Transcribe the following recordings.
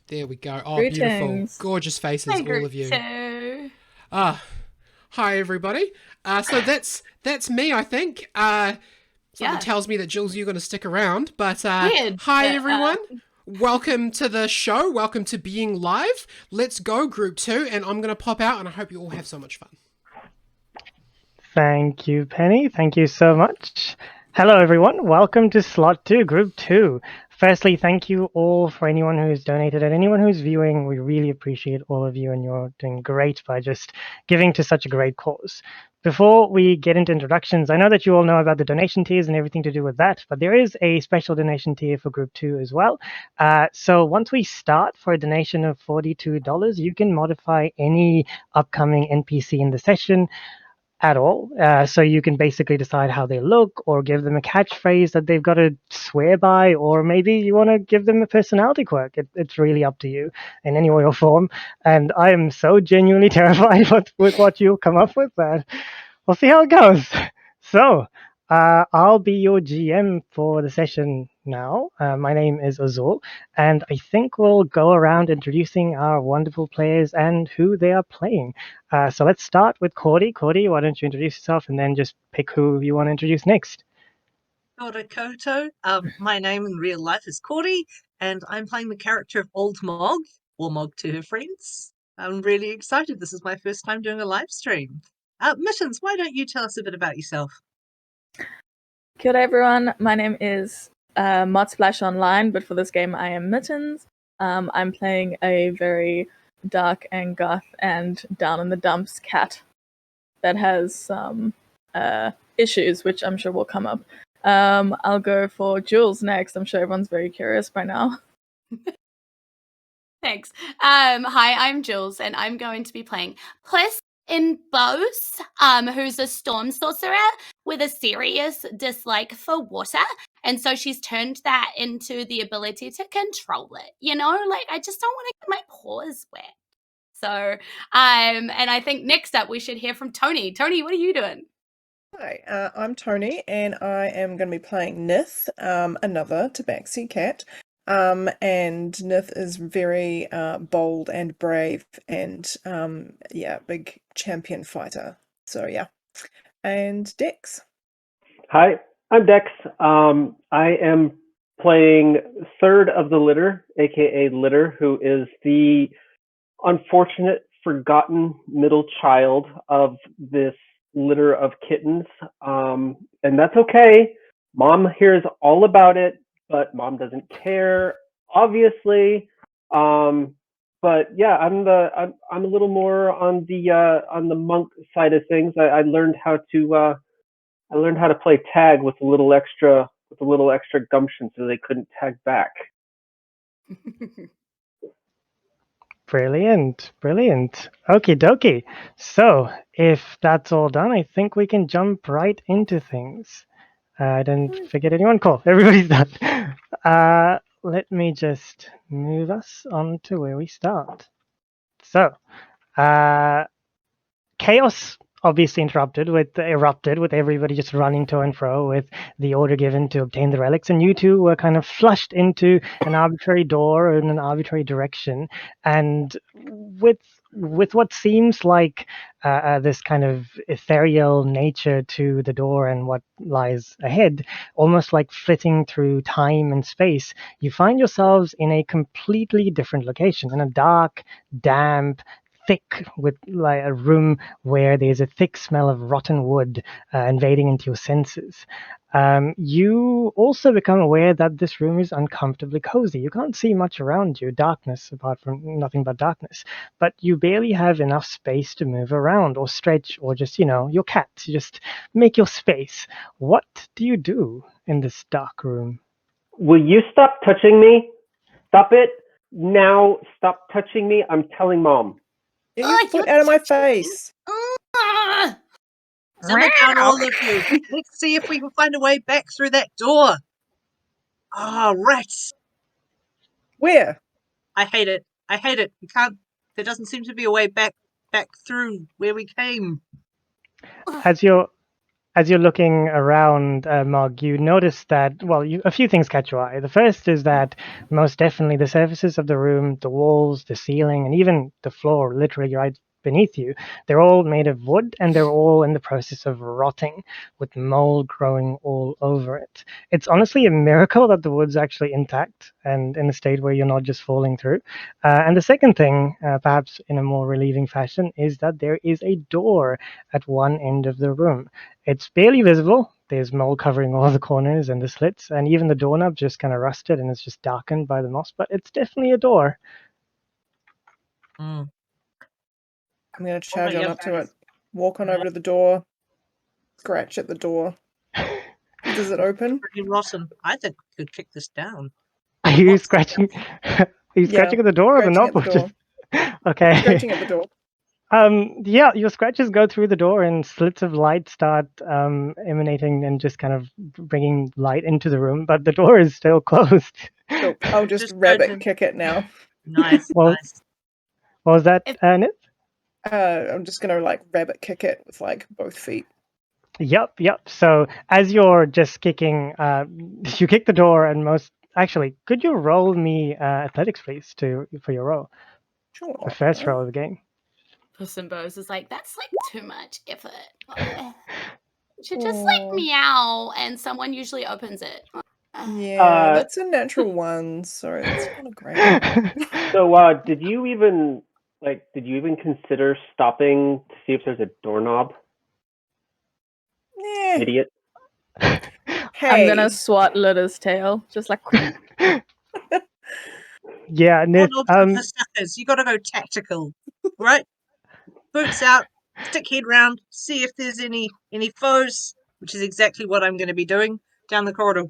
There we go. Oh, beautiful. Greetings. Gorgeous faces, Hi, all group of you. two. Ah, hi everybody. So that's me, I think. Something Yeah, tells me that Jules, you're going to stick around. But weird, hi but everyone. Welcome to the show. Welcome to being live. Let's go, group two, and I'm going to pop out, and I hope you all have so much fun. Thank you, Penny. Thank you so much. Hello, everyone. Welcome to Slot 2, Group 2. Firstly, thank you all for anyone who's donated and anyone who's viewing. We really appreciate all of you, and you're doing great by just giving to such a great cause. Before we get into introductions, I know that you all know about the donation tiers and everything to do with that, but there is a special donation tier for Group 2 as well. So once we start for a donation of $42, you can modify any upcoming NPC in the session at all. So you can basically decide how they look or give them a catchphrase that they've got to swear by, or maybe you want to give them a personality quirk. It's really up to you in any way or form. And I am so genuinely terrified with what you'll come up with, but we'll see how it goes. So, I'll be your GM for the session now. My name is Azul, and I think we'll go around introducing our wonderful players and who they are playing. So let's start with Cordy. Cordy, why don't you introduce yourself and then just pick who you want to introduce next? Kia Koto. My name in real life is Cordy, and I'm playing the character of Old Mog, or Mog to her friends. I'm really excited. This is my first time doing a live stream. Mittens, why don't you tell us a bit about yourself? Kia ora, everyone. My name is Mod Splash Online, but for this game I am Mittens. I'm playing a very dark and goth and down in the dumps cat that has some issues, which I'm sure will come up. I'll go for Julz next. I'm sure everyone's very curious by now. thanks. Hi, I'm Jules, and I'm going to be playing Pliss in Bose, who's a storm sorcerer with a serious dislike for water. And so she's turned that into the ability to control it. You know, like I just don't want to get my paws wet. So, and I think next up we should hear from Toni. Toni, what are you doing? Hi, I'm Toni, and I am going to be playing Nith, another Tabaxi cat. And Nith is very bold and brave, and big champion fighter. So yeah, and Dex. Hi, I'm Dex. I am playing third of the litter, aka Litter, who is the unfortunate, forgotten middle child of this litter of kittens. And that's okay. Mom hears all about it, but mom doesn't care, obviously. But yeah, I'm a little more on the monk side of things. I learned how to play tag with a little extra gumption so they couldn't tag back. Brilliant, brilliant. Okie dokie. So, if that's all done, I think we can jump right into things. I didn't forget anyone. Cool. Everybody's done. Let me just move us on to where we start. So, chaos obviously erupted with everybody just running to and fro with the order given to obtain the relics, and you two were kind of flushed into an arbitrary door in an arbitrary direction, and with what seems like this kind of ethereal nature to the door and what lies ahead, almost like flitting through time and space, you find yourselves in a completely different location, in a dark, damp, thick, with like a room where there's a thick smell of rotten wood invading into your senses. You also become aware that this room is uncomfortably cozy. You can't see much around you, darkness, apart from nothing but darkness. But you barely have enough space to move around or stretch or just, your cat. Just make your space. What do you do in this dark room? Will you stop touching me? Stop it now! Stop touching me! I'm telling mom. Get your foot out of my face. Simmer down, all of you. Let's see if we can find a way back through that door. Ah, rats. Where? I hate it. I hate it. You can't. There doesn't seem to be a way back through where we came. As you're as you're looking around, Mog, you notice that, well, a few things catch your eye. The first is that most definitely the surfaces of the room, the walls, the ceiling, and even the floor, literally right beneath you, they're all made of wood, and they're all in the process of rotting, with mold growing all over it. It's honestly a miracle that the wood's actually intact and in a state where you're not just falling through. And the second thing, perhaps in a more relieving fashion, is that there is a door at one end of the room. It's barely visible. There's mold covering all the corners and the slits, and even the doorknob just kind of rusted and it's just darkened by the moss, but it's definitely a door. Mm. I'm going to charge my on God, up to guys. it, walk on over to the door, scratch at the door. Does it open? Pretty rotten. I think we could kick this down. Are you What's scratching? Are you scratching at the door or the scratching knob? at the door. Okay. Scratching at the door. Yeah, your scratches go through the door and slits of light start emanating and just kind of bringing light into the room, but the door is still closed. Cool. I'll just Just go rabbit to- kick it now. Nice, Well- nice. What was that, If- Nith? I'm just going to like rabbit kick it with like both feet. Yep. So as you're just kicking, you kick the door, and actually, could you roll me athletics, please, for your roll, Sure. the first roll of the game? Puss in Bows is like, that's like too much effort. You should just like Aw. meow and someone usually opens it. Yeah, that's a natural one, so it's not a great one. So, did you even consider stopping to see if there's a doorknob? Yeah. Idiot. Hey. I'm gonna swat Litta's tail, just like. Yeah, Nith. For suckers. You gotta go tactical. Right? Boots out, stick head round, see if there's any foes, which is exactly what I'm gonna be doing. Down the corridor.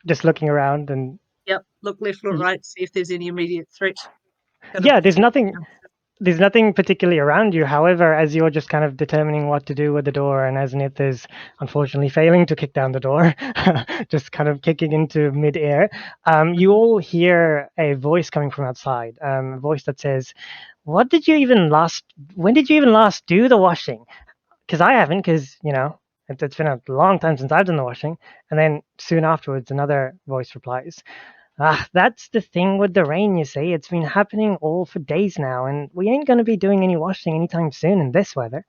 Just looking around and Yep. Look left, look right, see if there's any immediate threat. yeah, there's nothing particularly around you. However, as you're just kind of determining what to do with the door, and as Nith is unfortunately failing to kick down the door, just kind of kicking into midair, you all hear a voice coming from outside, a voice that says, when did you even last do the washing? Because I haven't, because, it's been a long time since I've done the washing. And then soon afterwards, another voice replies, that's the thing with the rain, you see. It's been happening all for days now, and we ain't going to be doing any washing anytime soon in this weather.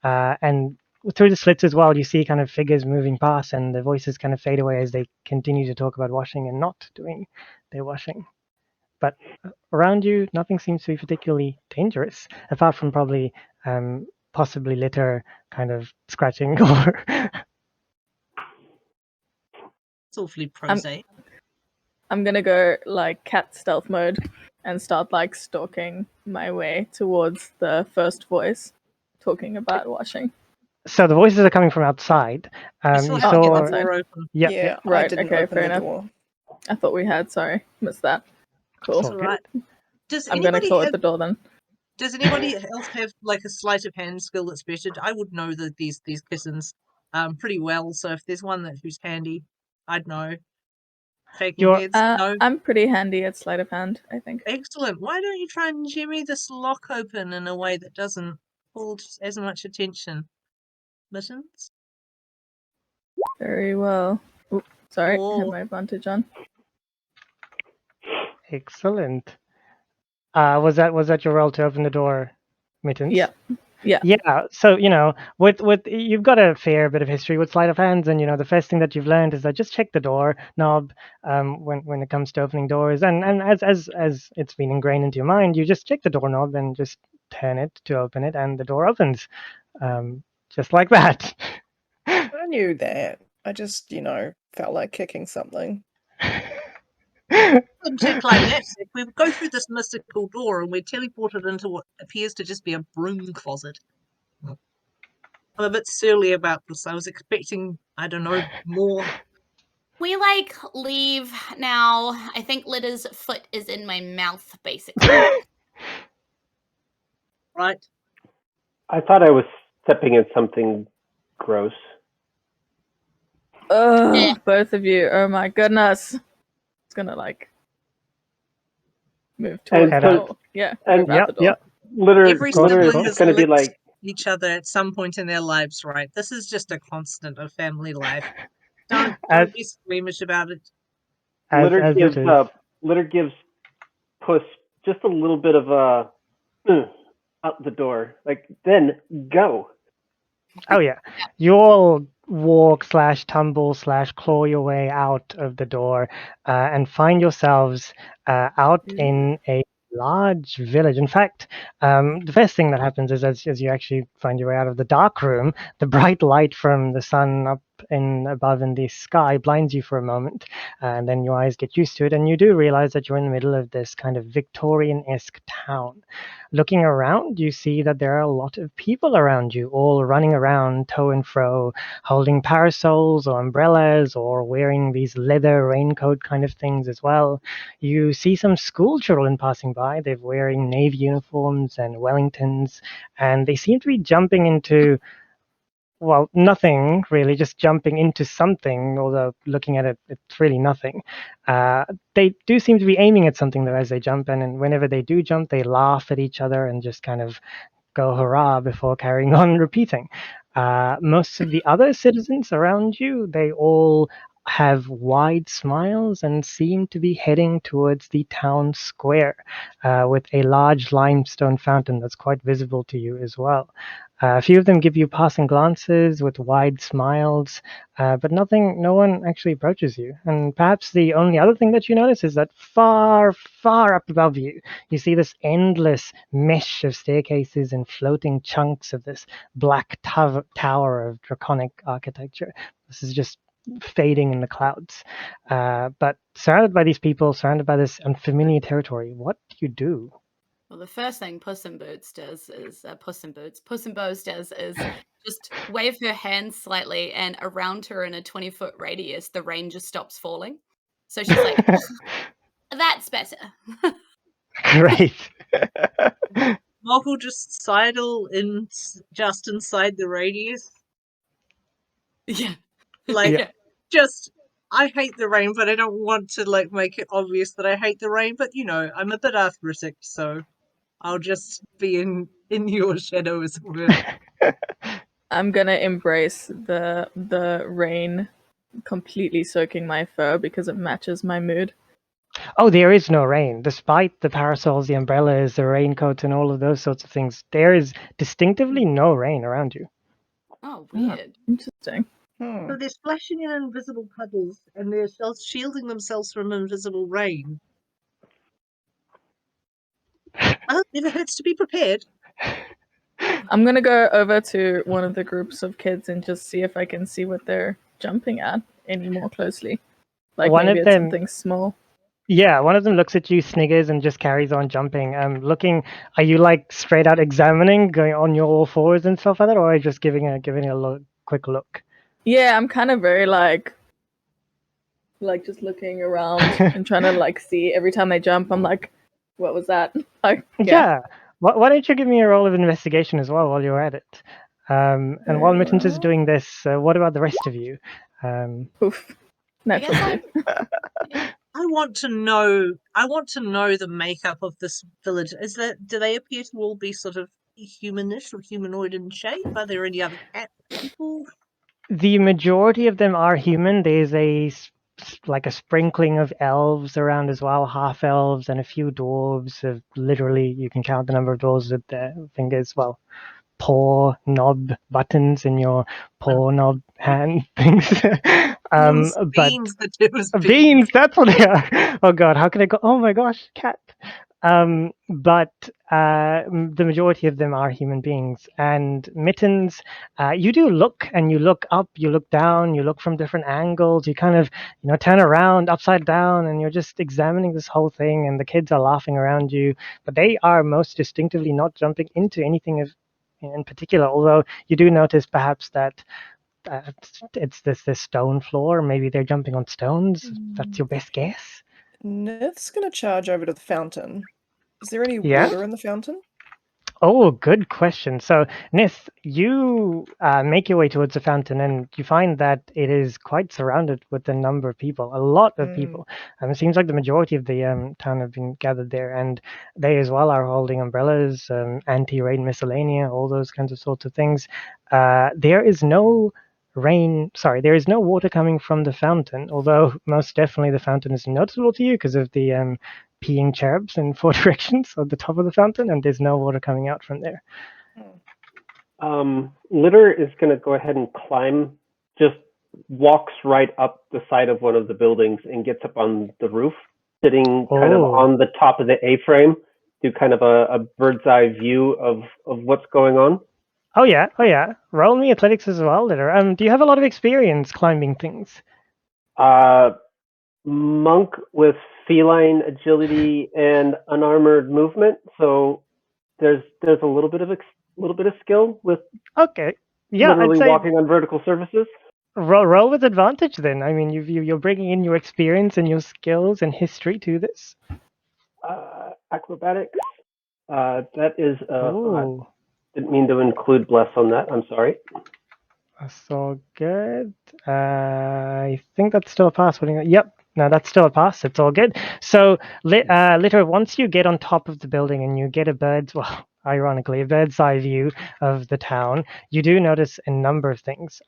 And through the slits as well, you see kind of figures moving past, and the voices kind of fade away as they continue to talk about washing and not doing their washing. But around you, nothing seems to be particularly dangerous, apart from probably possibly litter kind of scratching or... It's awfully prosaic. I'm gonna go like cat stealth mode and start like stalking my way towards the first voice talking about washing. So the voices are coming from outside. You still You have to get saw... the door open. Yeah, Yeah, I Right, didn't okay, open fair the enough. door. I thought we had. Sorry, missed that. Cool. It's alright. Does I'm gonna anybody claw at have the door then. Does anybody else have like a sleight of hand skill that's better? I would know these kissins pretty well. So if there's one who's handy, I'd know. Shaking You're- heads. No. I'm pretty handy at sleight of hand, I think. Excellent. Why don't you try and jimmy this lock open in a way that doesn't hold as much attention? Mittens? Very well. Oop, sorry, Oh. have my advantage on. Excellent. Was that your roll to open the door, Mittens? Yeah. Yeah. So with you've got a fair bit of history with sleight of hands, and the first thing that you've learned is that just check the door knob when it comes to opening doors, and as it's been ingrained into your mind, you just check the doorknob and just turn it to open it, and the door opens, just like that. I knew that. I just, felt like kicking something. Anticlimactic. We go through this mystical door and we're teleported into what appears to just be a broom closet. I'm a bit surly about this. I was expecting, I don't know, more. We like leave now. I think Litta's foot is in my mouth, basically. Right? I thought I was stepping in something gross. Ugh, Yeah. both of you. Oh my goodness. It's gonna move towards And the so- door. Yeah, and move out the door. Yep. Litter Every is sibling just has going to be licked like, each other at some point in their lives, right? This is just a constant of family life. Don't as be squeamish about it. Litter as gives it is. Litter gives Puss just a little bit of a out the door. Like, then go. Oh yeah, you all walk slash tumble slash claw your way out of the door and find yourselves out in a large village. In fact, the first thing that happens is as you actually find your way out of the dark room, the bright light from the sun up in above in the sky blinds you for a moment, and then your eyes get used to it, and you do realize that you're in the middle of this kind of Victorian-esque town. Looking around, you see that there are a lot of people around you, all running around to and fro, holding parasols or umbrellas or wearing these leather raincoat kind of things as well. You see some school children passing by. They're wearing navy uniforms and Wellingtons, and they seem to be jumping into, well, nothing really, just jumping into something, although looking at it, it's really nothing. They do seem to be aiming at something though as they jump, and whenever they do jump, they laugh at each other and just kind of go hurrah before carrying on repeating. Most of the other citizens around you, they all have wide smiles and seem to be heading towards the town square with a large limestone fountain that's quite visible to you as well. A few of them give you passing glances with wide smiles, but no one actually approaches you. And perhaps the only other thing that you notice is that far, far up above you, you see this endless mesh of staircases and floating chunks of this black tower of draconic architecture. This is just fading in the clouds. But surrounded by these people, surrounded by this unfamiliar territory, what do you do? Well, the first thing Puss in Boots does is Puss in Bows does is just wave her hands slightly, and around her in a 20-foot radius, the rain just stops falling. So she's like, "That's better." Great. Mog will just sidle in just inside the radius. Yeah. Like, Yeah. just, I hate the rain, but I don't want to, like, make it obvious that I hate the rain. But, you know, I'm a bit arthritic, so I'll just be in your shadow as it were. I'm gonna embrace the rain completely soaking my fur because it matches my mood. Oh, there is no rain. Despite the parasols, the umbrellas, the raincoats, and all of those sorts of things, there is distinctively no rain around you. Oh, weird. Interesting. So they're splashing in invisible puddles, and they're shielding themselves from invisible rain. Well, it never hurts to be prepared. I'm gonna go over to one of the groups of kids and just see if I can see what they're jumping at any more closely. Like One maybe of it's them- something small. Yeah, one of them looks at you, sniggers, and just carries on jumping. Are you like straight out examining, going on your all fours and stuff like that, or are you just giving a quick look? Yeah, I'm kind of very like just looking around and trying to like see every time they jump. I'm like, what was that? Like, Yeah. Why don't you give me a roll of investigation as well while you're at it? And while Very Mittens is well. doing this, what about the rest of you? Oof. Natural guess two. I want to know the makeup of this village. Do they appear to all be sort of humanish or humanoid in shape? Are there any other cat people? The majority of them are human. There's like a sprinkling of elves around as well, half elves and a few dwarves. Literally, you can count the number of dwarves with their fingers. Well, paw knob buttons in your paw knob hand things. Beans, the two is Beans, that's what they are. Oh god, how can I go? Oh my gosh, cat. But the majority of them are human beings. And Mittens, you do look, and you look up, you look down, you look from different angles. You kind of, turn around upside down, and you're just examining this whole thing. And the kids are laughing around you, but they are most distinctively not jumping into anything in particular. Although you do notice perhaps that. It's this stone floor. Maybe they're jumping on stones. That's your best guess. Nith's gonna charge over to the fountain. Is there any Yeah? water in the fountain? Oh, good question. So, Nith, you make your way towards the fountain, and you find that it is quite surrounded with a number of people, a lot of people. It seems like the majority of the town have been gathered there, and they as well are holding umbrellas, anti-rain miscellanea, all those kinds of sorts of things. There is no there is no water coming from the fountain, although most definitely the fountain is noticeable to you because of the peeing cherubs in 4 directions at the top of the fountain, and there's no water coming out from there. Litter is going to go ahead and climb, just walks right up the side of one of the buildings and gets up on the roof, sitting kind of on the top of the A-frame, do kind of a bird's eye view of what's going on. Oh yeah. Roll me athletics as well, Litter. Do you have a lot of experience climbing things? Monk with feline agility and unarmored movement, so there's a little bit of skill with literally walking on vertical surfaces. Roll with advantage then. I mean, you're bringing in your experience and your skills and history to this. Acrobatics. That is. Didn't mean to include bless on that. I'm sorry. That's all good. I think that's still a pass. Yep. No, that's still a pass. It's all good. So, Litter, once you get on top of the building and you get a bird's eye view of the town, you do notice a number of things.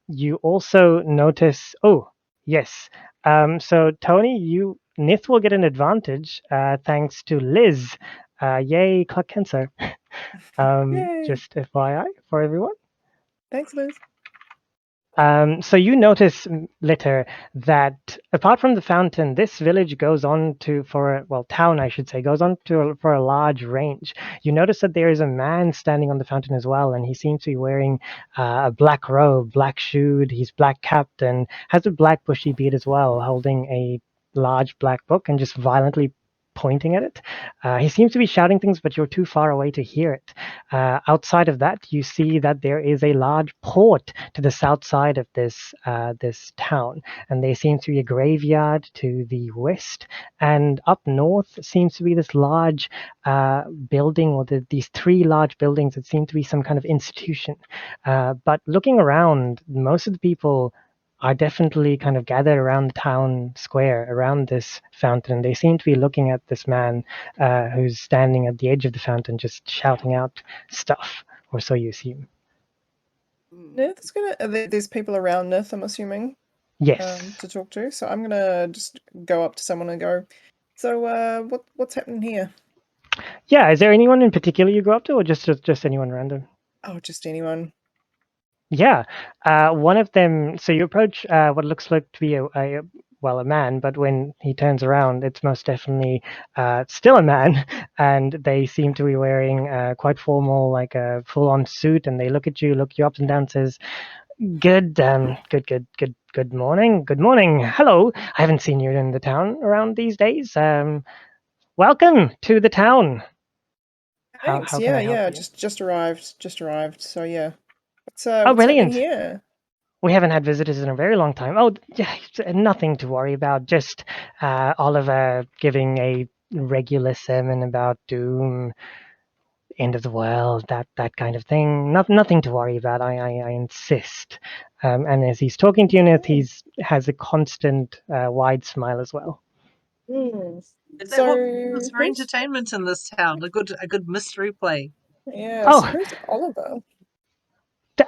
You also notice. Oh, yes. So, Toni, Nith will get an advantage thanks to Liz. Yay, Clark Cancer. Just FYI for everyone. Thanks, Liz. So you notice, Litter, that apart from the fountain, this village goes on to, town I should say, goes on to for a large range. You notice that there is a man standing on the fountain as well, and he seems to be wearing a black robe, black shoed, he's black capped, and has a black bushy beard as well, holding a large black book and just violently pointing at it. He seems to be shouting things, but you're too far away to hear it. Outside of that, you see that there is a large port to the south side of this town, and there seems to be a graveyard to the west, and up north seems to be this large building, or these 3 large buildings that seem to be some kind of institution. But looking around, most of the people are definitely kind of gathered around the town square, around this fountain. They seem to be looking at this man who's standing at the edge of the fountain, just shouting out stuff, or so you assume. There's people around Nith, I'm assuming. Yes. To talk to. So I'm gonna just go up to someone and go, so what's happening here? Yeah, is there anyone in particular you go up to, or just anyone random? Oh, just anyone. Yeah, one of them. So you approach what looks like to be a man, but when he turns around, it's most definitely still a man, and they seem to be wearing quite formal, like a full-on suit, and they look at you, look you up and down, says, Good morning. Good morning. Hello. I haven't seen you in the town around these days. Welcome to the town. Thanks. How can I help you? Just arrived. So yeah. What's brilliant. happening here? We haven't had visitors in a very long time. Oh, yeah, nothing to worry about. Just Oliver giving a regular sermon about doom, end of the world, that kind of thing. Nothing to worry about. I insist. And as he's talking to you, Nith, he has a constant wide smile as well. Is that what was for entertainment in this town? A good mystery play. Yeah. So who's Oliver?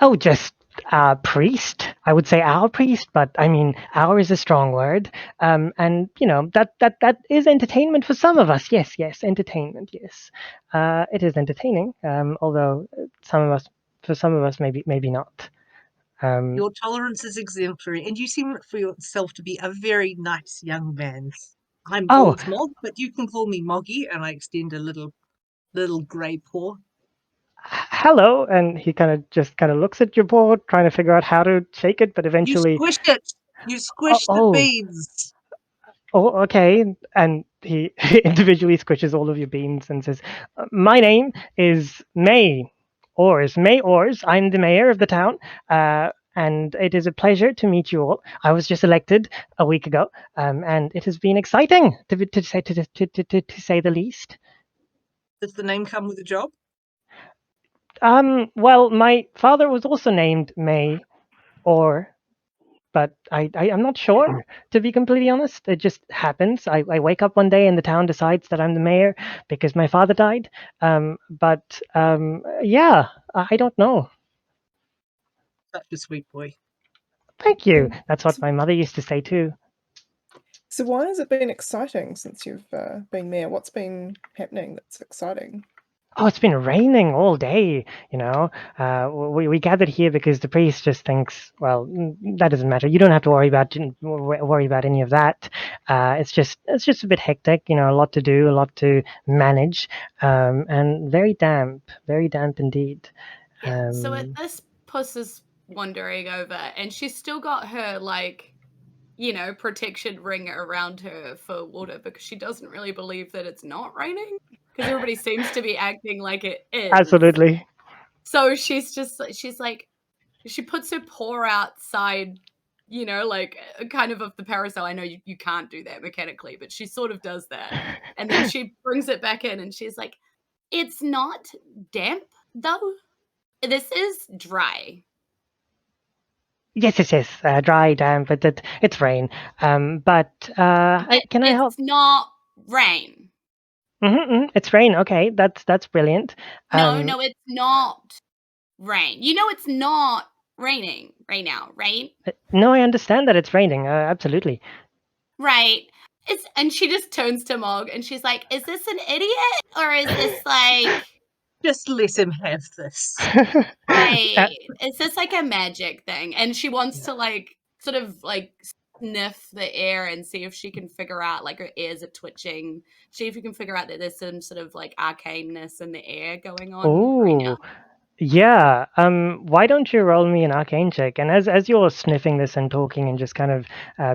Oh, just our priest. I would say our priest, but I mean, our is a strong word. And that is entertainment for some of us. Yes, entertainment. Yes, it is entertaining. Although for some of us, maybe not. Your tolerance is exemplary, and you seem for yourself to be a very nice young man. I'm Old Mog, but you can call me Moggy, and I extend a little grey paw. Hello, and he kind of looks at your paw, trying to figure out how to shake it, but eventually you squish it. You squish the beans. Oh, okay. And he individually squishes all of your beans and says, "My name is May Ors. May Ors. I'm the mayor of the town, and it is a pleasure to meet you all. I was just elected a week ago, and it has been exciting to say the least." Does the name come with a job? Well, my father was also named May, but I'm not sure, to be completely honest. It just happens. I wake up one day and the town decides that I'm the mayor because my father died. Yeah, I don't know. Such a sweet boy. Thank you. That's what my mother used to say too. So why has it been exciting since you've been mayor? What's been happening that's exciting? Oh, it's been raining all day, you know. We gathered here because the priest just thinks, well, that doesn't matter. You don't have to worry about any of that. It's just a bit hectic, you know, a lot to do, a lot to manage, and very damp indeed. Yeah. So at Um, this, Puss is wandering over, and she's still got her protection ring around her for water because she doesn't really believe that it's not raining because everybody seems to be acting like it is. Absolutely. So she's like, she puts her paw outside, kind of the parasol. I know you can't do that mechanically, but she sort of does that. And then she brings it back in and she's like, it's not damp though. This is dry. Yes. Dry, damp, but it's rain. But can I help? It's not rain. It's rain. Okay, that's brilliant. No, it's not rain. You know it's not raining right now, right? No, I understand that it's raining. Absolutely. Right. And she just turns to Mog and she's like, is this an idiot? Or is this like Just let him have this. right? Is this like a magic thing? And she wants to sort of sniff the air and see if she can figure out, like her ears are twitching. See if you can figure out that there's some sort of arcaneness in the air going on right now. Oh, yeah. Why don't you roll me an arcane check? And as you're sniffing this and talking and just kind of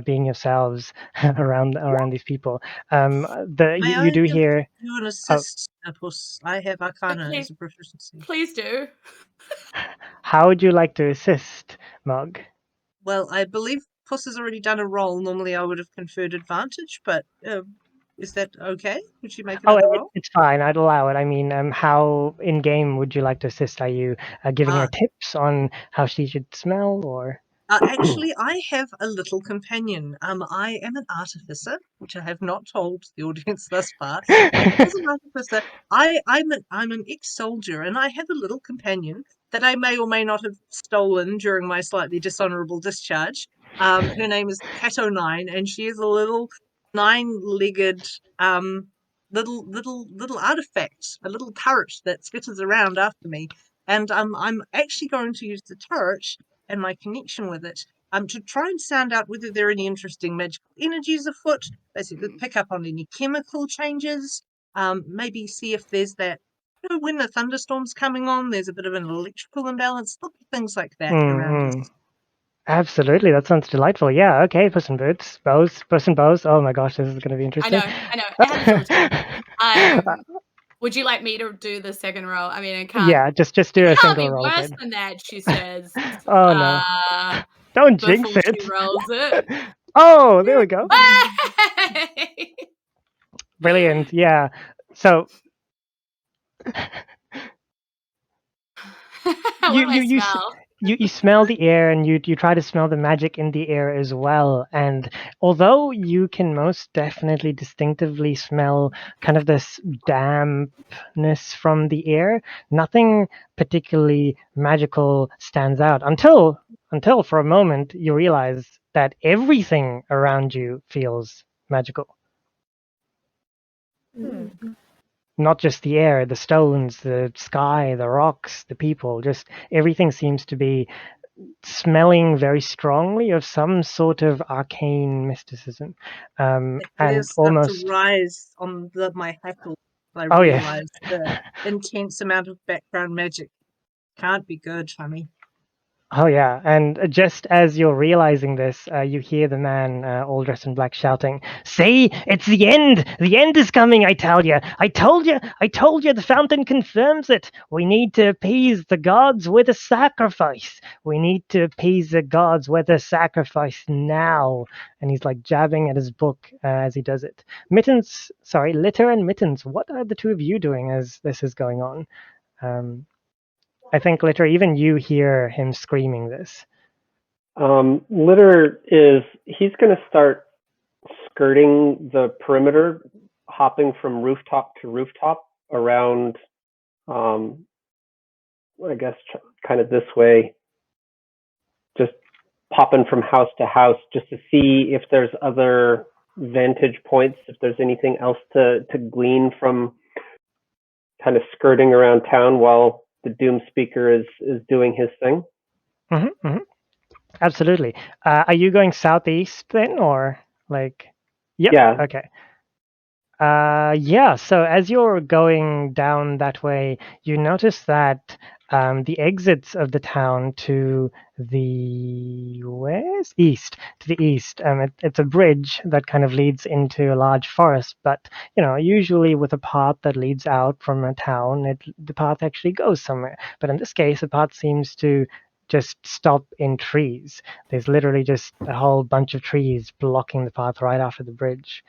being yourselves around these people, May you I do give hear. you an Oh, assist, Puss? I have Arcana Please, as a proficiency. please do. how would you like to assist, Mug? Well, I believe Puss has already done a roll. Normally I would have conferred advantage, but is that okay? Would you make Oh, another roll? it's fine. I'd allow it. I mean, how in game would you like to assist? Are you giving her Ah, tips on how she should smell, or? actually, I have a little companion. I am an artificer, which I have not told the audience thus far. And as an artificer, I'm an ex-soldier, and I have a little companion that I may or may not have stolen during my slightly dishonourable discharge. Her name is Cat09, and she is a little nine-legged little artifact, a little turret that skitters around after me. And I'm actually going to use the turret and my connection with it to try and sound out whether there are any interesting magical energies afoot, basically pick up on any chemical changes, maybe see if there's that, when the thunderstorm's coming on, there's a bit of an electrical imbalance, look at things like that around us. Absolutely, that sounds delightful. Yeah, okay, Puss in Boots, Puss in Bows. Oh my gosh, this is going to be interesting. I know. It happens all the time. Would you like me to do the second roll? I mean, it can't. Yeah, just do It a can't single be roll. worse Kid. than that, she says. Oh no! Don't jinx Before it. she rolls it. Oh, there we go. Hey! Brilliant. Yeah. So What do I smell? you smell the air, and you try to smell the magic in the air as well. And although you can most definitely distinctively smell kind of this dampness from the air, nothing particularly magical stands out until for a moment you realize that everything around you feels magical. Not just the air, the stones, the sky, the rocks, the people, just everything seems to be smelling very strongly of some sort of arcane mysticism. The And hairs start to almost, rise on my hackle. I oh yeah, realise the intense amount of background magic can't be good, honey. Oh yeah, and just as you're realizing this, you hear the man, all dressed in black, shouting, "See, it's the end! The end is coming, I tell you! I told you! I told you! The fountain confirms it! We need to appease the gods with a sacrifice! We need to appease the gods with a sacrifice now!" And he's like jabbing at his book as he does it. Litter and Mittens, what are the two of you doing as this is going on? I think, Litter, even you hear him screaming this. Litter he's going to start skirting the perimeter, hopping from rooftop to rooftop around, I guess, kind of this way, just popping from house to house just to see if there's other vantage points, if there's anything else to glean from kind of skirting around town while the Doom Speaker is doing his thing. Mm-hmm, mm-hmm. Absolutely. Are you going southeast then, or like? Yep. Yeah. Okay. Yeah. So as you're going down that way, you notice that the exits of the town to the east, it's a bridge that kind of leads into a large forest. But usually with a path that leads out from a town, the path actually goes somewhere. But in this case, the path seems to just stop in trees. There's literally just a whole bunch of trees blocking the path right after the bridge.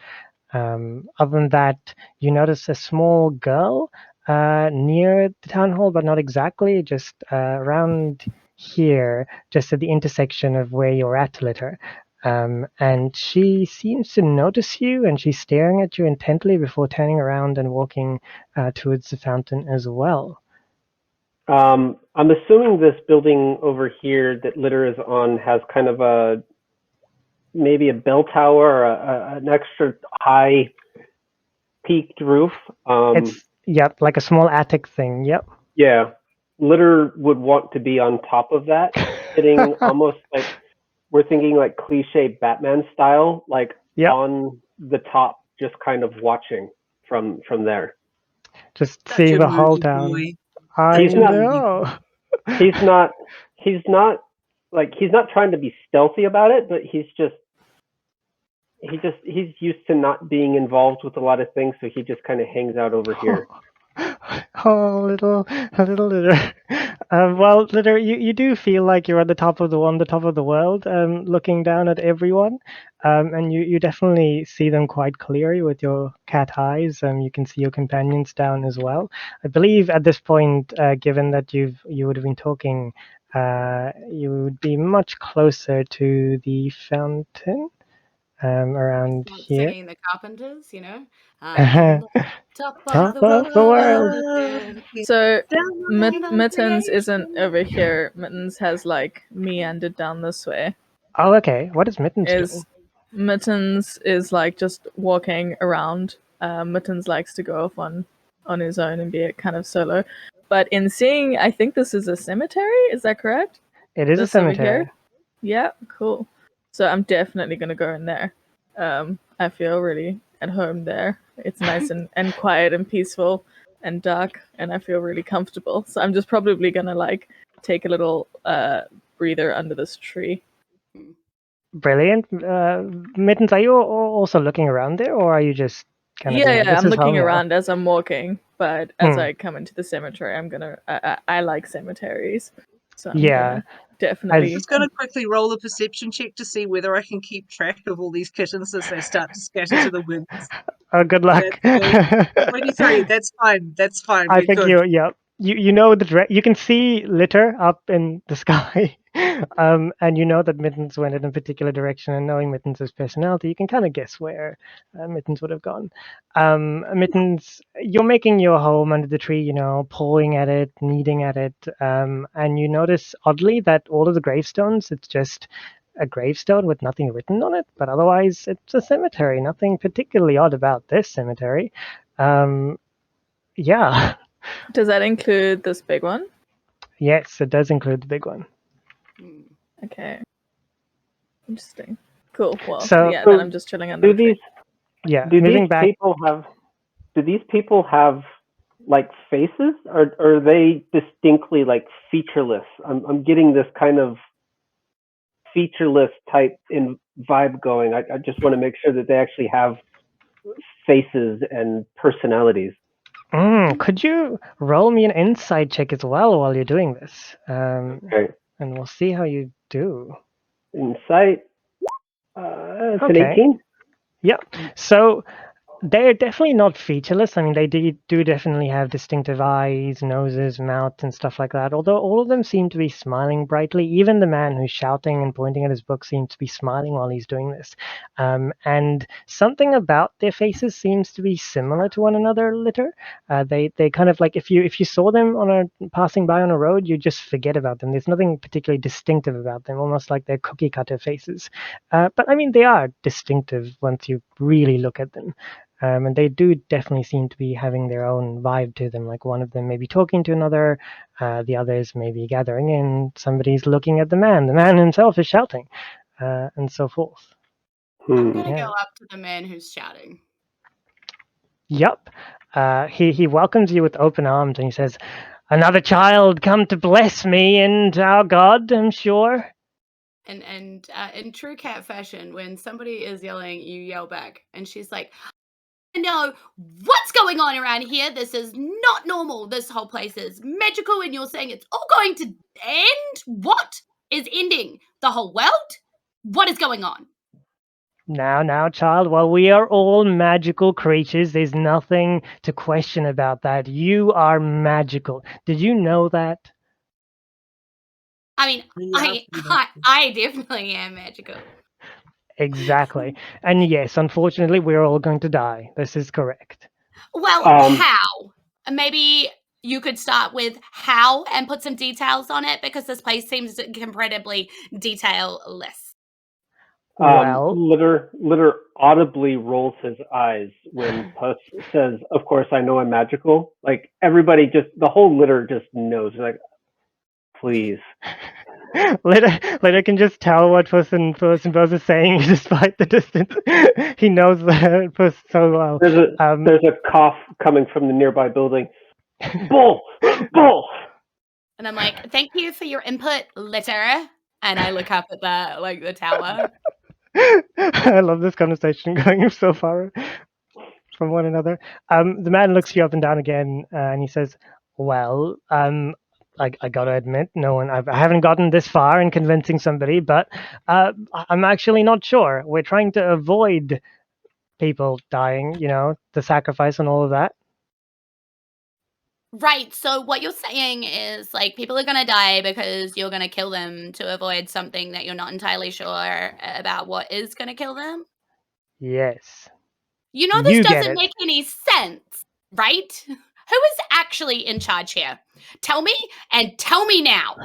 Other than that, you notice a small girl near the town hall, but not exactly, just around here, just at the intersection of where you're at, Litter. And she seems to notice you, and she's staring at you intently before turning around and walking towards the fountain as well. I'm assuming this building over here that Litter is on has kind of maybe a bell tower or an extra high peaked roof. It's like a small attic thing. Yep. Yeah, Litter would want to be on top of that, sitting almost like we're thinking like cliche Batman style, like on the top, just kind of watching from there. Just seeing the whole town. He's not trying to be stealthy about it, but he's used to not being involved with a lot of things, so he just kind of hangs out over here. Oh, little Litter. Well, Litter, you do feel like you're at the top of the world, looking down at everyone, and you definitely see them quite clearly with your cat eyes. You can see your companions down as well. I believe at this point, given that you would have been talking, you would be much closer to the fountain. Around here. Singing the Carpenters, Top of the world. So Mittens isn't over here. Mittens has like meandered down this way. Oh, okay. What is Mittens doing? Mittens is like just walking around. Mittens likes to go off on his own and be kind of solo. But in seeing, I think this is a cemetery. Is that correct? It is a cemetery. Yeah, cool. So I'm definitely gonna go in there. I feel really at home there. It's nice and quiet and peaceful and dark, and I feel really comfortable. So I'm just probably gonna like take a little breather under this tree. Brilliant. Mittens, are you also looking around there, or are you just kind of? Yeah, I'm looking around as I'm walking, but as I come into the cemetery, I like cemeteries, so I'm gonna definitely. I'm just going to quickly roll a perception check to see whether I can keep track of all these kittens as they start to scatter to the winds. Oh, good luck. 23. That's fine. I think you know you can see Litter up in the sky, and you know that Mittens went in a particular direction. And knowing Mittens' personality, you can kind of guess where Mittens would have gone. Mittens, you're making your home under the tree, pulling at it, kneading at it, and you notice oddly that all of the gravestones, it's just a gravestone with nothing written on it, but otherwise it's a cemetery. Nothing particularly odd about this cemetery. Yeah. Does that include this big one? Yes, it does include the big one. Okay. Interesting. Cool. Well, so then I'm just chilling under the tree. Do these people have like faces, or are they distinctly like featureless? I'm getting this kind of featureless type in vibe going. I just want to make sure that they actually have faces and personalities. Could you roll me an insight check as well while you're doing this? Okay. And we'll see how you do. Insight. It's an Okay. 18. Yep. So they're definitely not featureless. I mean, they do definitely have distinctive eyes, noses, mouths, and stuff like that. Although all of them seem to be smiling brightly. Even the man who's shouting and pointing at his book seems to be smiling while he's doing this. And something about their faces seems to be similar to one another. Litter. They kind of like if you saw them passing by on a road, you just forget about them. There's nothing particularly distinctive about them. Almost like they're cookie cutter faces. But I mean, they are distinctive once you really look at them. And they do definitely seem to be having their own vibe to them. Like one of them may be talking to another, the others may be gathering in, somebody's looking at the man himself is shouting, and so forth. I'm gonna Yeah. go up to the man who's shouting. Yup. He welcomes you with open arms and he says, "Another child come to bless me and our God, I'm sure." And in true cat fashion, when somebody is yelling, you yell back. And she's like, "No, what's going on around here? This is not normal. This whole place is magical, and you're saying it's all going to end? What is ending? The whole world? What is going on?" Now, child, well, we are all magical creatures. There's nothing to question about that. You are magical. Did you know that? I mean, Yeah, I definitely am magical. Exactly. And yes, unfortunately, we're all going to die. This is correct. Well, how? Maybe you could start with how and put some details on it, because this place seems incredibly detail-less. Well, Litter audibly rolls his eyes when Puss says, "Of course, I know I'm magical." Like everybody, the whole litter just knows. Like, please. Litter can just tell what Puss and Buzz are saying despite the distance. He knows that Puss so well. There's a cough coming from the nearby building. Bull! Bull! And I'm like, "Thank you for your input, Litter." And I look up at the tower. I love this conversation going so far from one another. The man looks you up and down again, and he says, "Well, I gotta admit, I haven't gotten this far in convincing somebody, but I'm actually not sure. We're trying to avoid people dying, the sacrifice and all of that." Right, so what you're saying is, like, people are gonna die because you're gonna kill them to avoid something that you're not entirely sure about what is gonna kill them? Yes. You know this You get doesn't it. make any sense, right? Who is actually in charge here? Tell me, and tell me now.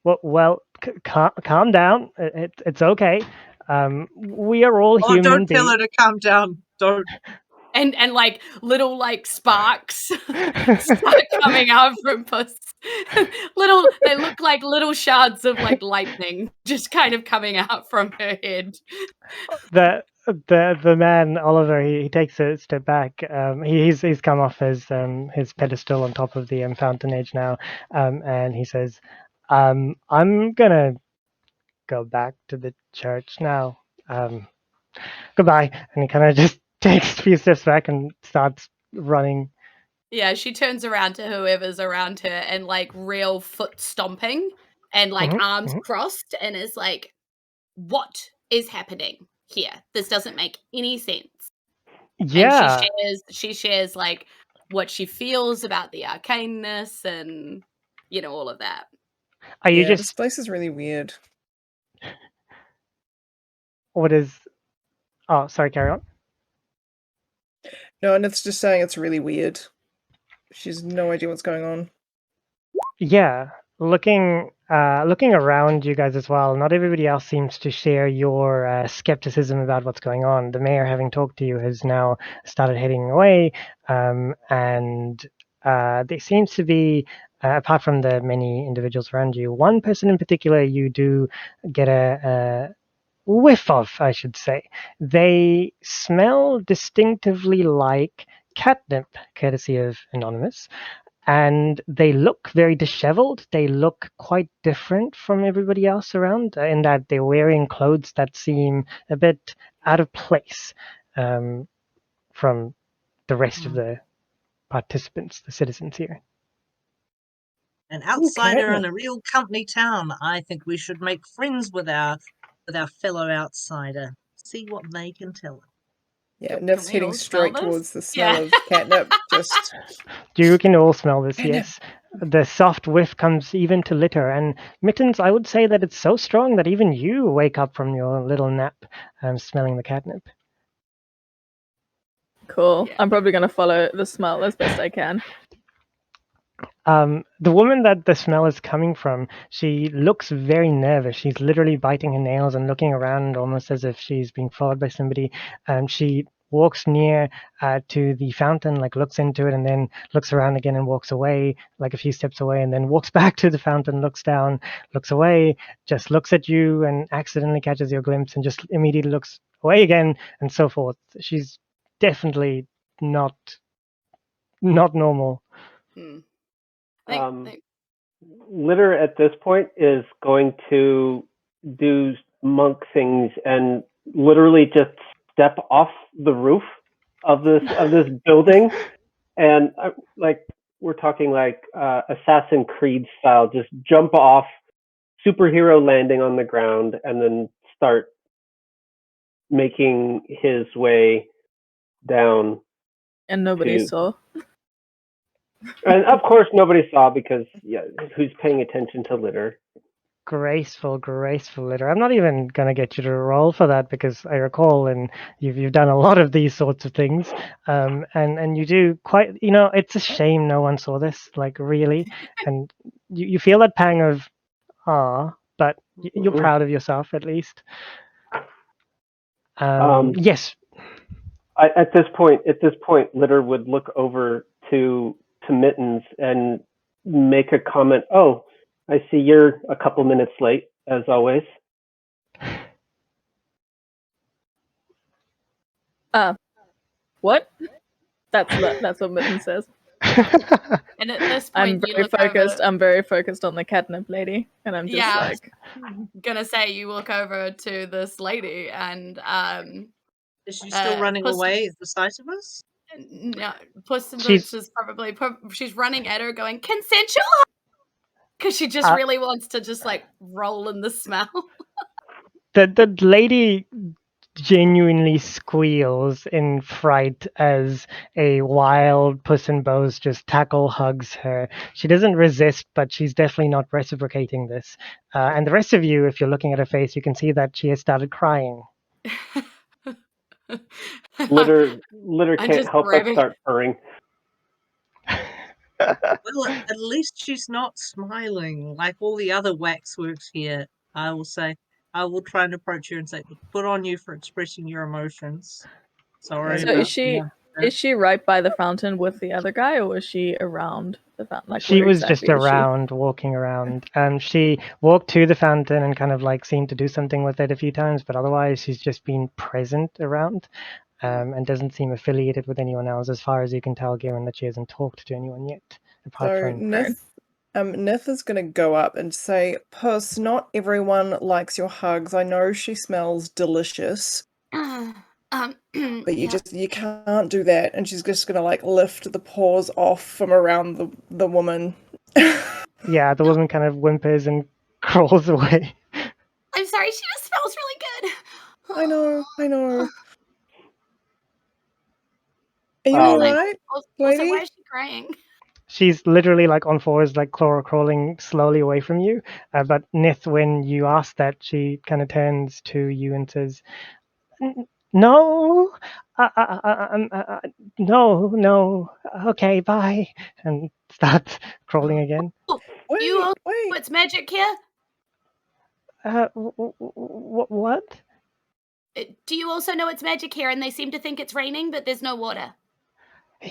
Well, calm down. It's okay. We are all Oh, human don't tell beings. her to calm down. Don't. And like little like sparks start coming out from Puss. They look like little shards of like lightning just kind of coming out from her head. The man Oliver, he takes a step back. He's come off his pedestal on top of the fountain age now, and he says, "I'm gonna go back to the church now. Goodbye." And he kind of just takes a few steps back and starts running. Yeah, she turns around to whoever's around her and like real foot stomping and like arms crossed and is like, "What is happening here? This doesn't make any sense." Yeah. And she shares like what she feels about the arcaneness and all of that. Are you Yeah, this just place is really weird. what is? Oh, sorry. Carry on. No, and it's just saying it's really weird. She has no idea what's going on. Yeah, looking around you guys as well. Not everybody else seems to share your skepticism about what's going on. The mayor, having talked to you, has now started heading away, and there seems to be, apart from the many individuals around you, one person in particular you do get a whiff of, I should say. They smell distinctively like catnip, courtesy of Anonymous. And they look very disheveled. They look quite different from everybody else around in that they're wearing clothes that seem a bit out of place from the rest of the participants, the citizens here. An outsider catnip. in a real company town. I think we should make friends with our fellow outsider. See what they can tell us. Yeah, Can Nif's we heading all smell straight this? towards the smell Yeah. of catnip. Just You can all smell this, Catnip. yes. The soft whiff comes even to Litter, and Mittens, I would say that it's so strong that even you wake up from your little nap smelling the catnip. Cool. Yeah. I'm probably gonna follow the smell as best I can. The woman that the smell is coming from, she looks very nervous. She's literally biting her nails and looking around almost as if she's being followed by somebody. She walks near to the fountain, like looks into it and then looks around again and walks away, like a few steps away, and then walks back to the fountain, looks down, looks away, just looks at you and accidentally catches your glimpse and just immediately looks away again and so forth. She's definitely not normal. Litter at this point is going to do monk things and literally just step off the roof of this building, and like we're talking like Assassin's Creed style, just jump off, superhero landing on the ground, and then start making his way down. And nobody to- saw. And of course, nobody saw because who's paying attention to Litter? Graceful Litter. I'm not even gonna get you to roll for that because I recall, and you've done a lot of these sorts of things, and you do quite. It's a shame no one saw this, like really, and you feel that pang of, but you're proud of yourself at least. Yes. At this point, Litter would look over to Mittens and make a comment. Oh, I see you're a couple minutes late, as always. What? That's what Mitten says. And at this I'm point, you very look focused. over. I'm very focused on the catnip lady, and I'm just Yeah, I was like, gonna say you look over to this lady, and Is she still running Puss- away at the sight of us? no, Puss in She's- Boots is probably she's running at her, going consensual, because she just really wants to just like roll in the smell. The lady genuinely squeals in fright as a wild Puss in Boots just hugs her. She doesn't resist, but she's definitely not reciprocating this. And the rest of you, if you're looking at her face, you can see that she has started crying. Litter I'm can't just help but grabbing- start purring. Well, at least she's not smiling like all the other waxworks here. I will say, I will try and approach her and say, "Good on you for expressing your emotions." Sorry. so about is she right by the fountain with the other guy, or was she around the fountain? Like, She where was exactly just is she? around, walking around. She walked to the fountain and kind of like seemed to do something with it a few times, but otherwise she's just been present around and doesn't seem affiliated with anyone else as far as you can tell, given that she hasn't talked to anyone yet. Apart so from Nith is going to go up and say, Puss, not everyone likes your hugs. I know she smells delicious, but you can't do that. And she's just going to like lift the paws off from around the woman. Yeah, the woman kind of whimpers and crawls away. I'm sorry, she just smells really good. I know. Are you Um, alright, Also, lady? why is she crying? She's literally like on fours, like crawling slowly away from you. But Nith, when you ask that, she kind of turns to you and says, "No, no, okay, bye," and starts crawling again. You also Wait. know it's magic here? What? Do you also know it's magic here and they seem to think it's raining, but there's no water?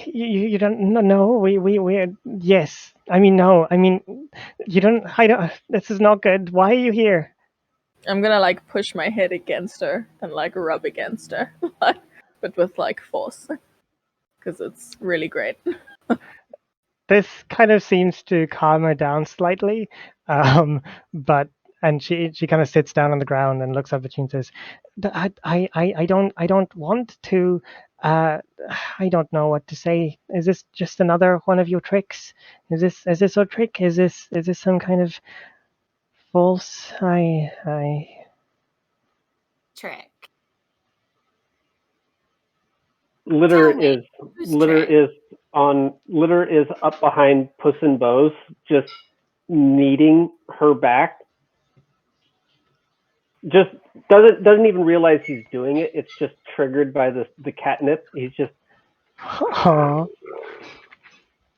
You don't know? We yes. I mean, no. I mean, you don't. I don't. This is not good. Why are you here? I'm gonna like push my head against her and like rub against her, but with like force. because it's really great. This kind of seems to calm her down slightly, but and she kind of sits down on the ground and looks up at you and says, I don't want to. I don't know what to say. Is this just another one of your tricks? Is this a trick? Is this some kind of false? I Trick. Litter Tell me, is who's litter trick? is up behind Puss in Bose, just kneading her back. Just doesn't even realize he's doing it. It's just triggered by the catnip. He's just Aw.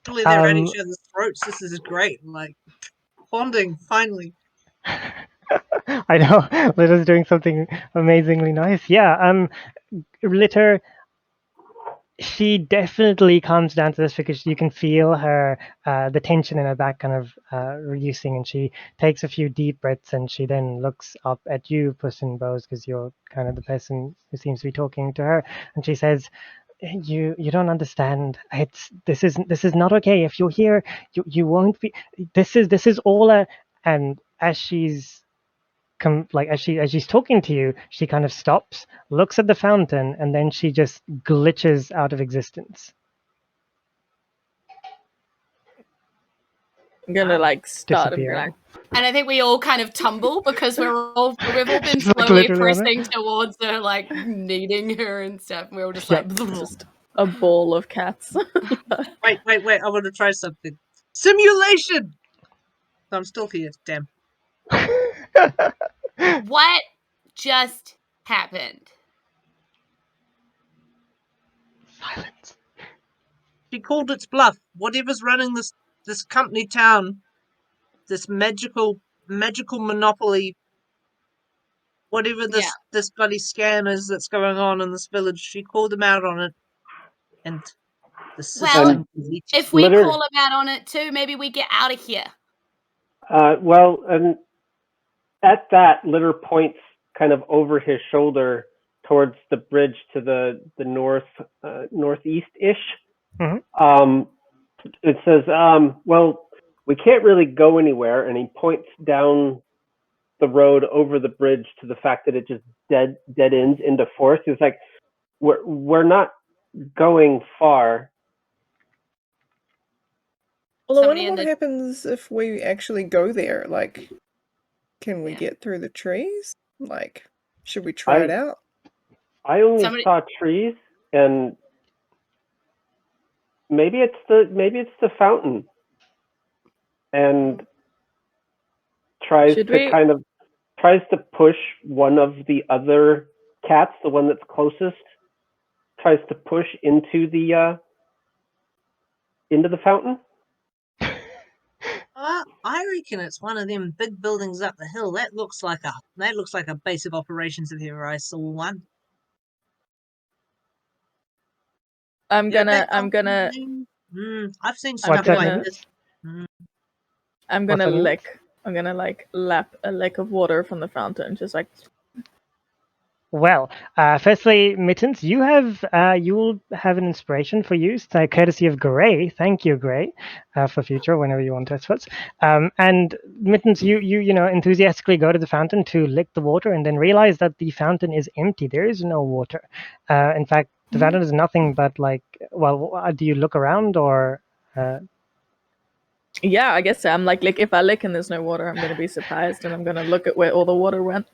Actually, they're at Um, each other's throats. This is great. Like, bonding, finally. I know Litter's doing something amazingly nice. Yeah, Litter, she definitely comes down to this because you can feel her, the tension in her back kind of reducing, and she takes a few deep breaths, and she then looks up at you, Puss in Bose, because you're kind of the person who seems to be talking to her, and she says, you don't understand. This is not okay. If you're here, you won't be. This is all a. And as she's as she's talking to you, she kind of stops, looks at the fountain, and then she just glitches out of existence. I'm gonna like start and be Disappearing. like, And I think we all kind of tumble because we've all been She's, like, slowly literally on it. pressing towards her, like kneading her and stuff. And we're all just Yep. like, just a ball of cats. Wait, I want to try something. Simulation! I'm still here, damn. what just happened? Silence. She called its bluff. Whatever's running this company town, this magical monopoly, whatever this bloody scam is that's going on in this village, she called them out on it, and the system. If we Litter- call him out on it too, maybe we get out of here. and at that, Litter points kind of over his shoulder towards the bridge to the northeast-ish. Mhm. It says, well, we can't really go anywhere, and he points down the road over the bridge to the fact that it just dead ends into forest. It's like, we're not going far. Well, I Somebody wonder in what the- happens if we actually go there. Like, can we Yeah. get through the trees? Like, should we try it out? I only Somebody- saw trees, and maybe it's the fountain, and tries Should to we- push one of the other cats, the one that's closest, tries to push into the fountain. I reckon it's one of them big buildings up the hill. That looks like a base of operations if ever I saw one. I'm gonna I've seen I'm stuff like gonna- this. Mm. I'm What's gonna that mean? lick. I'm gonna like lap a lick of water from the fountain, just like Well, firstly, Mittens, you will have an inspiration for use, courtesy of Gray. Thank you, Gray, for future whenever you want to, I suppose. And Mittens, you know enthusiastically go to the fountain to lick the water, and then realize that the fountain is empty. There is no water. In fact, the fountain is nothing but like. Well, do you look around or? yeah, I guess so. I'm like if I lick and there's no water, I'm gonna be surprised, and I'm gonna look at where all the water went.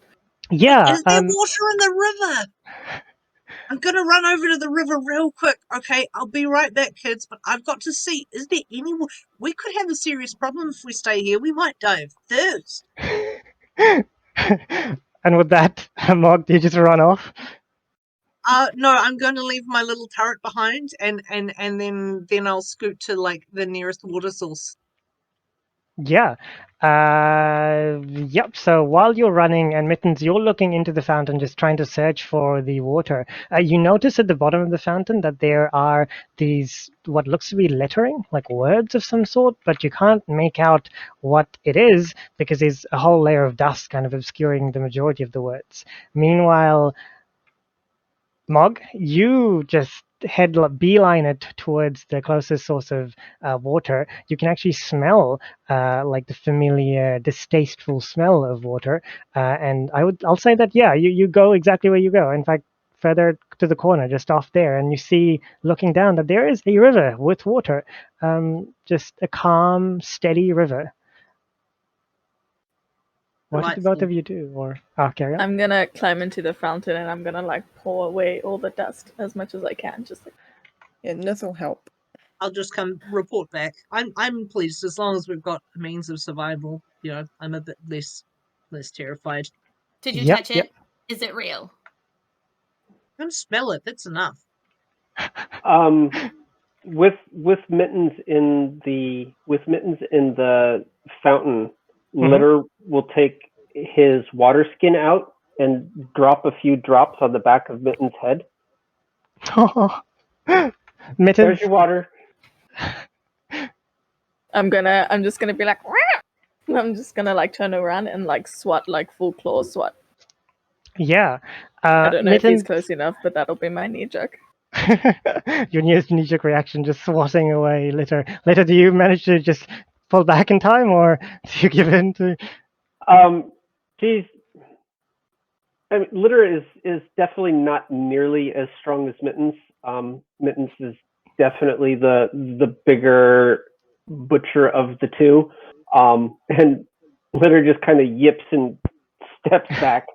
Yeah. Is there water in the river? I'm gonna run over to the river real quick. Okay, I'll be right back, kids. But I've got to see. Is there any? We could have a serious problem if we stay here. We might die of thirst. And with that, Mog, do you just run off? No, I'm going to leave my little turret behind, and then I'll scoot to like the nearest water source. Yeah. Yep. So while you're running, and Mittens, you're looking into the fountain, just trying to search for the water. You notice at the bottom of the fountain that there are these what looks to be lettering, like words of some sort, but you can't make out what it is because there's a whole layer of dust kind of obscuring the majority of the words. Meanwhile, Mog, you just beeline it towards the closest source of water, you can actually smell like the familiar, distasteful smell of water. And I'll say that you go exactly where you go. In fact, further to the corner, just off there, and you see looking down that there is a river with water, just a calm, steady river. What did both of you do? Or carry on? I'm gonna climb into the fountain and I'm gonna like pour away all the dust as much as I can. Just like Yeah, Nith will help. I'll just come report back. I'm pleased as long as we've got a means of survival. You know, I'm a bit less terrified. Did you Yep, touch yep. it? Is it real? I can smell it. That's enough. With mittens in the fountain, Litter will take his water skin out and drop a few drops on the back of Mitten's head. Mittens. There's your water. I'm just gonna be like, I'm just gonna like turn around and like swat, like full claw swat. Yeah. I don't know if Mittens, he's close enough, but that'll be my knee jerk. your knee-jerk reaction, just swatting away Litter. Litter, do you manage to just pull back in time, or do you give in to? Geez, I mean, Litter is definitely not nearly as strong as Mittens. Mittens is definitely the bigger butcher of the two, and Litter just kind of yips and steps back,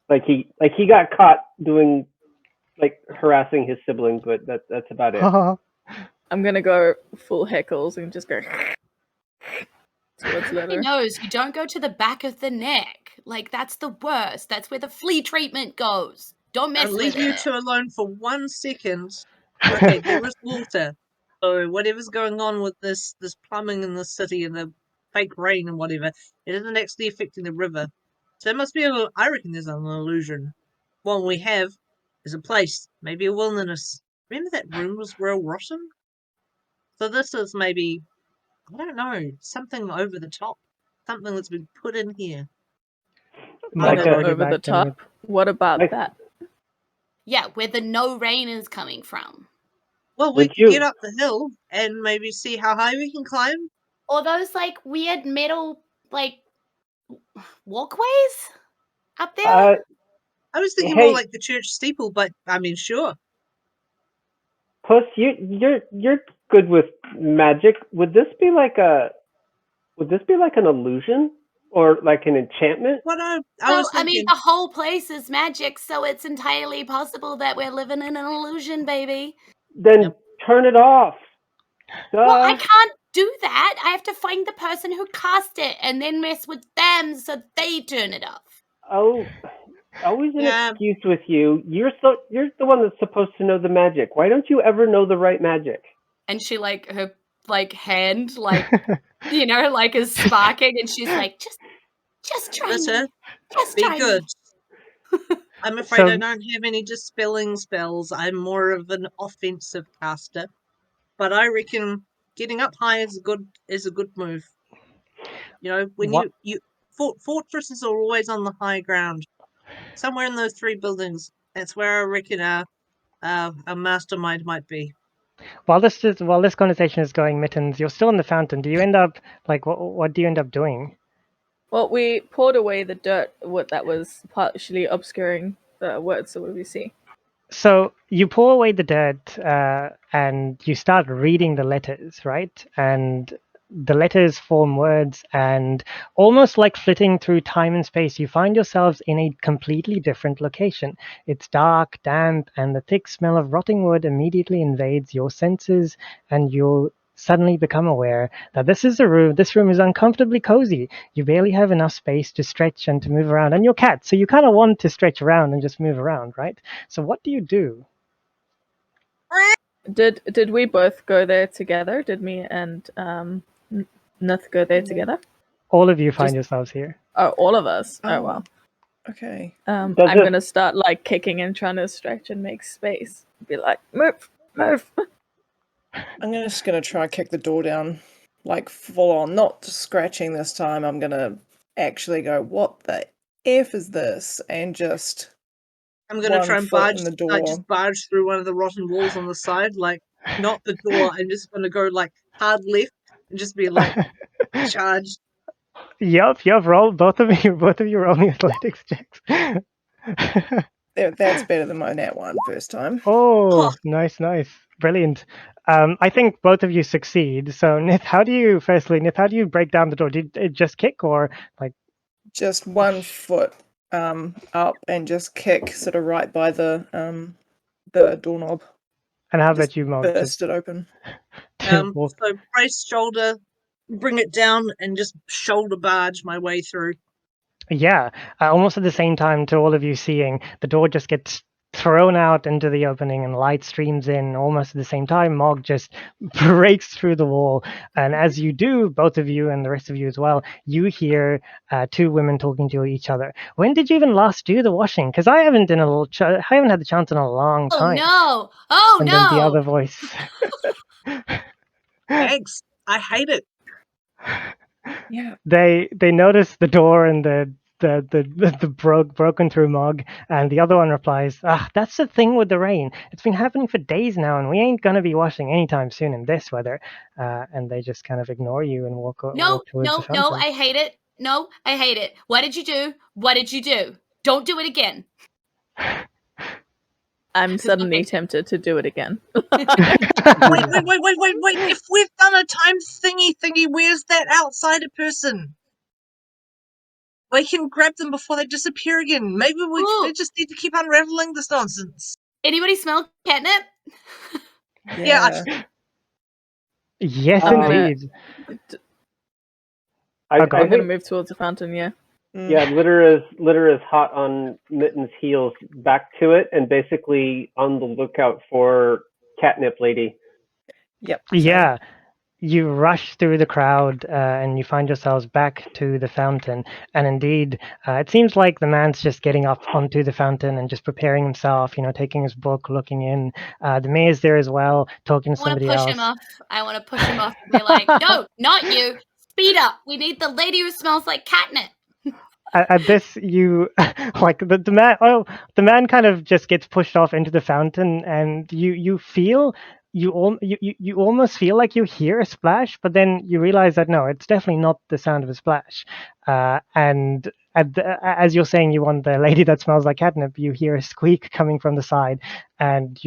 like he got caught doing harassing his sibling, but that's about it. I'm gonna go full heckles and just go towards He Litter. knows you don't go to the back of the neck. Like, that's the worst. That's where the flea treatment goes. Don't mess I'll with leave you it. two alone for 1 second. Okay, there is water. So whatever's going on with this plumbing in the city and the fake rain and whatever, it isn't actually affecting the river. So it must be I reckon there's an illusion. What we have is a place, maybe a wilderness. Remember that room was real rotten? So this is maybe, I don't know, something over the top. Something that's been put in here. Like Something a- over the top. What about Like- that? Yeah, where the no rain is coming from. Well, we Would can you- get up the hill and maybe see how high we can climb. Or those, like, weird metal, like, walkways up there? I was thinking Hey. more like the church steeple, but I mean, sure. Puss, you're good with magic. Would this be like an illusion or like an enchantment? What I Well, was I mean, thinking. the whole place is magic, so it's entirely possible that we're living in an illusion, baby. Then Yep. turn it off. Well, I can't do that. I have to find the person who cast it and then mess with them so they turn it off. Oh, always an Yeah. excuse with you. You're the one that's supposed to know the magic. Why don't you ever know the right magic? And she, like, her, like, hand, like, you know, like, is sparking, and she's like, just try Litter, me. Just be try good. me. I'm afraid I So- don't have any dispelling spells. I'm more of an offensive caster. But I reckon getting up high is a good move. You know, when What- you fortresses are always on the high ground. Somewhere in those 3 buildings. That's where I reckon our mastermind might be. While this conversation is going, Mittens, you're still in the fountain. Do you end up what do you end up doing? Well, we poured away the dirt that was partially obscuring the words, so what do we see? So you pour away the dirt and you start reading the letters, right? And the letters form words, and almost like flitting through time and space, you find yourselves in a completely different location. It's dark, damp, and the thick smell of rotting wood immediately invades your senses, and you'll suddenly become aware that this is a room. This room is uncomfortably cozy. You barely have enough space to stretch and to move around, and you're cat, so you kind of want to stretch around and just move around, right? So what do you do? Did we both go there together? Did me and Nith go there together? All of you find Just- yourselves here. Oh, all of us. Oh Oh. wow. Okay. I'm Does it- gonna start like kicking and trying to stretch and make space. Be like, move. I'm just gonna try and kick the door down, like full on. Not scratching this time. I'm gonna actually go, what the F is this? And just I'm gonna 1 try and foot in the door. just barge through one of the rotten walls on the side, like not the door. I'm just gonna go like hard left and just be like charged. Yup. Roll both of you. Both of you roll me athletics checks. That's better than my nat 1 first time. Oh, nice, brilliant. I think both of you succeed. So, Nith, how do you break down the door? Did it just kick or like? Just 1 foot up and just kick sort of right by the doorknob. And how Just about you, Mog? burst it open. So brace shoulder, bring it down, and just shoulder barge my way through. Yeah, almost at the same time to all of you seeing, the door just gets thrown out into the opening and light streams in almost at the same time. Mog just breaks through the wall. And as you do, both of you and the rest of you as well, you hear two women talking to each other. When did you even last do the washing? Because I haven't I haven't had the chance in a long time. Oh And no! then the other voice. Thanks. I hate it. Yeah. They notice the door and the broken through mug, and the other one replies, that's the thing with the rain. It's been happening for days now, and we ain't gonna be washing anytime soon in this weather. And they just kind of ignore you and walk towards the fountain. No, I hate it. No, I hate it. What did you do? What did you do? Don't do it again. I'm suddenly tempted to do it again. Wait. If we've done a time thingy, where's that outsider person? We can grab them before they disappear again. Maybe we just need to keep unraveling this nonsense. Anybody smell catnip? Yeah. Yes, indeed. I'm gonna move towards the fountain. Yeah. Yeah, litter is hot on Mitten's heels back to it, and basically on the lookout for catnip lady. Yep. Yeah. You rush through the crowd and you find yourselves back to the fountain. And indeed, it seems like the man's just getting up onto the fountain and just preparing himself, taking his book, looking in. The mayor's there as well, talking to somebody else. I want to push him off and be like, no, not you. Speed up. We need the lady who smells like catnip. At this, you like the man. Oh, the man kind of just gets pushed off into the fountain, and you feel. You almost feel like you hear a splash, but then you realize that no, it's definitely not the sound of a splash. And as you're saying, you want the lady that smells like catnip. You hear a squeak coming from the side, and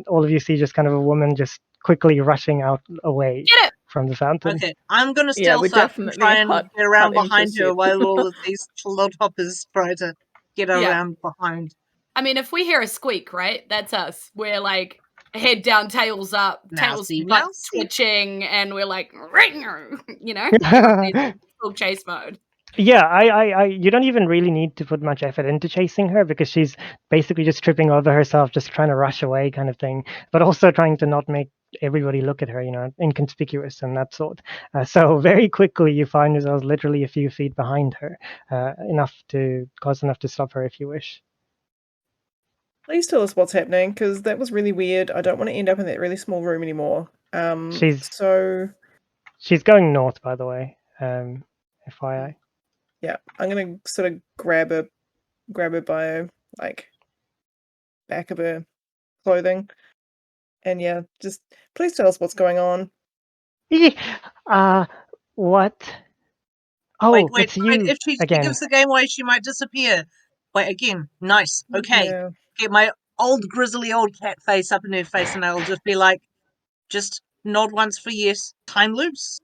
all of you see just kind of a woman just quickly rushing away from the fountain. Okay, I'm gonna stealth up and try and get around behind her while all of these clodhoppers try to get around behind. I mean, if we hear a squeak, right, that's us. We're like head down, tails up, tails twitching, and we're like, full chase mode. Yeah, you don't even really need to put much effort into chasing her because she's basically just tripping over herself, just trying to rush away kind of thing, but also trying to not make everybody look at her, inconspicuous and that sort. So very quickly you find yourselves literally a few feet behind her, enough to stop her if you wish. Please tell us what's happening, because that was really weird. I don't want to end up in that really small room anymore. She's going north, by the way. FYI. Yeah, I'm gonna sort of grab her by her, like, back of her clothing, and yeah, just please tell us what's going on. What? Oh, wait, it's you if she again. gives the game away, she might disappear. Wait, again, nice. Okay, get my grizzly old cat face up in her face, and I'll just be like, just nod once for yes. Time loops.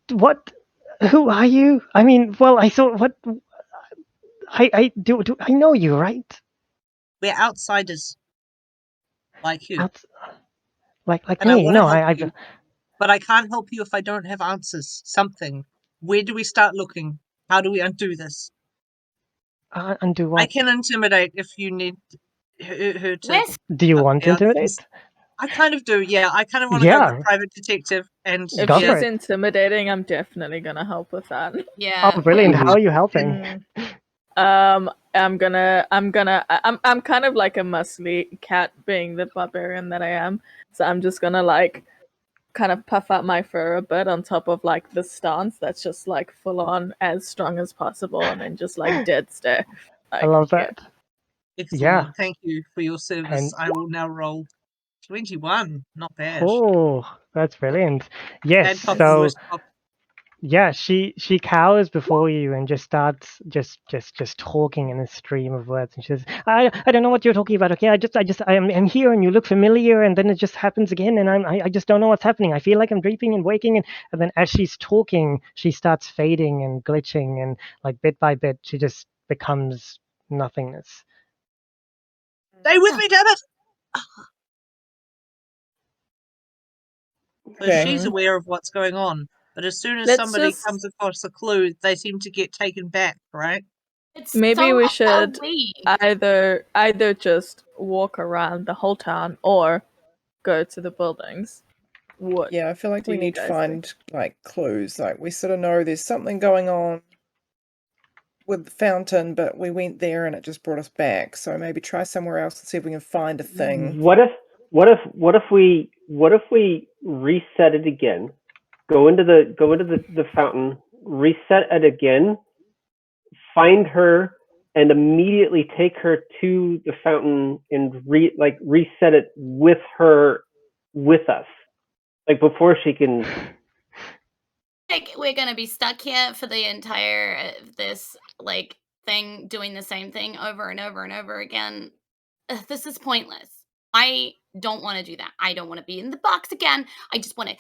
What? Who are you? I mean, well, I thought what? I know you, right? We're outsiders, like you. Like me? No, But I can't help you if I don't have answers. Something. Where do we start looking? How do we undo this? Undo what? I can intimidate if you need her to. Do you want to intimidate? I kind of do, yeah. I kind of want to go with private detective, and if she's intimidating, I'm definitely gonna help with that. Yeah. Oh, brilliant! How are you helping? I'm kind of like a muscly cat, being the barbarian that I am. So I'm just gonna like kind of puff out my fur a bit on top of like the stance that's just like full on as strong as possible, and then just like dead stare. I love yeah. that. Excellent. Yeah. Thank you for your service. And I will now roll 21. Not bad. oh, that's brilliant. Yes. Bad cop and So worst cop. yeah, she cowers before you and just starts just talking in a stream of words, and she says, I don't know what you're talking about. Okay, I'm here and you look familiar, and then it just happens again, and I just don't know what's happening. I feel like I'm dreaming and waking, and then as she's talking, she starts fading and glitching, and like bit by bit, she just becomes nothingness. Stay with me, damn it! So Okay. she's aware of what's going on, but as soon as Let's somebody just- comes across a clue, they seem to get taken back, right? It's Maybe so we much should a we. either just walk around the whole town or go to the buildings. What? Yeah, I feel like do we you need to guys find like clues. Like we sort of know there's something going on with the fountain, but we went there and it just brought us back. So maybe try somewhere else and see if we can find a thing. What if we reset it again? Go into the fountain, reset it again, find her, and immediately take her to the fountain and reset it with her with us, like before she can. Like we're gonna be stuck here for the entire this like thing, doing the same thing over and over and over again. This is pointless. I don't want to do that. I don't want to be in the box again. I just want to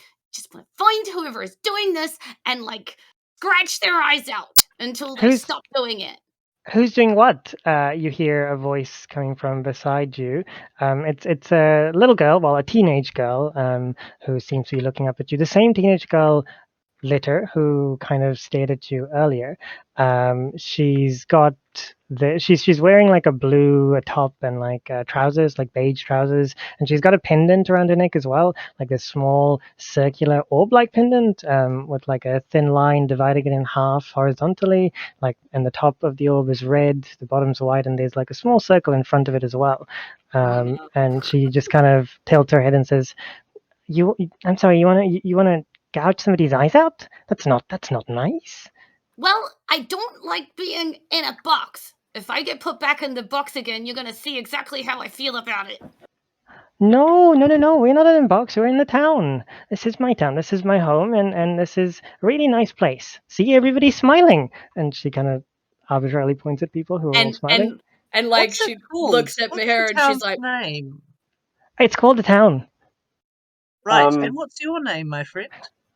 find whoever is doing this and like scratch their eyes out until they stop doing it. Who's doing what? You hear a voice coming from beside you. It's a little girl, well, a teenage girl, who seems to be looking up at you. The same teenage girl, Litter, who kind of stared at you earlier. She's wearing like a blue top and like trousers, like beige trousers, and she's got a pendant around her neck as well, like a small circular orb-like pendant, with like a thin line dividing it in half horizontally. Like, and the top of the orb is red, the bottom's white, and there's like a small circle in front of it as well. And she just kind of tilts her head and says, I'm sorry, you wanna gouge somebody's eyes out? That's not nice. Well, I don't like being in a box. If I get put back in the box again, you're gonna see exactly how I feel about it. No, we're not in a box, we're in the town. This is my town, this is my home, and this is a really nice place. See, everybody's smiling. And she kind of arbitrarily points at people who are all smiling. And like What's it she called? looks at What's her the and she's town's like, name? It's called the town. Right, and what's your name, my friend?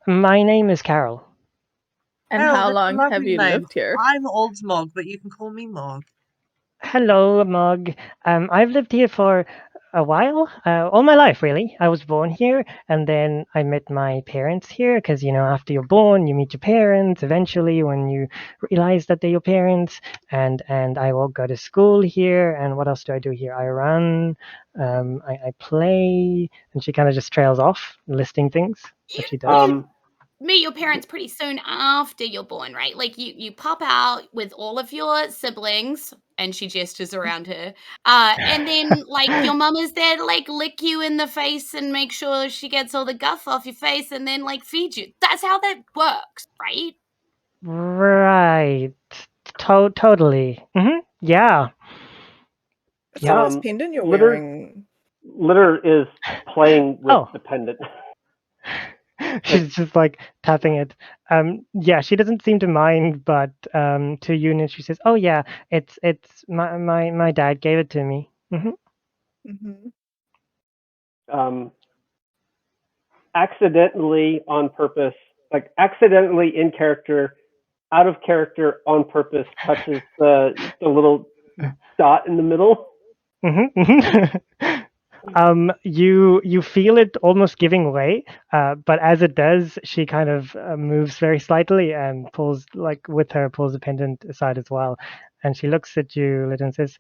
My name is Carol. And Carol, how that's a long have lovely you name. lived here? I'm Old Mog, but you can call me Mog. Hello, Mug. I've lived here for a while, all my life, really. I was born here, and then I met my parents here, because, after you're born, you meet your parents, eventually, when you realize that they're your parents, and I will go to school here, and what else do I do here? I run, I play, and she kind of just trails off, listing things that she does. Meet your parents pretty soon after you're born, right? Like you pop out with all of your siblings, and she gestures around her. And then like your mum is there to like lick you in the face and make sure she gets all the guff off your face, and then like feed you. That's how that works, right? Right. Totally. Yeah. What's the nice pendant you're wearing? Litter is playing with the pendant. She's just like tapping it. Yeah, she doesn't seem to mind, but to Eunice she says, "Oh yeah, it's my dad gave it to me." Accidentally on purpose, like accidentally in character, out of character on purpose, touches the little dot in the middle. You feel it almost giving way, but as it does, she kind of moves very slightly and pulls the pendant aside as well. And she looks at you and says,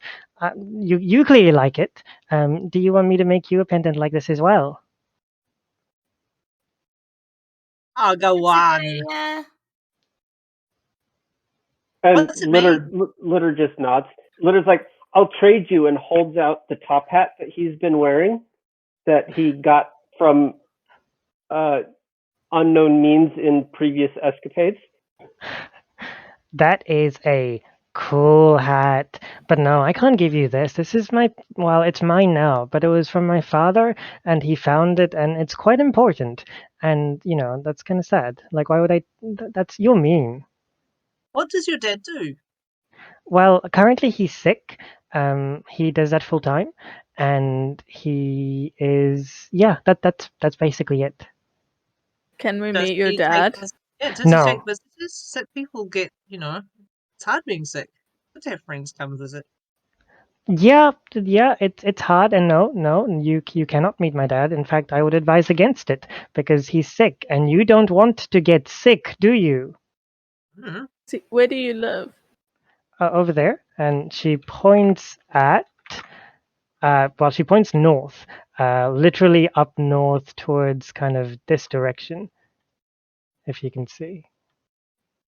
"You clearly like it. Do you want me to make you a pendant like this as well?" I'll go on. Yeah. And Litter just nods. Litter's like, "I'll trade you," and holds out the top hat that he's been wearing, that he got from unknown means in previous escapades. That is a cool hat. But no, I can't give you this. This is well, it's mine now, but it was from my father, and he found it, and it's quite important. And, that's kind of sad. Like, why would I? You're mean. What does your dad do? Well, currently he's sick. He does that full time, and he is, yeah, that's basically it. Can we Does meet your he dad? does he No. take visitors? Sick people get, it's hard being sick. Good to have friends come visit. Yeah, it's hard, and no, you cannot meet my dad. In fact, I would advise against it because he's sick, and you don't want to get sick, do you? Hmm. See, where do you live? Over there, and she points at, well, she points north, literally up north towards kind of this direction, if you can see.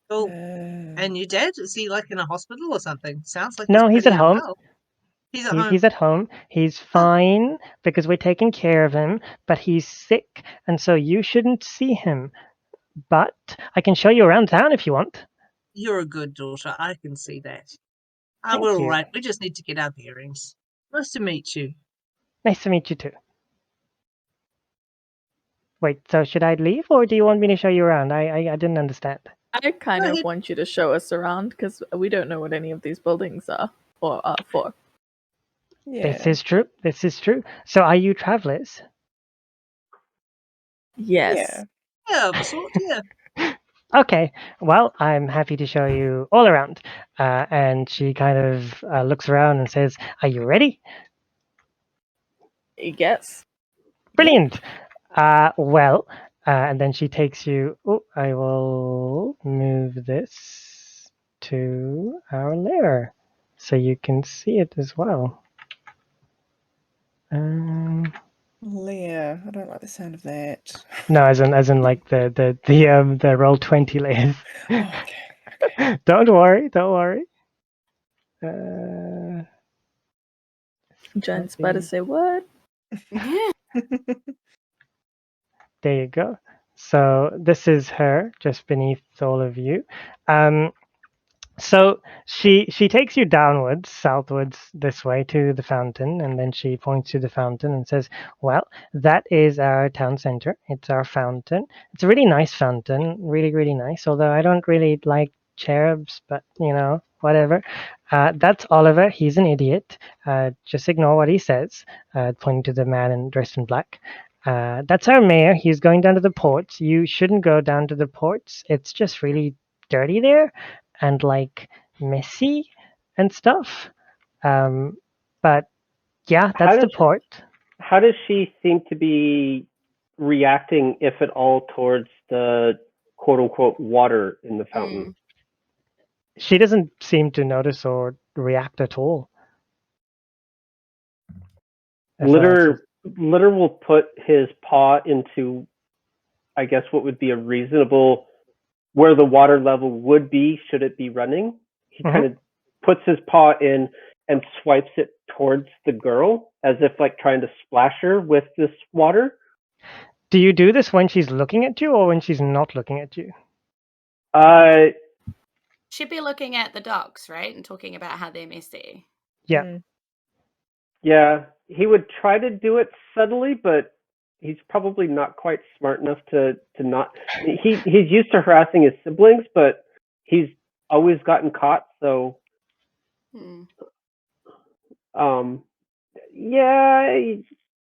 Cool. Uh, And your dad, is he like in a hospital or something? Sounds like No, he's at pretty home. unwell. He's at home. He's at home. He's fine because we're taking care of him, but he's sick, and so you shouldn't see him. But I can show you around town if you want. You're a good daughter. I can see that. Thank We're all you. right. We just need to get our bearings. Nice to meet you. Nice to meet you too. Wait, so should I leave, or do you want me to show you around? I didn't understand. I kind Go of ahead. want you to show us around because we don't know what any of these buildings are or are for. yeah. This is true. This is true. So are you travelers? Yes. Yeah, of a sort, yeah. Okay, well, I'm happy to show you all around. And she kind of looks around and says, "Are you ready?" Yes. Brilliant. And then she takes you. Oh, I will move this to our lair so you can see it as well. Leah, I don't like the sound of that. No, as in like the Roll20 layers. Oh, okay. Don't worry, don't worry. Uh, Giant spider say what? There you go. So this is her just beneath all of you. So she takes you downwards, southwards this way to the fountain, and then she points to the fountain and says, "Well, that is our town center. It's our fountain. It's a really nice fountain, really, really nice. Although I don't really like cherubs, but whatever. That's Oliver. He's an idiot. Just ignore what he says." Pointing to the man dressed in black. That's our mayor. He's going down to the ports. You shouldn't go down to the ports. It's just really dirty there and like messy and stuff. But yeah, that's the port. How does she seem to be reacting, if at all, towards the quote unquote water in the fountain? She doesn't seem to notice or react at all. Litter will put his paw into, I guess, what would be a reasonable, where the water level would be should it be running. He kind of puts his paw in and swipes it towards the girl as if like trying to splash her with this water. Do you do this when she's looking at you or when she's not looking at you? She'd be looking at the dogs, right? And talking about how they're messy. Yeah. Yeah, he would try to do it subtly, but he's probably not quite smart enough to not. He's used to harassing his siblings, but he's always gotten caught. So, yeah,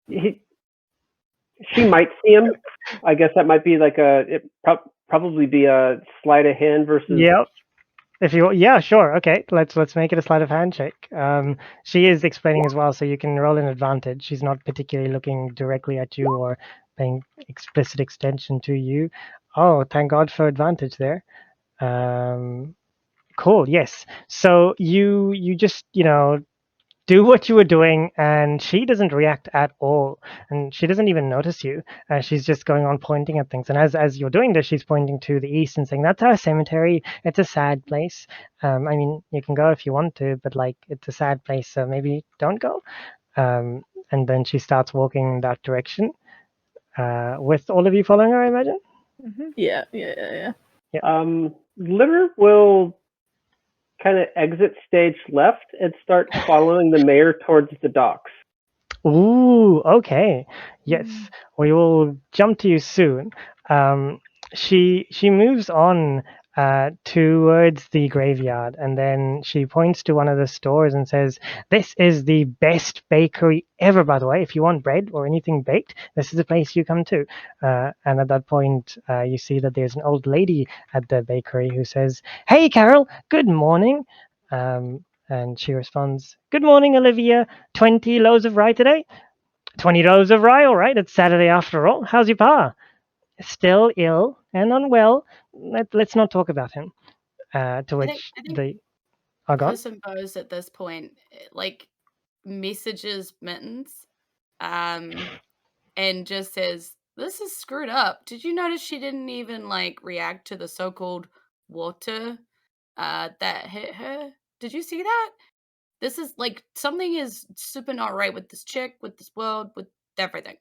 she might see him. I guess that might be like probably be a sleight of hand versus. Yep. If you, yeah, sure, okay. Let's make it a sleight of hand check. She is explaining as well, so you can roll an advantage. She's not particularly looking directly at you or paying explicit extension to you. Oh, thank God for advantage there. Cool. Yes. So you just do what you were doing, and she doesn't react at all, and she doesn't even notice you. She's just going on pointing at things, and as you're doing this, she's pointing to the east and saying, "That's our cemetery. It's a sad place. I mean, you can go if you want to, but like it's a sad place, so maybe don't go." And then she starts walking in that direction. with all of you following her, I imagine. Yeah. Litter will kind of exit stage left and start following the mayor towards the docks. Ooh, okay. Yes, we will jump to you soon. She moves on towards the graveyard, and then she points to one of the stores and says, "This is the best bakery ever, by the way. If you want bread or anything baked, this is the place you come to." And at that point, you see that there's an old lady at the bakery who says, "Hey, Carol, good morning." And she responds, "Good morning, Olivia. 20 loaves of rye today?" 20 loaves of rye, all right. It's Saturday after all. How's your pa? Still ill and unwell. Let's not talk about him. To I which think they are gone. Puss and Bose at this point, like, messages Mittens, and just says, "This is screwed up. Did you notice she didn't even like react to the so-called water that hit her? Did you see that? This is like something is super not right with this chick, with this world, with everything."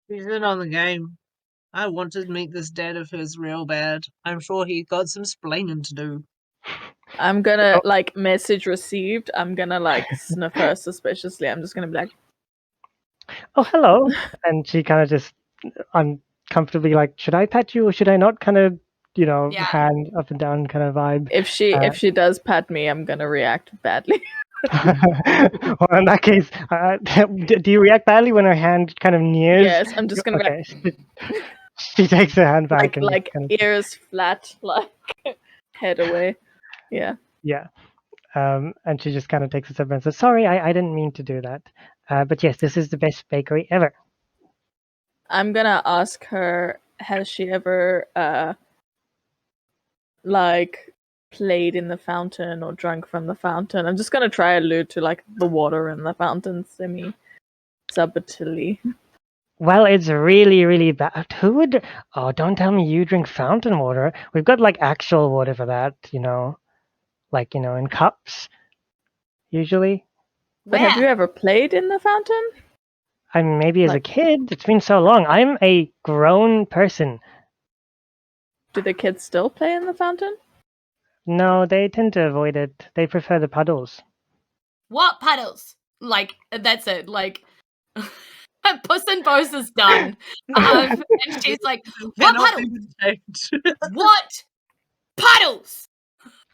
He's in on the game. I want to meet this dad of hers real bad. I'm sure he got some splaining to do. I'm gonna like message received. I'm gonna like sniff her suspiciously. I'm just gonna be like, "Oh, hello." And she kind of just uncomfortably like, "Should I pet you or should I not?" Kind of, Yeah. hand up and down kind of vibe. if she does pat me, I'm gonna react badly. Well, in that case, do you react badly when her hand kind of nears? Yes, I'm just gonna be Okay. She takes her hand back like and like kind of, ears flat, like head away. Yeah. yeah. And she just kind of takes a step and says, "Sorry, I didn't mean to do that. But yes, this is the best bakery ever." I'm gonna ask her, has she ever like played in the fountain or drunk from the fountain? I'm just gonna try allude to like the water in the fountain semi subtly. Well, it's really, really bad. Who would? Oh, don't tell me you drink fountain water. We've got like actual water for that, like in cups usually. But have you ever played in the fountain? I mean, maybe as a Like- kid. It's been so long. I'm a grown person. Do the kids still play in the fountain? No, they tend to avoid it. They prefer the puddles. What puddles? Like, that's it. Like, Puss and Bose is done. And she's like, "What Cannot puddles? be contained. What puddles?"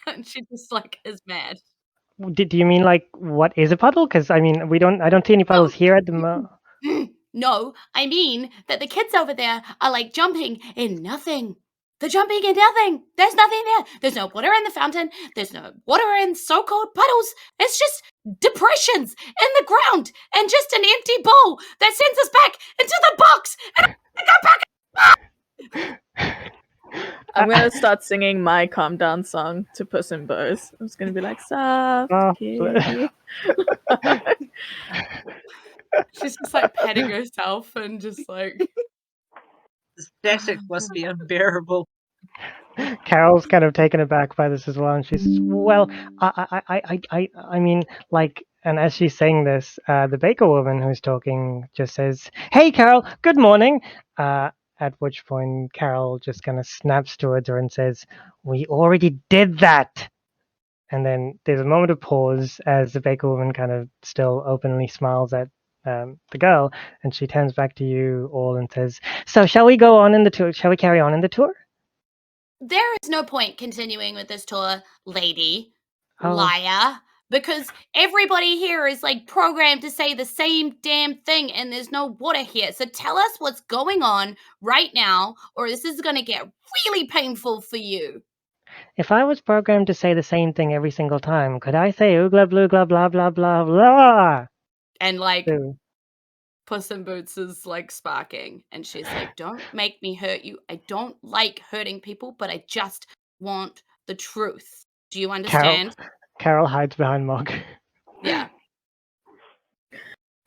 And she just like is mad. Do you mean like what is a puddle? Because I mean, I don't see any puddles here at the moment. No, I mean that the kids over there are like jumping in nothing. They're jumping in nothing. There's nothing there. There's no water in the fountain. There's no water in so-called puddles. It's just depressions in the ground and just an empty bowl that sends us back into the box. And I go back. I'm gonna start singing my calm down song to Puss in Bose. I'm just gonna be like, soft kitty. She's just like petting herself and just like. The static must be unbearable. Carol's kind of taken aback by this as well, and she says, "Well, I mean, like." And as she's saying this, the baker woman who's talking just says, "Hey, Carol, good morning." At which point, Carol just kind of snaps towards her and says, "We already did that." And then there's a moment of pause as the baker woman kind of still openly smiles at the girl, and she turns back to you all and says, "So shall we go on in the tour? Shall we carry on in the tour?" There is no point continuing with this tour, lady. Oh. Liar. Because everybody here is like programmed to say the same damn thing and there's no water here. So tell us what's going on right now or this is going to get really painful for you. If I was programmed to say the same thing every single time, could I say oogla blue blah blah blah blah blah? And like Ooh. Puss in Boots is like sparking and she's like, "Don't make me hurt you. I don't like hurting people, but I just want the truth. Do you understand?" Carol hides behind Mog. Yeah.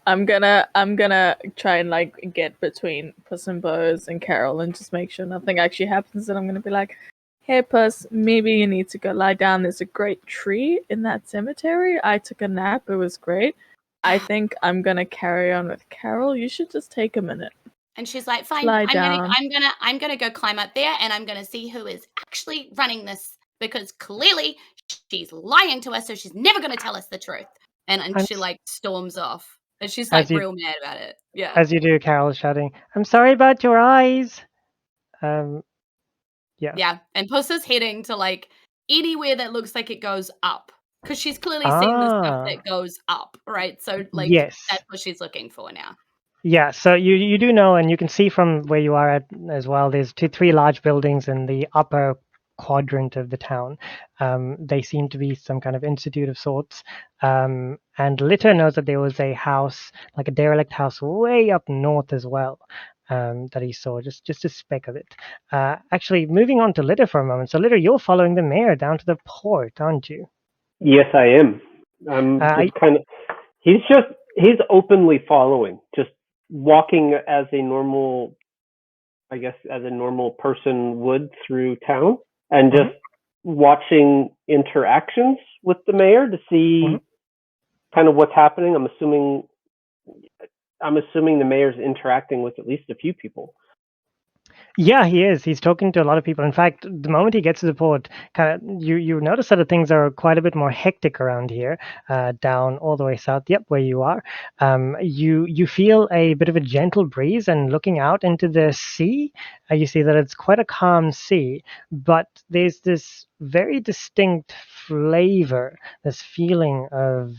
I'm gonna try and like get between Puss and Bose and Carol and just make sure nothing actually happens. And I'm gonna be like, "Hey Puss, maybe you need to go lie down. There's a great tree in that cemetery. I took a nap. It was great. I think I'm gonna carry on with Carol. You should just take a minute." And she's like, fine, Fly down. I'm gonna go climb up there and I'm gonna see who is actually running this, because clearly she's lying to us, so she's never gonna tell us the truth. And And she like storms off. And she's as like you real mad about it. Yeah. as you do, Carol's shouting, "I'm sorry about your eyes." Yeah. Yeah. And Puss is heading to like anywhere that looks like it goes up. Because she's clearly seen the stuff that goes up, right? So like Yes. that's what she's looking for now. Yeah, so you do know, and you can see from where you are at as well, there's three large buildings in the upper quadrant of the town. They seem to be some kind of institute of sorts. And Litter knows that there was a house, like a derelict house, way up north as well, that he saw, just a speck of it. Actually, moving on to Litter for a moment. So, Litter, you're following the mayor down to the port, aren't you? Yes, I am. Just kind of. He's openly following, just walking as a normal, I guess, as a normal person would through town, and just watching interactions with the mayor to see kind of what's happening. I'm assuming the mayor's interacting with at least a few people. Yeah, he is. He's talking to a lot of people. In fact, the moment he gets to the port, kind of you notice that things are quite a bit more hectic around here, down all the way south. Yep, where you are. You feel a bit of a gentle breeze, and looking out into the sea, you see that it's quite a calm sea, but there's this very distinct flavor, this feeling of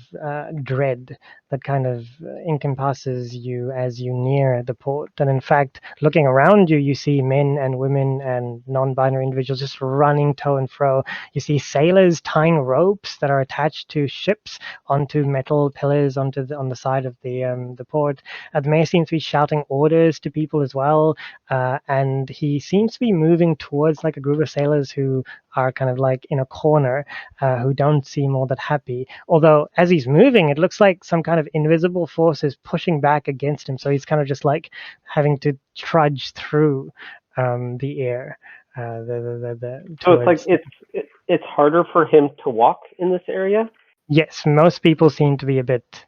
dread that kind of encompasses you as you near the port. And in fact, looking around you, you see men and women and non-binary individuals just running to and fro. You see sailors tying ropes that are attached to ships onto metal pillars on the side of the port. The mayor seems to be shouting orders to people as well, and he seems to be moving towards like a group of sailors who are kind of like in a corner, who don't seem all that happy. Although as he's moving, it looks like some kind of invisible force is pushing back against him, so he's kind of just like having to trudge through the air. So it's like it's harder for him to walk in this area. Yes, most people seem to be a bit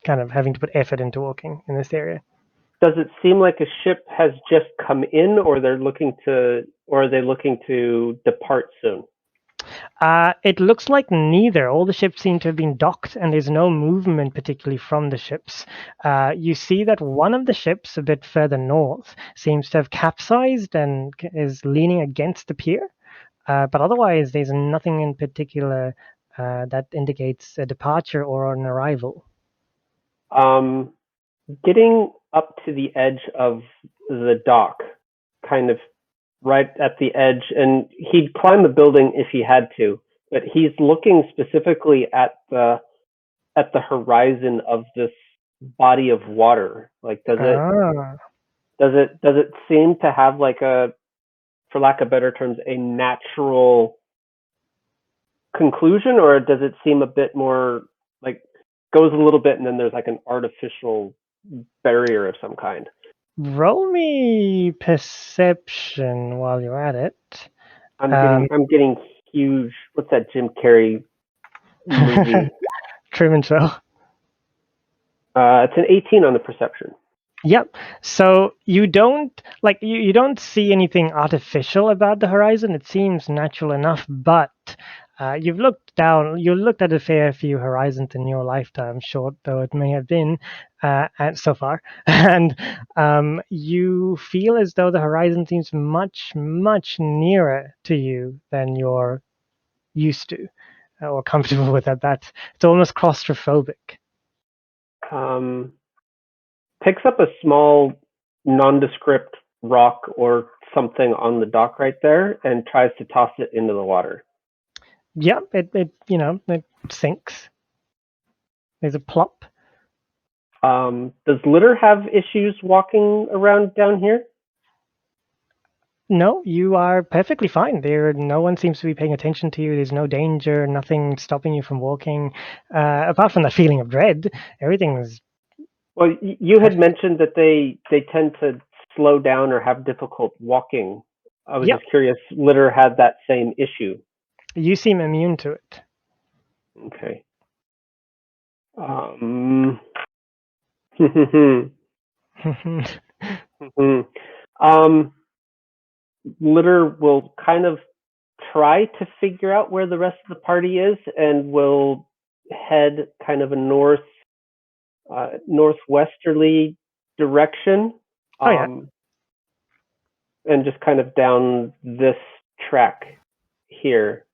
kind of having to put effort into walking in this area. Does it seem like a ship has just come in, or are they looking to depart soon? It looks like neither. All the ships seem to have been docked, and there's no movement particularly from the ships. You see that one of the ships, a bit further north, seems to have capsized and is leaning against the pier. But otherwise, there's nothing in particular that indicates a departure or an arrival. Getting up to the edge of the dock, kind of right at the edge, and he'd climb the building if he had to, but he's looking specifically at the horizon of this body of water. Like, does it seem to have like a, for lack of better terms, a natural conclusion, or does it seem a bit more like goes a little bit and then there's like an artificial barrier of some kind? Roll me perception while you're at it. I'm getting huge. What's that Jim Carrey movie? Truman Show. It's an 18 on the perception. Yep. So you don't you don't see anything artificial about the horizon. It seems natural enough, but you looked at a fair few horizons in your lifetime, short though it may have been, and so far, and you feel as though the horizon seems much, much nearer to you than you're used to or comfortable with. At that, it's almost claustrophobic. Picks up a small, nondescript rock or something on the dock right there and tries to toss it into the water. Yep, it sinks. There's a plop. Does Litter have issues walking around down here? No, you are perfectly fine. No one seems to be paying attention to you. There's no danger, nothing stopping you from walking. Apart from that feeling of dread, everything's... Well, you had mentioned that they tend to slow down or have difficult walking. I was just curious, Litter had that same issue. You seem immune to it. Okay. Litter will kind of try to figure out where the rest of the party is, and will head kind of a northwesterly direction. And just kind of down this track here.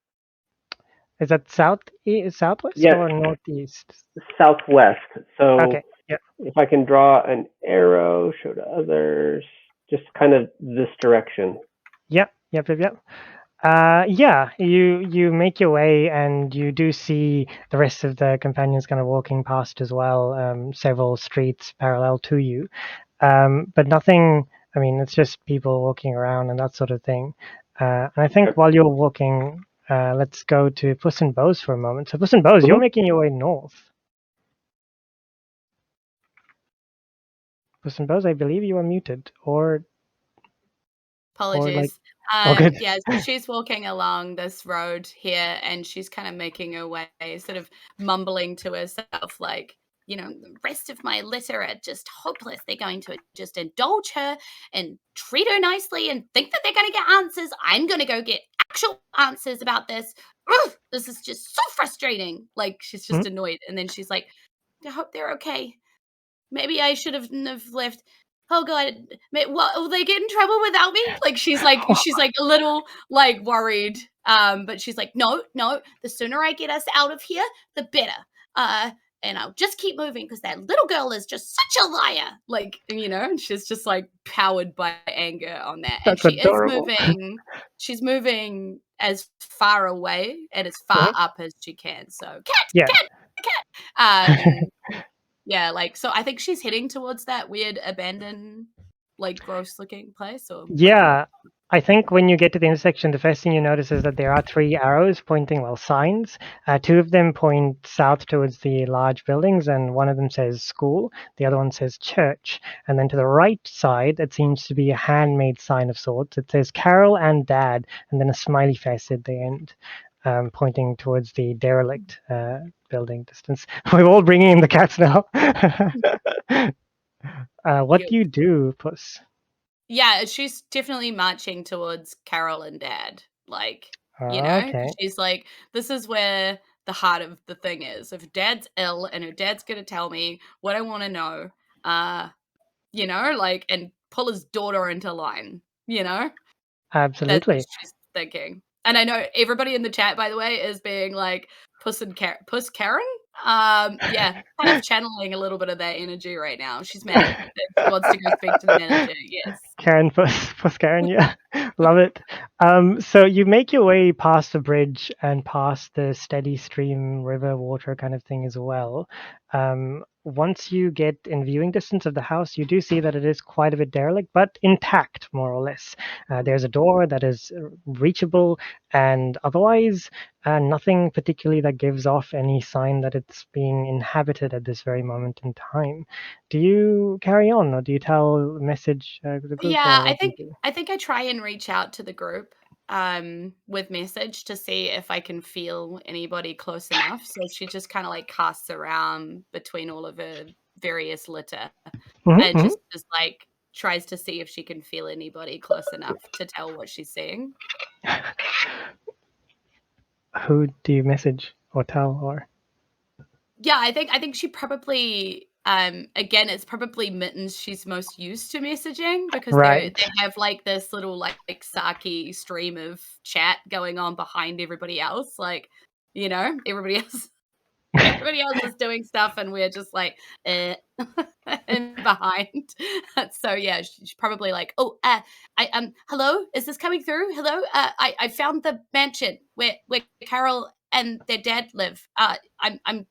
Is that southwest or northeast? Southwest. So okay, yeah. If I can draw an arrow, show to others, just kind of this direction. Yep. You make your way, and you do see the rest of the companions kind of walking past as well, several streets parallel to you. But nothing, I mean, it's just people walking around and that sort of thing. And I think while you're walking, let's go to Puss and Bose for a moment. So Puss and Bose, you're making your way north. Puss and Bose, I believe you are muted, or... Apologies. Good. Yeah, so she's walking along this road here, and she's kind of making her way, sort of mumbling to herself, like, the rest of my litter are just hopeless. They're going to just indulge her and treat her nicely and think that they're going to get answers. I'm going to go get actual answers about this. Ugh, this is just so frustrating. Like, she's just annoyed. And then she's like, I hope they're okay. Maybe I should have left. Oh God, what, will they get in trouble without me? Like, she's like a little like worried. But she's like, no, the sooner I get us out of here, the better. And I'll just keep moving because that little girl is just such a liar. Like, and she's just like powered by anger on that. That's and she adorable. is moving. She's moving as far away and as far up as she can. So cat. Yeah, like, so I think she's heading towards that weird abandoned, like, gross-looking place. Or yeah, I think when you get to the intersection, the first thing you notice is that there are 3 arrows pointing, signs. 2 of them point south towards the large buildings, and one of them says school. The other one says church. And then to the right side, it seems to be a handmade sign of sorts. It says Carol and Dad, and then a smiley face at the end, pointing towards the derelict building distance. We're all bringing in the cats now. What do you do, Puss? Yeah, she's definitely marching towards Carol and Dad. Like, Okay. she's like, this is where the heart of the thing is. If Dad's ill and her dad's going to tell me what I want to know, like, and pull his daughter into line, Absolutely. That's what she's thinking. And I know everybody in the chat, by the way, is being like, Puss Karen? Yeah, kind of channeling a little bit of that energy right now. She's mad. She wants to go speak to the manager, yes. Karen, Puss Karen, yeah. Love it. So you make your way past the bridge and past the steady stream river water kind of thing as well. Once you get in viewing distance of the house, you do see that it is quite a bit derelict, but intact, more or less. There's a door that is reachable, and otherwise nothing particularly that gives off any sign that it's being inhabited at this very moment in time. Do you carry on, or do you tell a message to the group? Yeah, I think I try and reach out to the group with message to see if I can feel anybody close enough. So she just kind of like casts around between all of her various litter and just like tries to see if she can feel anybody close enough to tell what she's seeing. Who do you message or tell? Or yeah, I think she probably again, it's probably Mittens she's most used to messaging because they have like this little like sarky stream of chat going on behind everybody else. Like, everybody else is doing stuff and we're just like and behind. So yeah, she's probably like, hello, is this coming through? Hello, I found the mansion where Carol and their dad live. I'm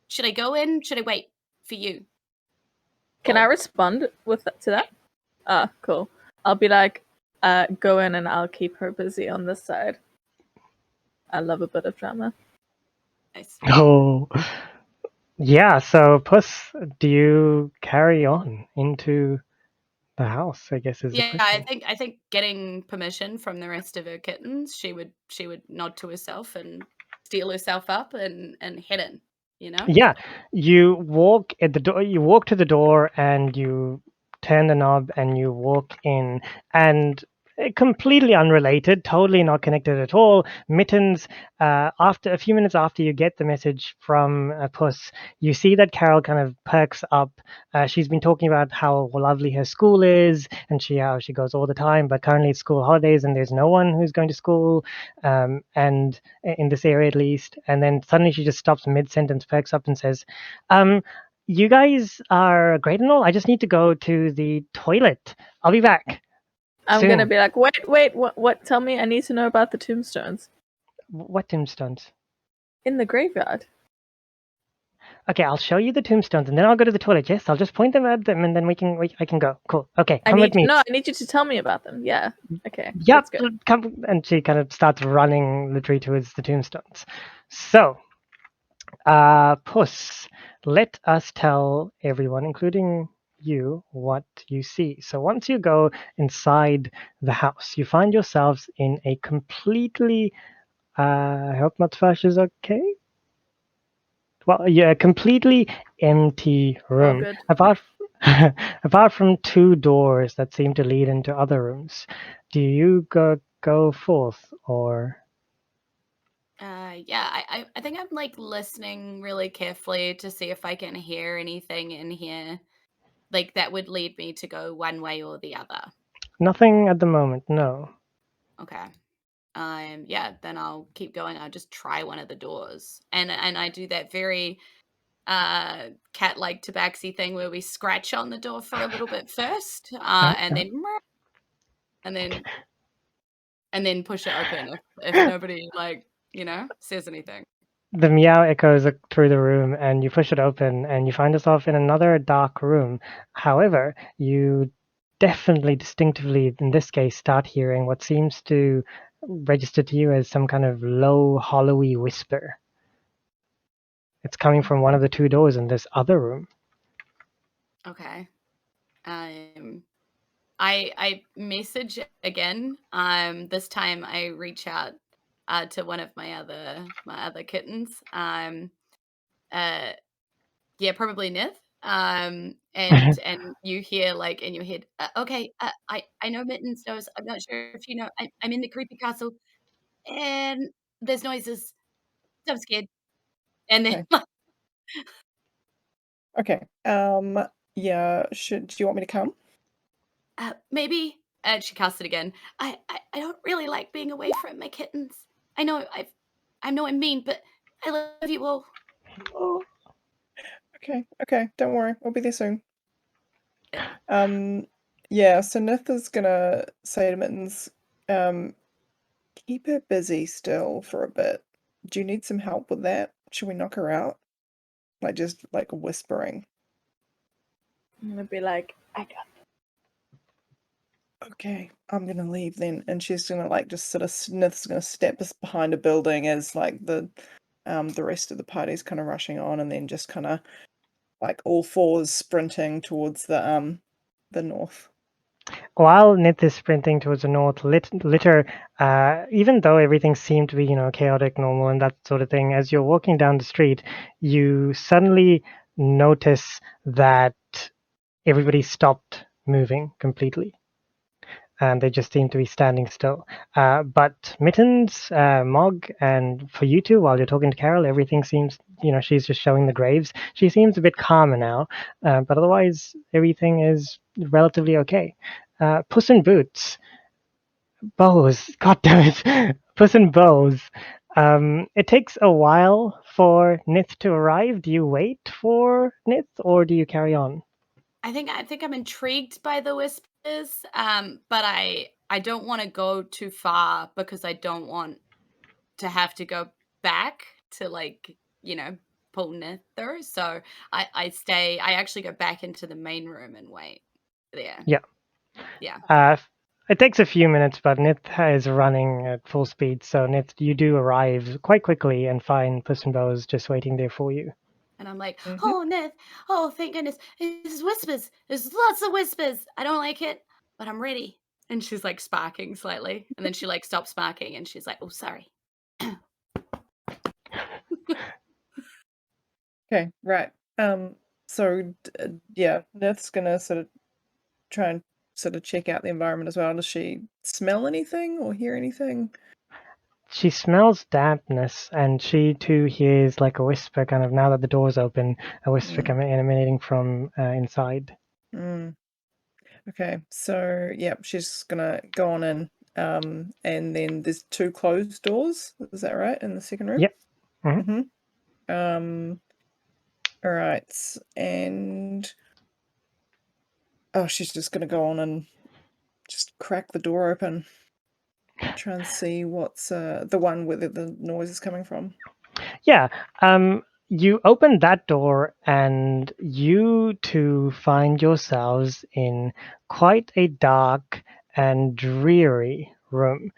should I go in? Should I wait for you? Can I respond to that? Ah, cool. I'll be like, go in and I'll keep her busy on this side. I love a bit of drama. Nice. Oh, yeah. So, Puss, do you carry on into the house? I guess is the question. I think getting permission from the rest of her kittens, she would nod to herself and steal herself up and head in. Yeah, you walk at the door. You walk to the door and you turn the knob and you walk in, and completely unrelated, totally not connected at all. Mittens, after a few minutes after you get the message from Puss, you see that Carol kind of perks up. She's been talking about how lovely her school is, and how she goes all the time, but currently it's school holidays and there's no one who's going to school, and in this area at least. And then suddenly she just stops mid-sentence, perks up and says, you guys are great and all. I just need to go to the toilet. I'll be back. I'm Soon. gonna be like, wait, what? Tell me, I need to know about the tombstones What tombstones? in the graveyard. Okay, I'll show you the tombstones, and then I'll go to the toilet. Yes, I'll just point them at them, and then I can go. Cool. Okay, come with me. No, I need you to tell me about them. Yeah. Okay. Yep. Let's go. Come. And she kind of starts running literally towards the tombstones. So, Puss, let us tell everyone, including you, what you see. So once you go inside the house, you find yourselves in a completely. I hope Matfash is okay. Well, yeah, completely empty room. good. Apart from two doors that seem to lead into other rooms. Do you go forth or? Yeah, I think I'm like listening really carefully to see if I can hear anything in here, like that would lead me to go one way or the other. Nothing at the moment. No. Okay. Yeah, then I'll keep going. I'll just try one of the doors, and I do that very cat-like tabaxi thing where we scratch on the door for a little bit first, and then and then push it open if nobody says anything. The meow echoes through the room, and you push it open, and you find yourself in another dark room. However, you definitely, distinctively, in this case, start hearing what seems to register to you as some kind of low, hollowy whisper. It's coming from one of the two doors in this other room. Okay. I message again. This time I reach out to one of my other kittens. Yeah, probably Nith. And you hear like in your head, okay, I know Mittens knows. I'm not sure if you know. I'm in the creepy castle, and there's noises. So I'm scared. And then Okay. Yeah. Do you want me to come? maybe. And she casts it again. I don't really like being away from my kittens. I know I'm mean, but I love you all. Oh. Okay. Don't worry. I'll be there soon. Yeah. So Nith is gonna say to Mittens, keep her busy still for a bit. Do you need some help with that? Should we knock her out? Just whispering. I'm gonna be like, I got. Okay, I'm gonna leave then, and she's gonna just sort of Nith's gonna step behind a building as the rest of the party's kind of rushing on, and then just kind of all fours sprinting towards the north. While Nith is sprinting towards the north, Litter, even though everything seemed to be, chaotic, normal, and that sort of thing, as you're walking down the street, you suddenly notice that everybody stopped moving completely. And they just seem to be standing still. But Mittens, Mog, and for you two, while you're talking to Carol, everything seems, she's just showing the graves. She seems a bit calmer now, but otherwise everything is relatively okay. Puss in Boots. Bows. God damn it. Puss in Bows. It takes a while for Nith to arrive. Do you wait for Nith, or do you carry on? I think I'm intrigued by the whispers, but I don't want to go too far because I don't want to have to go back to pull Nith through. So I stay. I actually go back into the main room and wait there. Yeah. It takes a few minutes, but Nith is running at full speed. So Nith, you do arrive quite quickly and find Puss in Bows just waiting there for you. And I'm like, oh, Nith, oh, thank goodness. It's whispers. There's lots of whispers. I don't like it, but I'm ready. And she's like sparking slightly. And then she stops sparking and she's like, oh, sorry. Okay, right. So yeah, Nith's gonna sort of try and sort of check out the environment as well. Does she smell anything or hear anything? She smells dampness, and she too hears like a whisper, kind of now that the door's open, a whisper coming emanating from inside. Mm. Okay, so she's gonna go on in, and then there's 2 closed doors. Is that right in the second room? Yep. All right, and she's just gonna go on and just crack the door open. Try and see what's the one where the noise is coming from. Yeah. You open that door, and you two find yourselves in quite a dark and dreary room.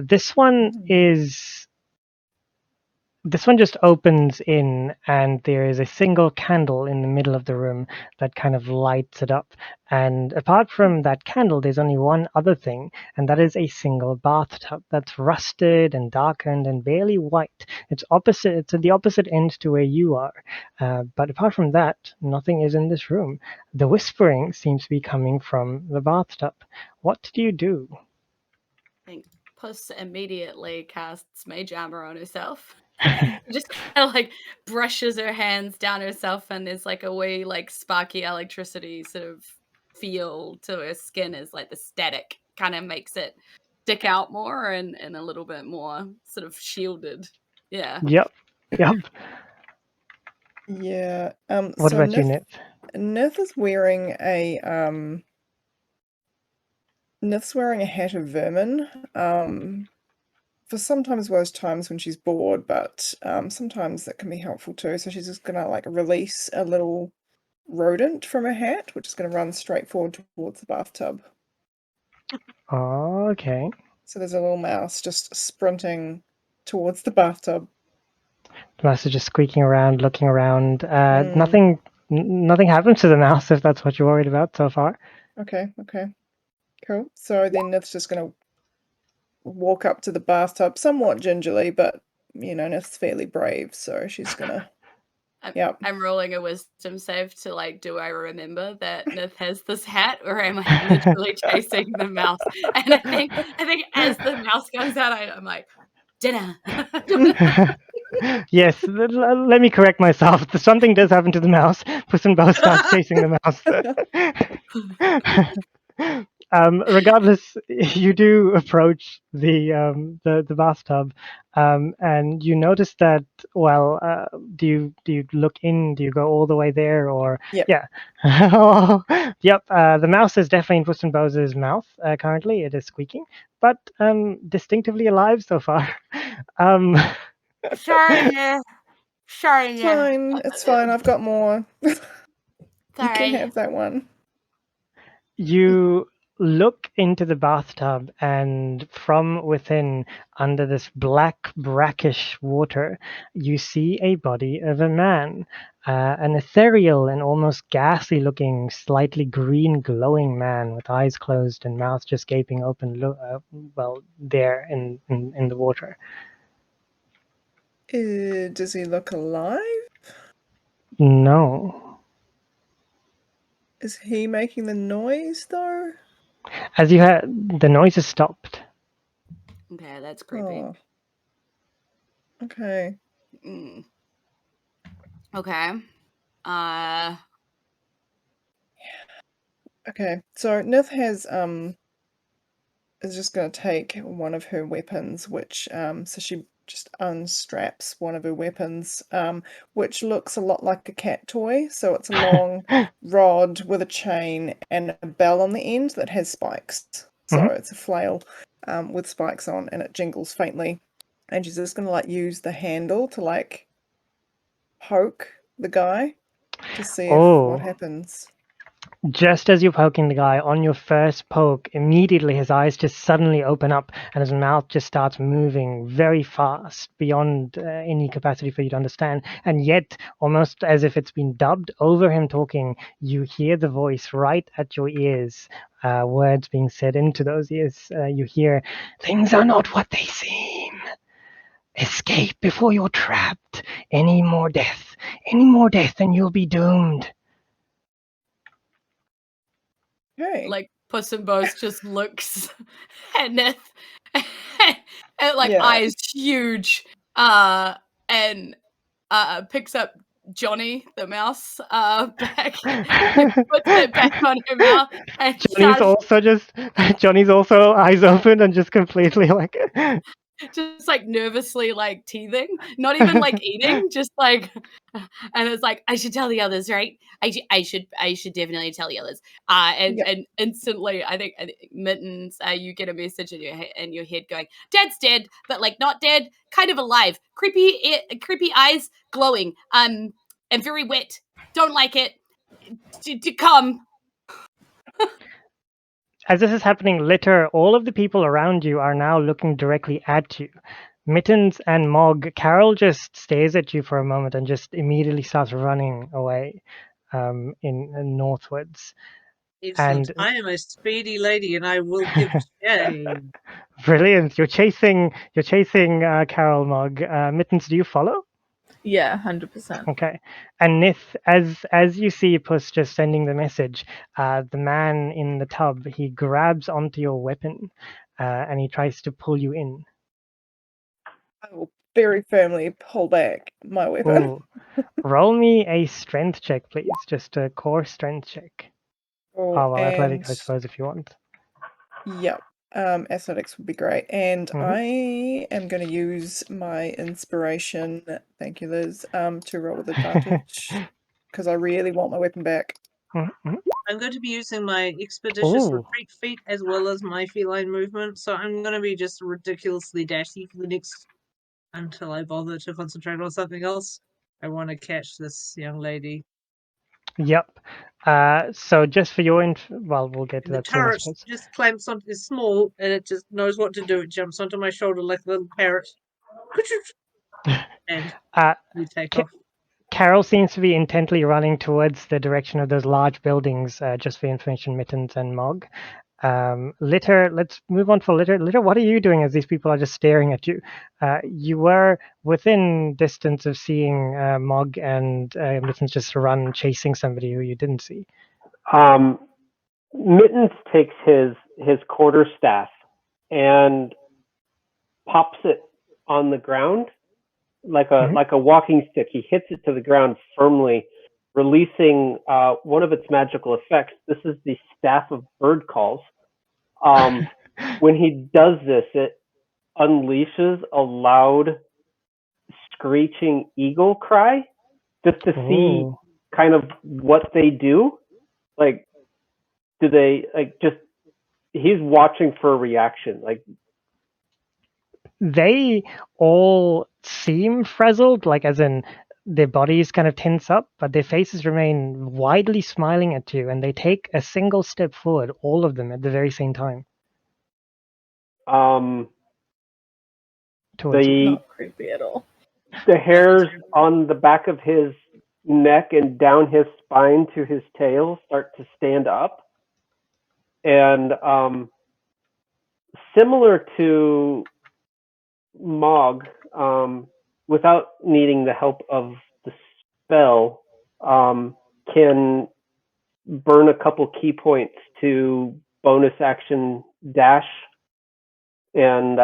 This one just opens in, and there is a single candle in the middle of the room that kind of lights it up. And apart from that candle, there's only one other thing, and that is a single bathtub that's rusted and darkened and barely white. It's at the opposite end to where you are. But apart from that, nothing is in this room. The whispering seems to be coming from the bathtub. What do you do? I think Puss immediately casts Mage Armor on herself. Just kind of like brushes her hands down herself, and there's like a wee like sparky electricity sort of feel to her skin, as like the static kind of makes it stick out more and a little bit more sort of shielded. Yeah. Yep. Yeah. What so about you, Nith? Nith is wearing a hat of vermin. For sometimes those times when she's bored, but sometimes that can be helpful too. So she's just gonna like release a little rodent from her hat, which is gonna run straight forward towards the bathtub. Oh, okay. So there's a little mouse just sprinting towards the bathtub. The mouse is just squeaking around, looking around. Nothing happens to the mouse, if that's what you're worried about so far. Okay, cool. So then Nith's just gonna walk up to the bathtub somewhat gingerly, but Nith's fairly brave, so she's gonna. I'm rolling a wisdom save to like, do I remember that Nith has this hat, or am I literally chasing the mouse? And I think as the mouse goes out, I'm like, dinner. Yes, let me correct myself. Something does happen to the mouse. Puss in Boots starts chasing the mouse. Regardless, you do approach the bathtub, and you notice that. Well, do you look in? Do you go all the way there, or Yep. Yeah? Yep. The mouse is definitely in Puss in Boots' mouth currently. It is squeaking, but distinctively alive so far. Sorry, yeah. It's fine. I've got more. You Sorry. can have that one. You look into the bathtub, and from within, under this black, brackish water, you see a body of a man, an ethereal and almost ghastly looking, slightly green glowing man with eyes closed and mouth just gaping open, there in the water. Does he look alive? No. Is he making the noise though? As you heard, the noise has stopped. Okay, that's creepy. Oh. Okay. Okay. Okay. So Nith is just gonna take one of her weapons, which so she just unstraps one of her weapons, which looks a lot like a cat toy. So it's a long rod with a chain and a bell on the end that has spikes. So it's a flail with spikes on, and it jingles faintly. And she's just gonna use the handle to poke the guy to see what happens. Just as you're poking the guy, on your first poke, immediately his eyes just suddenly open up and his mouth just starts moving very fast, beyond any capacity for you to understand. And yet, almost as if it's been dubbed over him talking, you hear the voice right at your ears, words being said into those ears. You hear, "Things are not what they seem. Escape before you're trapped. Any more death and you'll be doomed." Okay. Like Puss in Boots just looks at Nith and like Yeah. eyes huge, and picks up Johnny the mouse back and puts it back on her mouth and Johnny's also eyes open and just completely like just like nervously like teething, not even like eating, just like, and it's like I should tell the others, right? I should definitely tell the others. Yep. And instantly, I think Mittens, you get a message in your head going, "Dad's dead, but like not dead, kind of alive. Creepy eyes, glowing, and very wet. Don't like it. To come." As this is happening, Litter, all of the people around you are now looking directly at you. Mittens and Mog, Carol just stares at you for a moment and just immediately starts running away in northwards. Excellent. And I am a speedy lady, and I will give Jé. brilliant! You're chasing Carol, Mog. Mittens, do you follow? Yeah, 100%. Okay. And Nith, as you see Puss just sending the message, the man in the tub, he grabs onto your weapon and he tries to pull you in. I will very firmly pull back my weapon. Ooh. Roll me a strength check, please. Just a core strength check. Oh, well, athletics, I and suppose, if you want. yep, athletics would be great. And Mhm. I am going to use my inspiration. Thank you, Liz. To roll with advantage because I really want my weapon back. Mhm. I'm going to be using my expeditious Ooh. retreat feat as well as my feline movement, so I'm going to be just ridiculously dashy for the next until I bother to concentrate on something else. I want to catch this young lady. Yep. So just for your well, we'll get to And the that soon, I turret suppose. just clamps on. It's small, and it just knows what to do. It jumps onto my shoulder like a little parrot, and Uh, we take Ca- off. Carol seems to be intently running towards the direction of those large buildings, just for information, Mittens and Mog. Litter, let's move on for Litter. Litter, what are you doing as these people are just staring at you? You were within distance of seeing Mog and Mittens just run chasing somebody who you didn't see. Mittens takes his quarterstaff and pops it on the ground like a walking stick. He hits it to the ground firmly, releasing one of its magical effects. This is the Staff of Bird Calls. When he does this, it unleashes a loud, screeching eagle cry, just to see Ooh. kind of what they do. Like, do they just? He's watching for a reaction. Like, They all seem frazzled, like as in their bodies kind of tense up, but their faces remain widely smiling at you, and they take a single step forward, all of them at the very same time. Towards you. Not creepy at all. the hairs on the back of his neck and down his spine to his tail start to stand up. And similar to Mog, without needing the help of the spell, can burn a couple key points to bonus action dash. And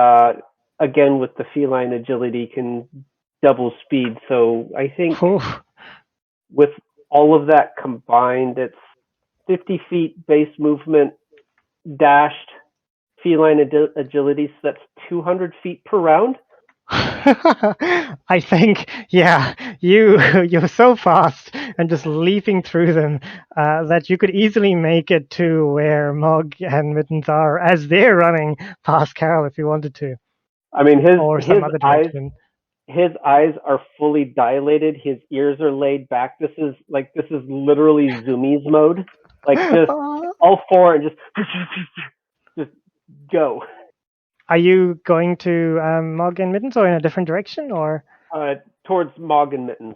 again, with the feline agility, can double speed. So I think with all of that combined, it's 50 feet base movement, dashed, feline agility, so that's 200 feet per round. I think, yeah, you're so fast and just leaping through them that you could easily make it to where Mog and Mittens are as they're running past Carol if you wanted to. I mean, some other direction. His eyes are fully dilated. His ears are laid back. This is literally Zoomies mode. Like just all four and just go. Are you going to Mog and Mittens or in a different direction or? Towards Mog and Mittens.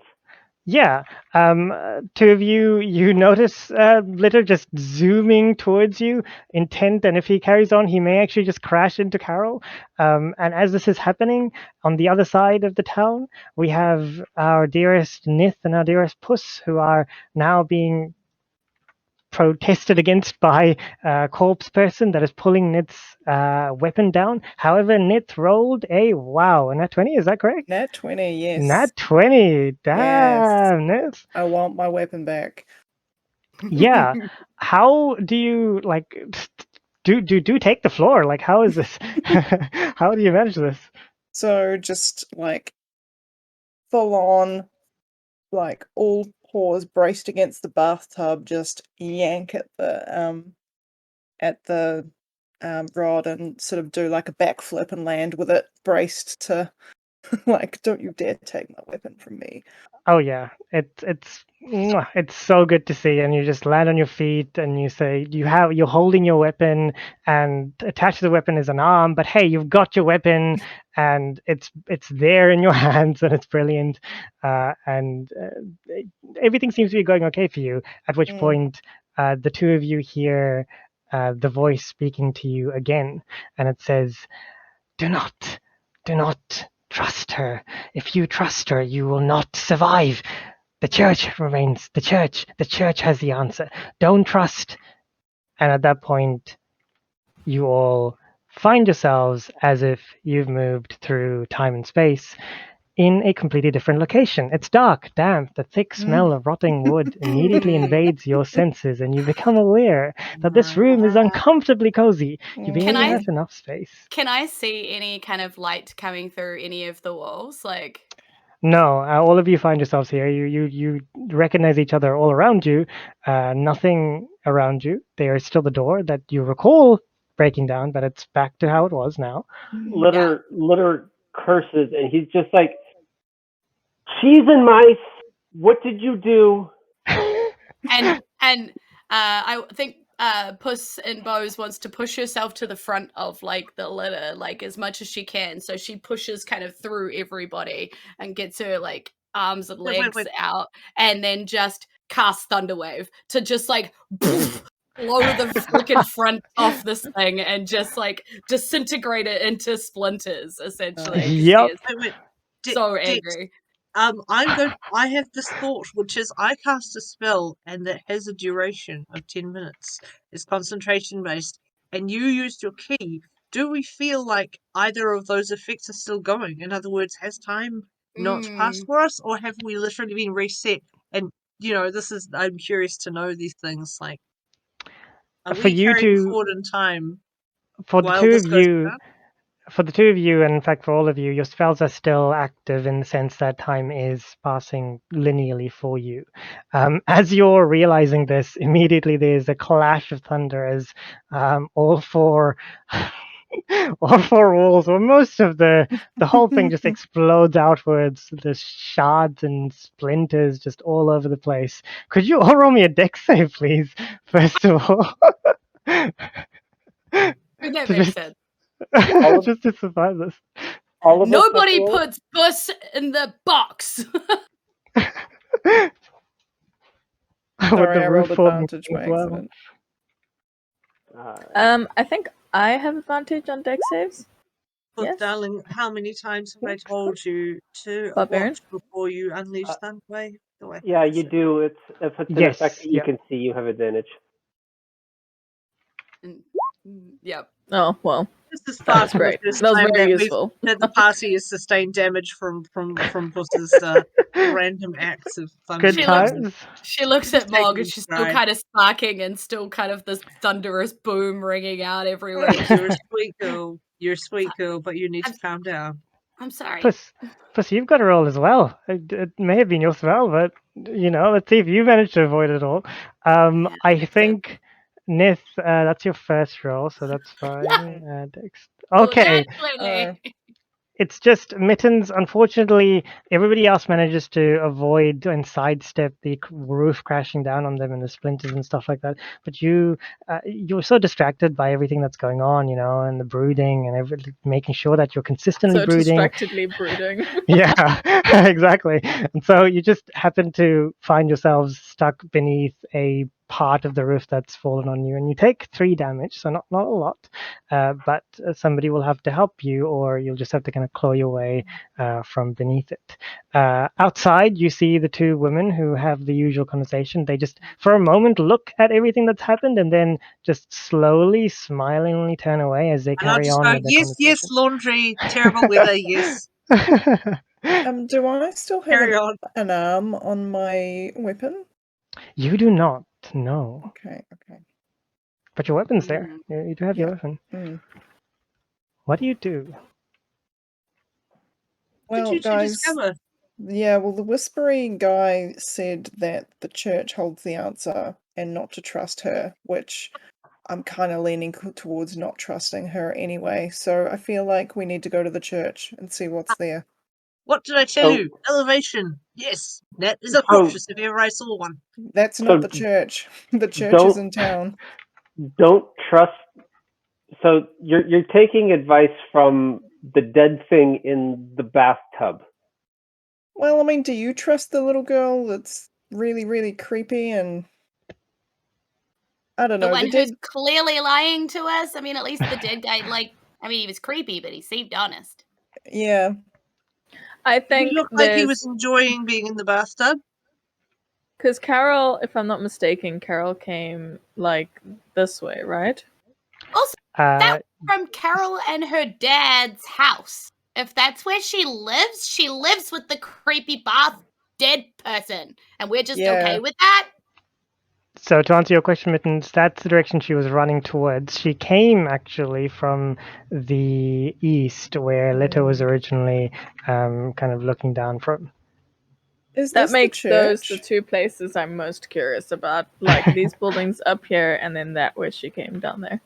Yeah, two of you notice Litter just zooming towards you, intent, and if he carries on, he may actually just crash into Carol. And as this is happening, on the other side of the town, we have our dearest Nith and our dearest Puss, who are now being protested against by a corpse person that is pulling Nith's weapon down. However, Nith rolled a nat 20, is that correct? Nat 20, yes. Nat 20, Yes. damn, Nith. I want my weapon back. Yeah, how do you like? Do take the floor. Like, how is this? How do you manage this? So just like full on, like all paws braced against the bathtub, just yank at the rod and sort of do like a backflip and land with it braced to like, don't you dare take my weapon from me. Oh yeah, it's so good to see, and you just land on your feet and you say you're holding your weapon, and attached to the weapon is an arm, but hey, you've got your weapon and it's there in your hands, and it's brilliant, and everything seems to be going okay for you. At which point, the two of you hear the voice speaking to you again, and it says, do not trust her. If you trust her, you will not survive. The church remains the church. The church has the answer. Don't trust. And at that point, you all find yourselves as if you've moved through time and space in a completely different location. It's dark, damp. The thick smell of rotting wood immediately invades your senses, and you become aware that this room is uncomfortably cozy. You barely I- have enough space. Can I see any kind of light coming through any of the walls? Like, No, all of you find yourselves here. You recognize each other all around you. Nothing around you. There is still the door that you recall breaking down, but it's back to how it was now. Litter curses, and he's just like, cheese and mice. What did you do? and I think Puss in Bows wants to push herself to the front of like the litter, like as much as she can. So she pushes kind of through everybody and gets her like arms and legs out, and then just cast Thunderwave to just like blow the freaking front off this thing and just like disintegrate it into splinters, essentially. 'cause she Yep. is so angry. I have this thought, which is I cast a spell and that has a duration of 10 minutes. It's concentration based, and you used your key. Do we feel like either of those effects are still going? In other words, has time not passed for us, or have we literally been reset? And I'm curious to know these things. Like, are For we you carrying to- forward in time For the while two this of goes you, down? for the two of you, and in fact for all of you, your spells are still active in the sense that time is passing linearly for you. As you're realizing this, immediately there's a clash of thunder as all four walls, or most of the whole thing just explodes outwards. There's shards and splinters just all over the place. Could you all roll me a dex save, please? First of all. That makes sense. Just to survive this. All of us Nobody have rolled? puts Puss in the box. With Sorry, the I roof rolled falling advantage by as well. accident. I think I have advantage on dex saves. But Yes. darling, how many times have I told you to Barbarian? watch before you unleash Thunderwave? Yeah, you do. If it's an Yes, effect that you yep. can see, you have advantage. Yep. Oh well, This is that far was from the great. first That was time very that useful. that the party has sustained damage from Puss's random acts of thunder. Good She looks- times. She looks Just at Mog taking and she's still stride. kind of sparking and still kind of this thunderous boom ringing out everywhere. You're a sweet girl. You're a sweet girl, but you need to calm down. I'm sorry. Plus, you've got a roll as well. It may have been your spell, but let's see if you managed to avoid it all. I think, Nith, that's your first roll, so that's fine. Dex. Okay. It's just Mittens. Unfortunately, everybody else manages to avoid and sidestep the roof crashing down on them and the splinters and stuff like that. But you're so distracted by everything that's going on, and the brooding and making sure that you're consistently So brooding. distractedly brooding. Yeah, exactly. And so you just happen to find yourselves stuck beneath a part of the roof that's fallen on you, and you take 3 damage, so not a lot, but somebody will have to help you, or you'll just have to kind of claw your way from beneath it. Outside, you see the 2 women who have the usual conversation. They just, for a moment, look at everything that's happened, and then just slowly, smilingly turn away as they And I'll carry just on go, with their yes, laundry, terrible weather, yes. conversation. Do I still have Carry on. an arm on my weapon? You do not, no. Okay. But your weapon's there. You do have your Yeah. weapon. What do you do? Well, What did you two guys, discover? yeah, well, the whispery guy said that the church holds the answer and not to trust her, which I'm kind of leaning towards not trusting her anyway. So I feel like we need to go to the church and see what's there. What did I tell you? Elevation. Yes, that is a fortress if ever I saw one. That's not the church. The church is in town. Don't trust. So you're taking advice from the dead thing in the bathtub. Well, I mean, do you trust the little girl that's really, really creepy and I don't know. The one who's clearly lying to us? I mean, at least the dead guy, he was creepy, but he seemed honest. Yeah. I think He looked like he was enjoying being in the bathtub. Because Carol, if I'm not mistaken, Carol came this way, right? Also, that was from Carol and her dad's house. If that's where she lives with the creepy bath dead person, and we're just okay with that. So to answer your question, Mittens, that's the direction she was running towards. She came actually from the east, where Lito was originally kind of looking down from. That makes those the 2 places I'm most curious about. Like these buildings up here, and then that where she came down there.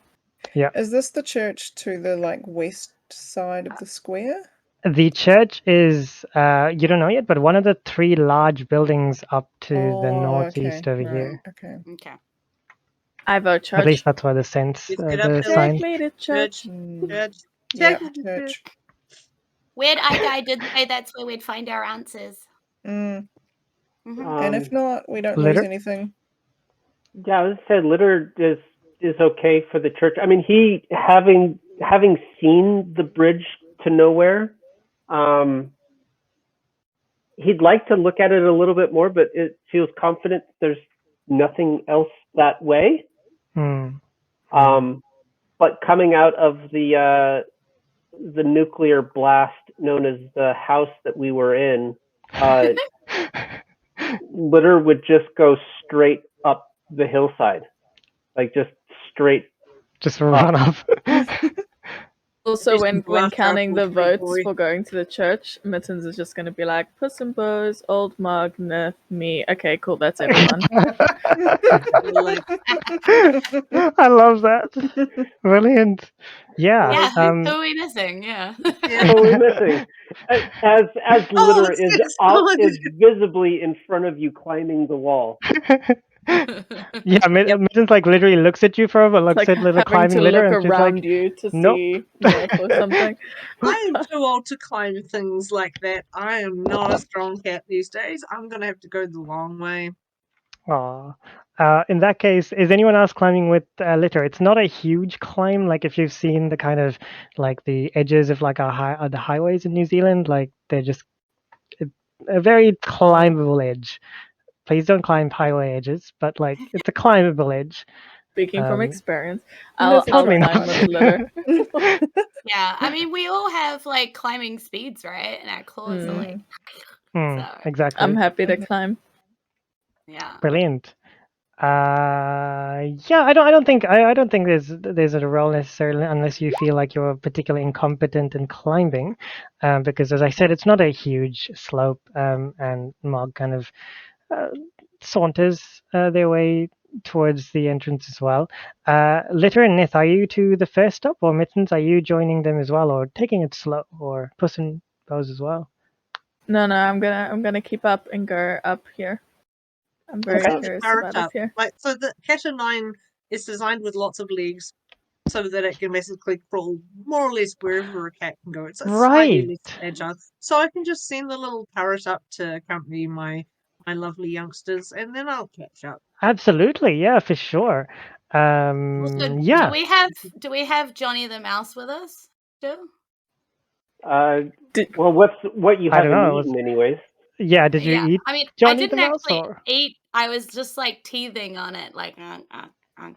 Yeah. Is this the church to the west side of the square? The church is you don't know yet, but one of the 3 large buildings up to the northeast over here. Okay. I vote church. At least that's why the sense the sign. Take me to church. Yeah, church. Weird Eye Guy did say that's where we'd find our answers. And if not, we don't lose anything. Yeah, I would say litter is okay for the church. I mean, he having seen the bridge to nowhere, he'd like to look at it a little bit more, but it feels confident there's nothing else that way. But coming out of the nuclear blast known as the house that we were in, litter would just go straight up the hillside, just straight. Just run up. Also, when counting the votes for going to the church, Mittens is just going to be like, Puss in Bows, Old Mug, Nith, me. Okay, cool, that's everyone. I love that. Brilliant. Yeah. Who are we missing? Yeah. Who are we missing? As litter is visibly in front of you climbing the wall. Yeah, Mittens literally looks at you for a bit, looks at litter climbing litter, and look around you to see or something. I am too old to climb things like that. I am not a strong cat these days. I'm gonna have to go the long way. In that case, is anyone else climbing with litter? It's not a huge climb, like if you've seen the kind of the edges of the highways in New Zealand, they're just a very climbable edge. Please don't climb highway edges, but it's a climbable edge. Speaking from experience, I'll climb with litter. Yeah, I mean, we all have climbing speeds, right? And our claws are exactly. I'm happy to climb. Yeah. Brilliant. Yeah, I don't think there's a role necessarily unless you feel like you're particularly incompetent in climbing, because as I said, it's not a huge slope, and Mog kind of saunters their way towards the entrance as well. Litter and Nith, are you to the first stop, or Mittens, are you joining them as well, or taking it slow, or Puss in Bows as well? No, I'm gonna keep up and go up here. I'm very curious about up here. So the Cat o' Nine is designed with lots of legs, so that it can basically crawl more or less wherever a cat can go. It's slightly less agile. So I can just send the little parrot up to accompany my my lovely youngsters, and then I'll catch up. Absolutely, yeah, for sure. Also, Yeah, do we have Johnny the Mouse with us still? Did- Well, what you I don't haven't know. eaten, anyways. Yeah, did you Yeah, eat I mean, I Johnny the didn't Mouse, actually or eat. I was just like teething on it, like. in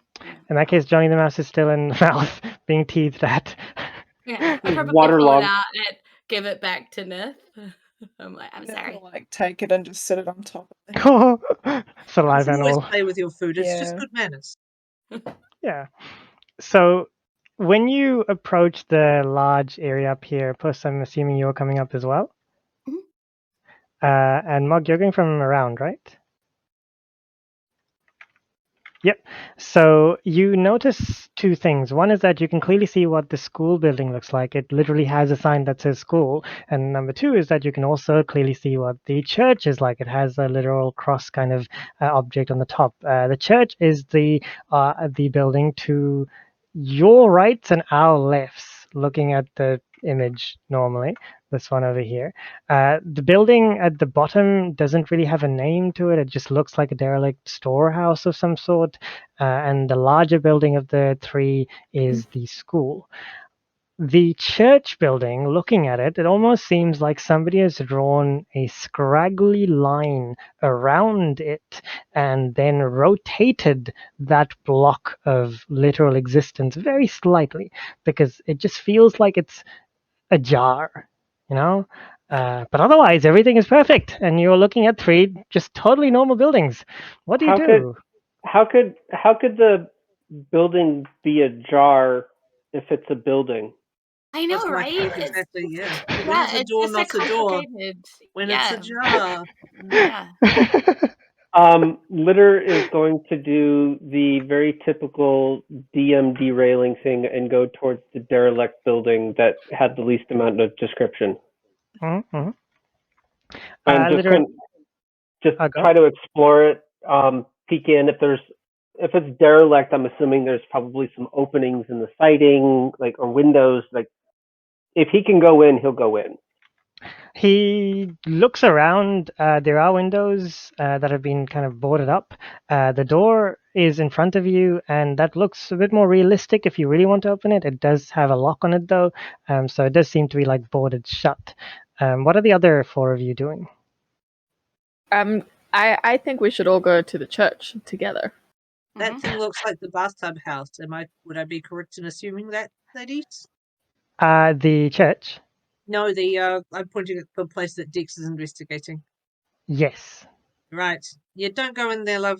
that case, Johnny the Mouse is still in the mouth, being teethed at. Yeah, I He's probably pull it waterlogged. out and give it back to Nith. I'm I'm sorry. gonna like take it and just sit it on top of the You Saliva can and always all. play with your food. It's just Yeah. good manners. Yeah. So when you approach the large area up here, plus I'm assuming you're coming up as well. Mhm. And Mog, you're going from around, right? Yep. So you notice two things. One is that you can clearly see what the school building looks like. It literally has a sign that says school. And number two is that you can also clearly see what the church is like. It has a literal cross kind of object on the top. The church is the building to your rights and our lefts, looking at the image normally. This one over here. The building at the bottom doesn't really have a name to it. It just looks like a derelict storehouse of some sort. And the larger building of the three is the school. The church building, looking at it, it almost seems like somebody has drawn a scraggly line around it and then rotated that block of literal existence very slightly, because it just feels like it's ajar, you know? But otherwise, everything is perfect, and you're looking at three just totally normal buildings. What do you How do? how could the building be ajar if it's a building? I know, That's my right? point It's exactly. Yeah. When yeah, is a it's door just so not a door? complicated. When it's Yeah, a jar. yeah. Litter is going to do the very typical DM derailing thing and go towards the derelict building that had the least amount of description, Mm-hmm. and just Litter, go. try to explore it. Peek in if it's derelict. I'm assuming there's probably some openings in the siding, like, or windows. Like, if he can go in, he'll go in. He looks around. There are windows that have been kind of boarded up. The door is in front of you, and that looks a bit more realistic if you really want to open it. It does have a lock on it, though, so it does seem to be like boarded shut. What are the other four of you doing? I think we should all go to the church together. That Mhm. thing looks like the bathtub house. Would I be correct in assuming that, ladies? The church? No, I'm pointing at the place that Dix is investigating. Yes. Right. Yeah, don't go in there, love.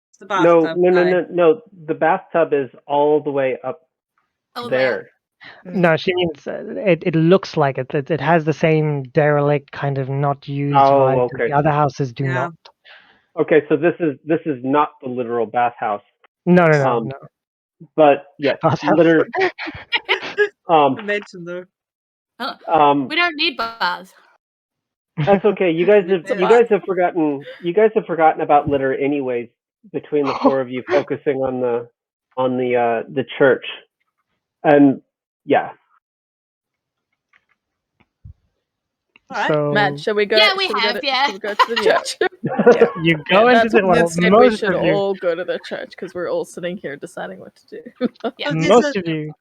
It's the No, bathtub. no, no, guy. no, no. The bathtub is all the way up All the way up. there. No, she means it looks like it. It has the same derelict kind of not used vibe that okay. the other houses do Yeah. not. Okay, so this is not the literal bathhouse. No. Um, But yes, Bathhouse. litter. Imagine though. We don't need bars. That's okay. You guys It's a have forgotten about litter anyways. Between the four of you focusing on the church, and yeah. All right. So Matt, shall we go? Yeah, we shall have, to, yeah. shall we go to the church? you go into That's the what well, Ned said. We most should of you, all go to the church because we're all sitting here deciding what to do. Yeah. most of you.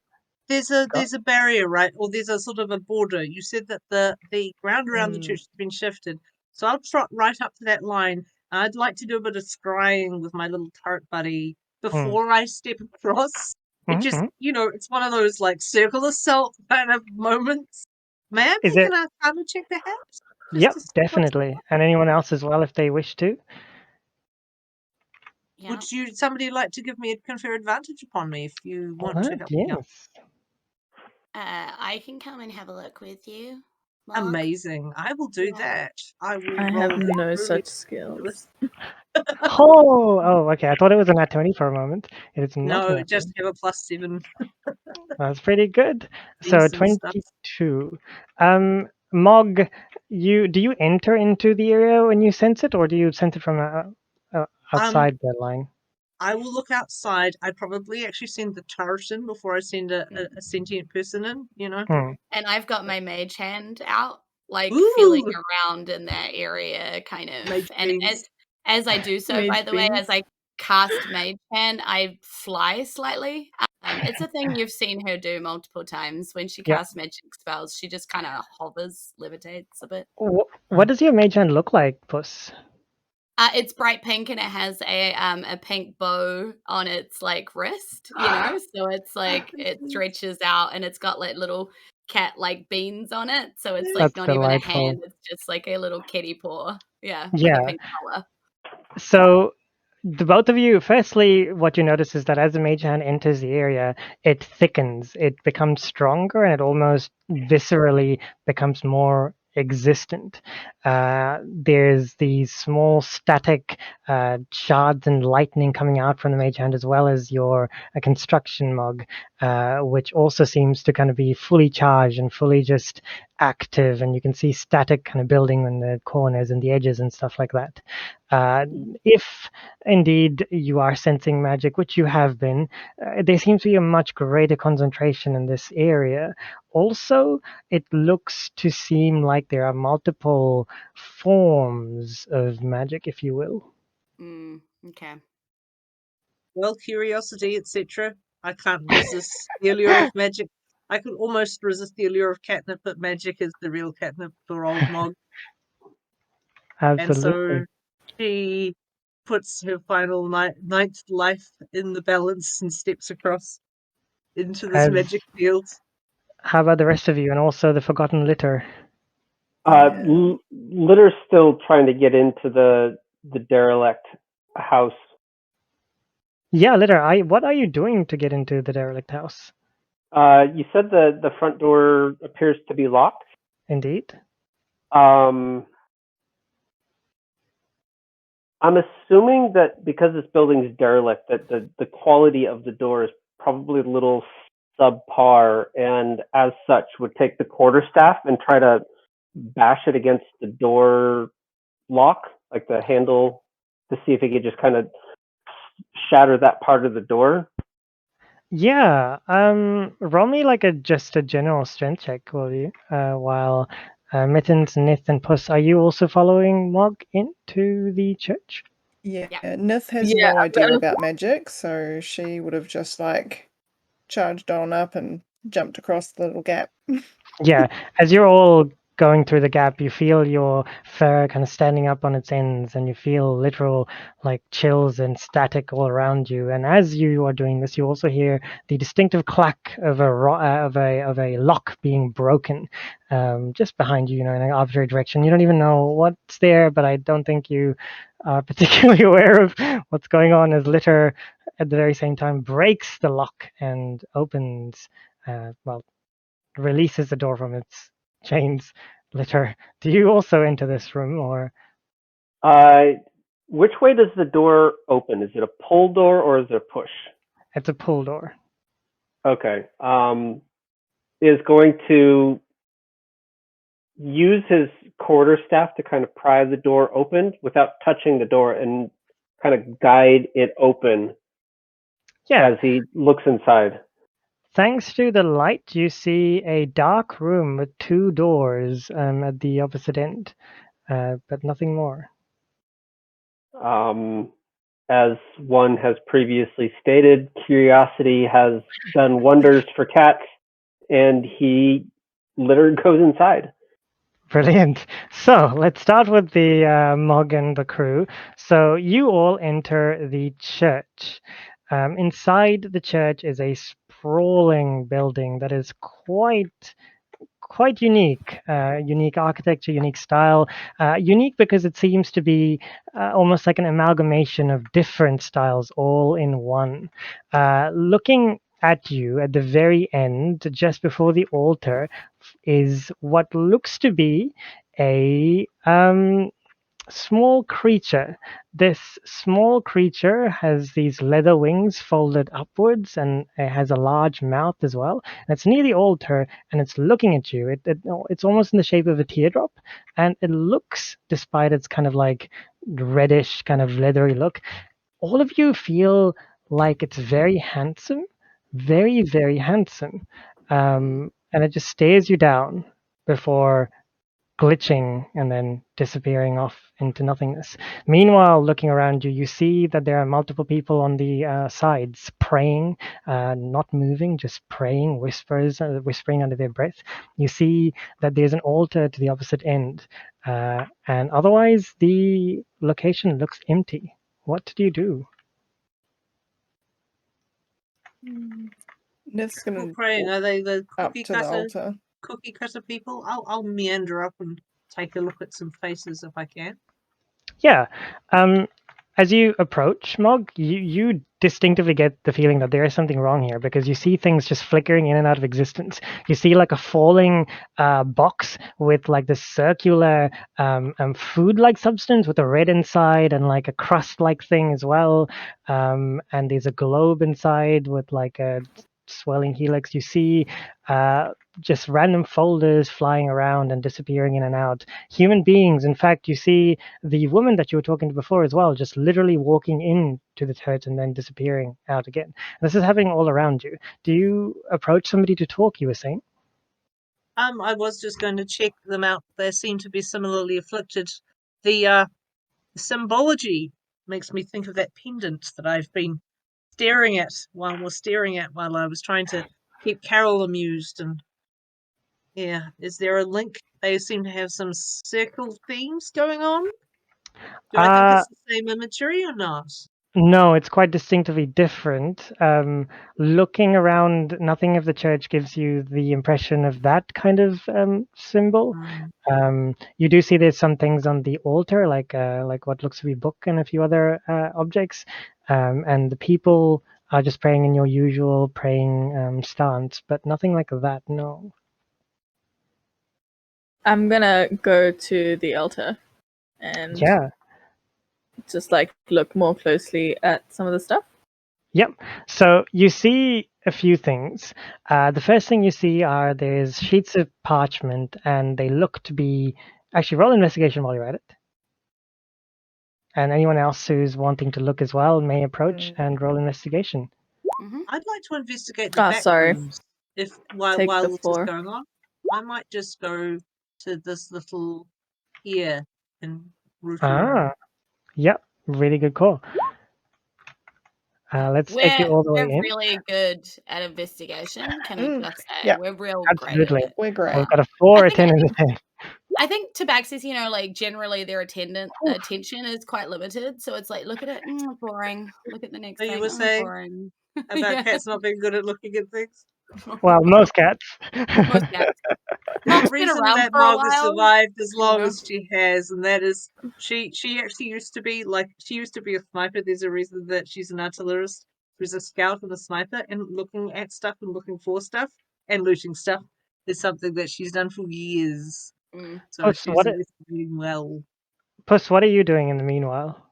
There's a barrier, right? Or there's a sort of a border. You said that the ground around the church has been shifted. So I'll trot right up to that line. I'd like to do a bit of scrying with my little turret buddy before I step across. It just, it's one of those like circle assault kind of moments. Ma'am, Is can it? I come and check the house? Yep, definitely. And anyone else as well if they wish to. Yeah. Would somebody like to give me a confer advantage upon me if you want to help me out? Yes. I can come and have a look with you. Mog. Amazing. I will do that. I will I roll have no really such skills. Oh, okay. I thought it was a nat 20 for a moment. It is not a No, nat just 20. have a +7. That's pretty good. So Decent stuff. 22. Mog, do you enter into the area when you sense it, or do you sense it from outside the line? I will look outside. I probably actually send the turret in before I send a sentient person in, Hmm. And I've got my mage hand out. like feeling Ooh, around in that area, kind of. mage And beans. as I do so, by Mage the way, as beans. I cast Mage Hand, I fly slightly. It's a thing you've seen her do multiple times. When she Yeah. casts magic spells, she just kind of hovers, levitates a bit. What does your mage hand look like, Puss? It's bright pink and it has a pink bow on its like wrist, you know. So it's like it stretches out and it's got like little cat like beans on it. So it's like That's not even a delightful. hand; it's just like a little kitty paw. Yeah, with a Yeah. pink collar. So the both of you, firstly, what you notice is that as the mage hand enters the area, it thickens, it becomes stronger, and it almost viscerally becomes more existent. There's these small static shards and lightning coming out from the mage hand, as well as your construction mug, which also seems to kind of be fully charged and fully just active, and you can see static kind of building in the corners and the edges and stuff like that. If indeed you are sensing magic, which you have been, there seems to be a much greater concentration in this area. Also, it looks to seem like there are multiple forms of magic, if you will. Okay. Well, curiosity, etc. I can't resist the allure of magic. I could almost resist the allure of catnip, but magic is the real catnip for old Mog. And Absolutely. so she puts her final ninth life in the balance and steps across into this As magic field. how about the rest of you, and also the forgotten litter? Yeah. Litter's still trying to get into the derelict house. Yeah, litter. What are you doing to get into the derelict house? You said the front door appears to be locked. Indeed. I'm assuming that because this building is derelict, that the quality of the door is probably a little subpar, and as such would take the quarterstaff and try to bash it against the door lock, like the handle, to see if it could just kind of shatter that part of the door. Yeah. Roll me like just a general strength check, will you? While Mittens, Nith, and Puss, are you also following Mog into the church? Yeah, Yeah. Nith has Yeah, no I'm idea gonna- about magic, so she would have just like charged on up and jumped across the little gap. Yeah, as you're all going through the gap, you feel your fur kind of standing up on its ends, and you feel literal like chills and static all around you. And as you are doing this, you also hear the distinctive clack of a lock being broken, just behind you, in an arbitrary direction. You don't even know what's there, but I don't think you are particularly aware of what's going on. As Litter, at the very same time, breaks the lock and opens. Well, releases the door from its chains. Litter, do you also enter this room, or Which way does the door open? Is it a pull door or is it a push? it's a pull door? Okay. Is going to use his quarterstaff to kind of pry the door open without touching the door and kind of guide it open Yeah. as he looks inside. Thanks to the light, you see a dark room with two doors at the opposite end, but nothing more. As one has previously stated, curiosity has done wonders for cats, and Litter goes inside. Brilliant. So let's start with the Mog and the crew. So you all enter the church. Inside the church is a sprawling building that is quite unique. Unique architecture, unique style. Unique because it seems to be almost like an amalgamation of different styles all in one. Looking at you at the very end, just before the altar, is what looks to be a small creature. This small creature has these leather wings folded upwards, and it has a large mouth as well. And it's near the altar, and it's looking at you. It's almost in the shape of a teardrop, and it looks, despite its kind of like reddish, kind of leathery look, all of you feel like it's very handsome, very, very handsome. And it just stares you down before glitching and then disappearing off into nothingness. Meanwhile, looking around you, you see that there are multiple people on the sides praying, not moving, just praying, whispering under their breath. You see that there's an altar to the opposite end, and otherwise the location looks empty. What do you do? Nith's People gonna praying. walk Are they the up to the altar. cookie cutter people? I'll meander up and take a look at some faces if I can. Yeah. As you approach Mog, you distinctively get the feeling that there is something wrong here because you see things just flickering in and out of existence. You see like a falling box with like this circular food-like substance with a red inside and like a crust-like thing as well. And there's a globe inside with like a swirling helix. You see just random folders flying around and disappearing in and out. Human beings, in fact, you see the woman that you were talking to before as well, just literally walking into the church and then disappearing out again. This is happening all around you. Do you approach somebody to talk, you were saying? I was just going to check them out. They seem to be similarly afflicted. The symbology makes me think of that pendant that I've been staring at while I was trying to keep Carol amused. And yeah, is there a link? They seem to have some circle themes going on. Do I think Uh, it's the same imagery or not? no, it's quite distinctively different. Looking around, nothing of the church gives you the impression of that kind of symbol. You do see there's some things on the altar, like what looks to be a book and a few other objects, and the people are just praying in your usual praying stance, but nothing like that. No. I'm gonna go to the altar and Yeah. just like look more closely at some of the stuff. Yep. So you see a few things. The first thing you see are there's sheets of parchment, and they look to be actually roll investigation while you're at it. And anyone else who's wanting to look as well may approach and roll investigation. Mhm. I'd like to investigate the Oh, back sorry. rooms while Take the this is floor. going on. I might just go to this little ear and root around. Yep. Really good call. Let's take you all the way We're in. really good at investigation, can I just say? yeah. We're real great Absolutely. at it. We're great. We've got a 4, I a think 10, and a 10. I think Tabaxis, like generally their attention is quite limited. So it's like, look at it, boring. Look at the next So you thing, were saying boring. about Yeah. cats not being good at looking at things? Well, most cats. Most cats. The Mog's been reason around that for a Mog has while. survived as long know. as she has, and that is she actually used to be a sniper. There's a reason that she's an artillerist. She's a scout and a sniper, and looking at stuff and looking for stuff and looting stuff is something that she's done for years. Mm. So Puss, she's investigating well. what are you doing in the meanwhile?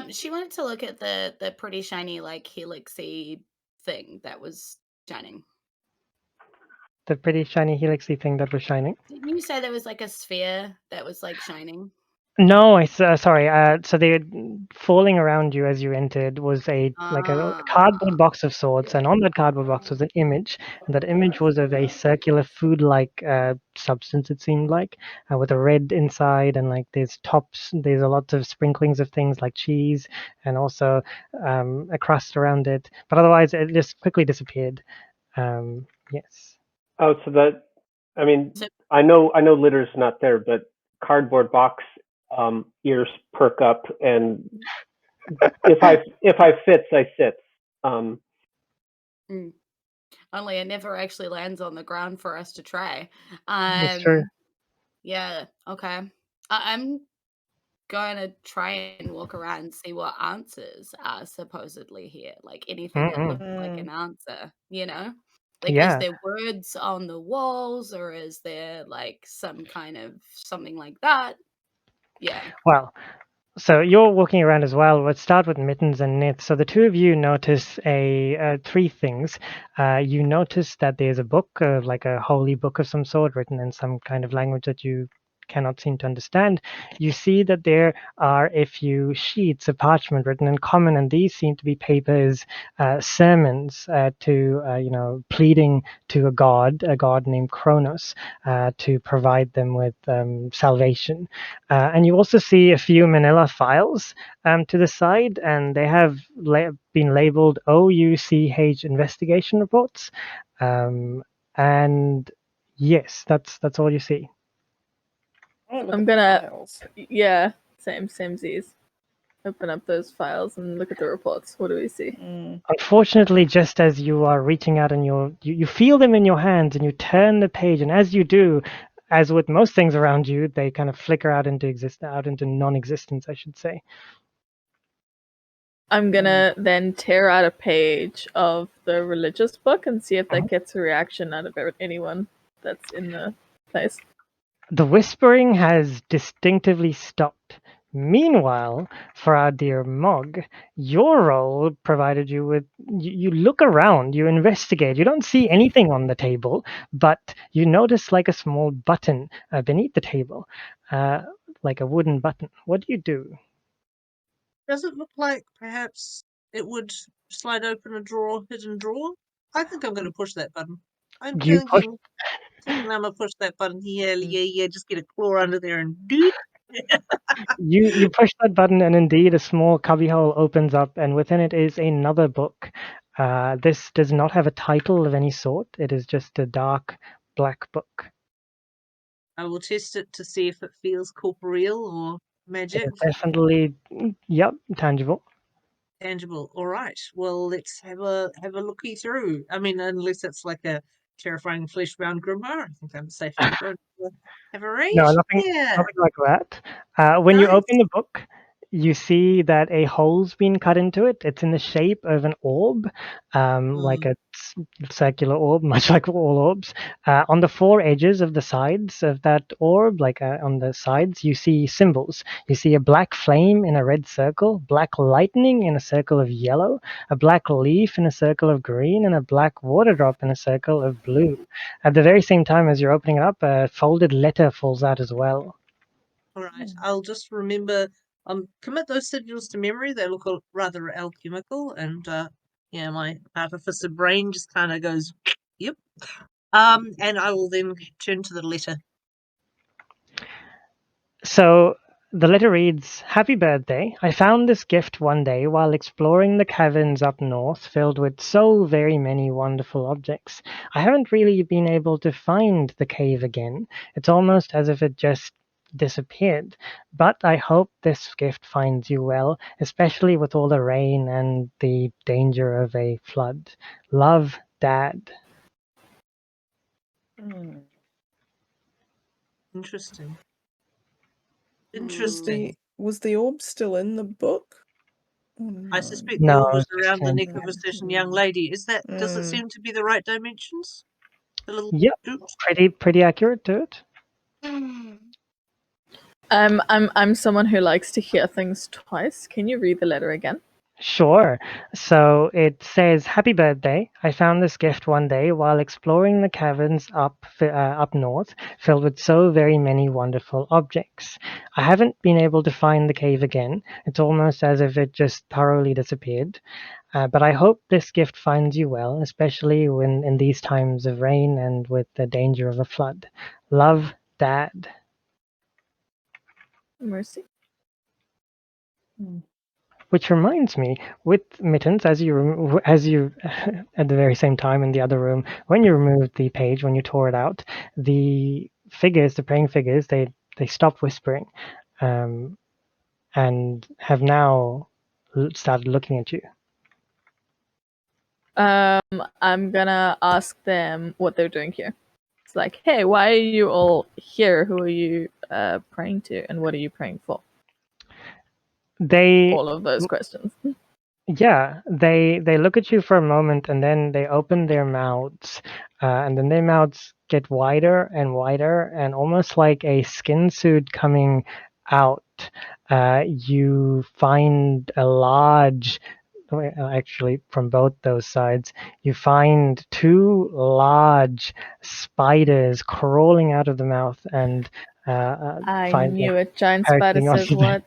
She wanted to look at the pretty shiny like helixy thing that was shining. The pretty shiny helixy thing that was shining? Didn't you say there was like a sphere that was like shining? No, sorry. So they falling around you as you entered was like a cardboard box of sorts, and on that cardboard box was an image. And that image was of a circular food-like substance. It seemed like with a red inside, and like there's a lot of sprinklings of things like cheese, and also a crust around it. But otherwise, it just quickly disappeared. Yes. Oh, so that, I mean, So- I know litter's not there, but cardboard box, ears perk up, and if I fits, I sits. Only it never actually lands on the ground for us to try. That's true. Yeah, okay. I'm going to try and walk around and see what answers are supposedly here. Like anything that looks like an answer, Like, is Yeah. there words on the walls or is there like some kind of something like that? Yeah. Well, so you're walking around as well. Let's start with Mittens and Nith. So the two of you notice three things. You notice that there's a book, like a holy book of some sort, written in some kind of language that you cannot seem to understand, you see that there are a few sheets of parchment written in common, and these seem to be papers, sermons to pleading to a god named Kronos, to provide them with salvation. And you also see a few manila files to the side, and they have been labeled OUCH investigation reports. And yes, that's all you see. Oh, look I'm at the gonna- files. Yeah, same Z's. Open up those files and look at the reports. What do we see? Unfortunately, just as you are reaching out and you feel them in your hands and you turn the page, and as you do, as with most things around you, they kind of flicker out into non-existence, I should say. I'm gonna then tear out a page of the religious book and see if that gets a reaction out of anyone that's in the place. The whispering has distinctively stopped. Meanwhile, for our dear Mog, your role provided you with. You look around, you investigate. You don't see anything on the table, but you notice like a small button beneath the table, like a wooden button. What do you do? Does it look like perhaps it would slide open a hidden drawer? I think I'm going to push that button. I'm You push thinking I'm going to push that button. Yeah, just get a claw under there and do it. You push that button, and indeed a small cubbyhole opens up, and within it is another book. This does not have a title of any sort. It is just a dark black book. I will test it to see if it feels corporeal or It magic. is definitely, yep, tangible. Tangible. All right. Well, let's have a looky through. I mean, unless it's like a terrifying flesh-bound grimoire, I think I'm safe to go have a read. No, nothing, Yeah. nothing like that. When you Nice. open the book, you see that a hole's been cut into it. It's in the shape of an orb, like a circular orb, much like all orbs. On the four edges of the sides of that orb, like on the sides, you see symbols. You see a black flame in a red circle, black lightning in a circle of yellow, a black leaf in a circle of green, and a black water drop in a circle of blue. At the very same time as you're opening it up, a folded letter falls out as well. All right. I'll just remember. Commit those sigils to memory. They look rather alchemical, and yeah, my artificer brain just kind of goes, yep. And I will then turn to the letter. So the letter reads, "Happy birthday. I found this gift one day while exploring the caverns up north filled with so very many wonderful objects. I haven't really been able to find the cave again. It's almost as if it just disappeared. But I hope this gift finds you well, especially with all the rain and the danger of a flood. Love, Dad." Interesting. Was the orb still in the book? Oh, I no. suspect the No, orb was it's just around the in- neck of a certain young lady. Does it seem to be the right dimensions? The little Yep, oops. pretty accurate to it. I'm someone who likes to hear things twice. Can you read the letter again? Sure. So it says, "Happy birthday. I found this gift one day while exploring the caverns up north, filled with so very many wonderful objects. I haven't been able to find the cave again. It's almost as if it just thoroughly disappeared. But I hope this gift finds you well, especially when in these times of rain and with the danger of a flood. Love, Dad." Mercy. Which reminds me, with Mittens, as you at the very same time in the other room, when you removed the page, when you tore it out, the praying figures, they stopped whispering, and have now started looking at you. I'm gonna ask them what they're doing here. It's like, hey, why are you all here? Who are you praying to, and what are you praying for? They All of those questions. Yeah, they look at you for a moment, and then they open their mouths, and then their mouths get wider and wider, and almost like a skin suit coming out. You find a large, actually from both those sides, you find two large spiders crawling out of the mouth and I knew it. Giant spider perching says onto what?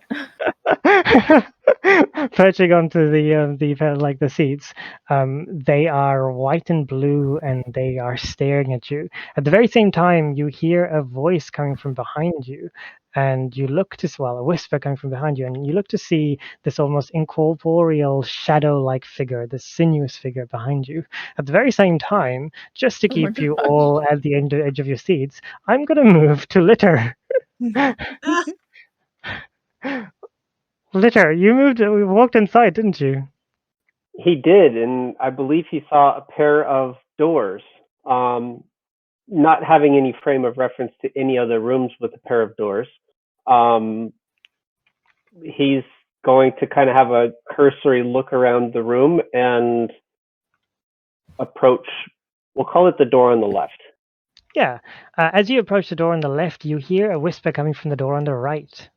perching onto the seats. They are white and blue, and they are staring at you. At the very same time, you hear a voice coming from behind you, and you look to a whisper coming from behind you, and you look to see this almost incorporeal shadow-like figure, this sinuous figure behind you. At the very same time, just to Oh my keep you gosh. all at the edge of your seats, I'm gonna move to Litter. Litter, you moved. We walked inside, didn't you? He did, and I believe he saw a pair of doors. Not having any frame of reference to any other rooms with a pair of doors. He's going to kind of have a cursory look around the room and approach, we'll call it the door on the left. Yeah. As you approach the door on the left, you hear a whisper coming from the door on the right.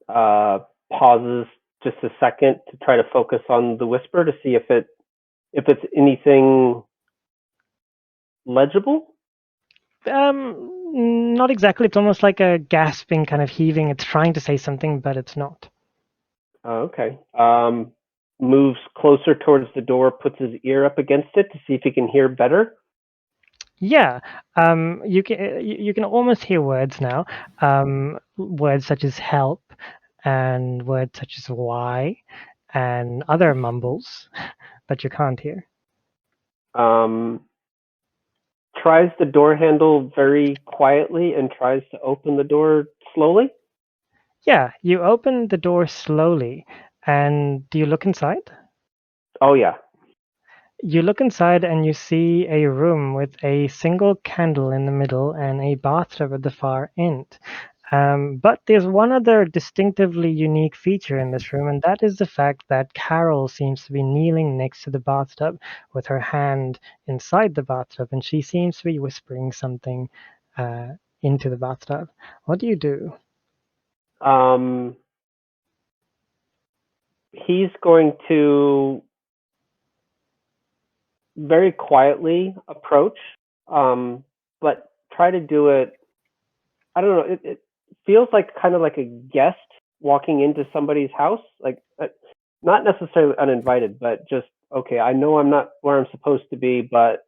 Pauses just a second to try to focus on the whisper to see if it's anything legible. Not exactly. It's almost like a gasping, kind of heaving. It's trying to say something, but it's not. Okay. Moves closer towards the door, puts his ear up against it to see if he can hear better. Yeah. You can almost hear words now. Words such as help, and words such as why, and other mumbles that you can't hear. Tries the door handle very quietly and tries to open the door slowly. Yeah, you open the door slowly, and do you look inside? Oh yeah. You look inside and you see a room with a single candle in the middle and a bathtub at the far end. But there's one other distinctively unique feature in this room, and that is the fact that Carol seems to be kneeling next to the bathtub with her hand inside the bathtub, and she seems to be whispering something into the bathtub. What do you do? He's going to very quietly approach, but try to do it. I don't know. It feels like kind of like a guest walking into somebody's house, like not necessarily uninvited, but just okay. I know I'm not where I'm supposed to be, but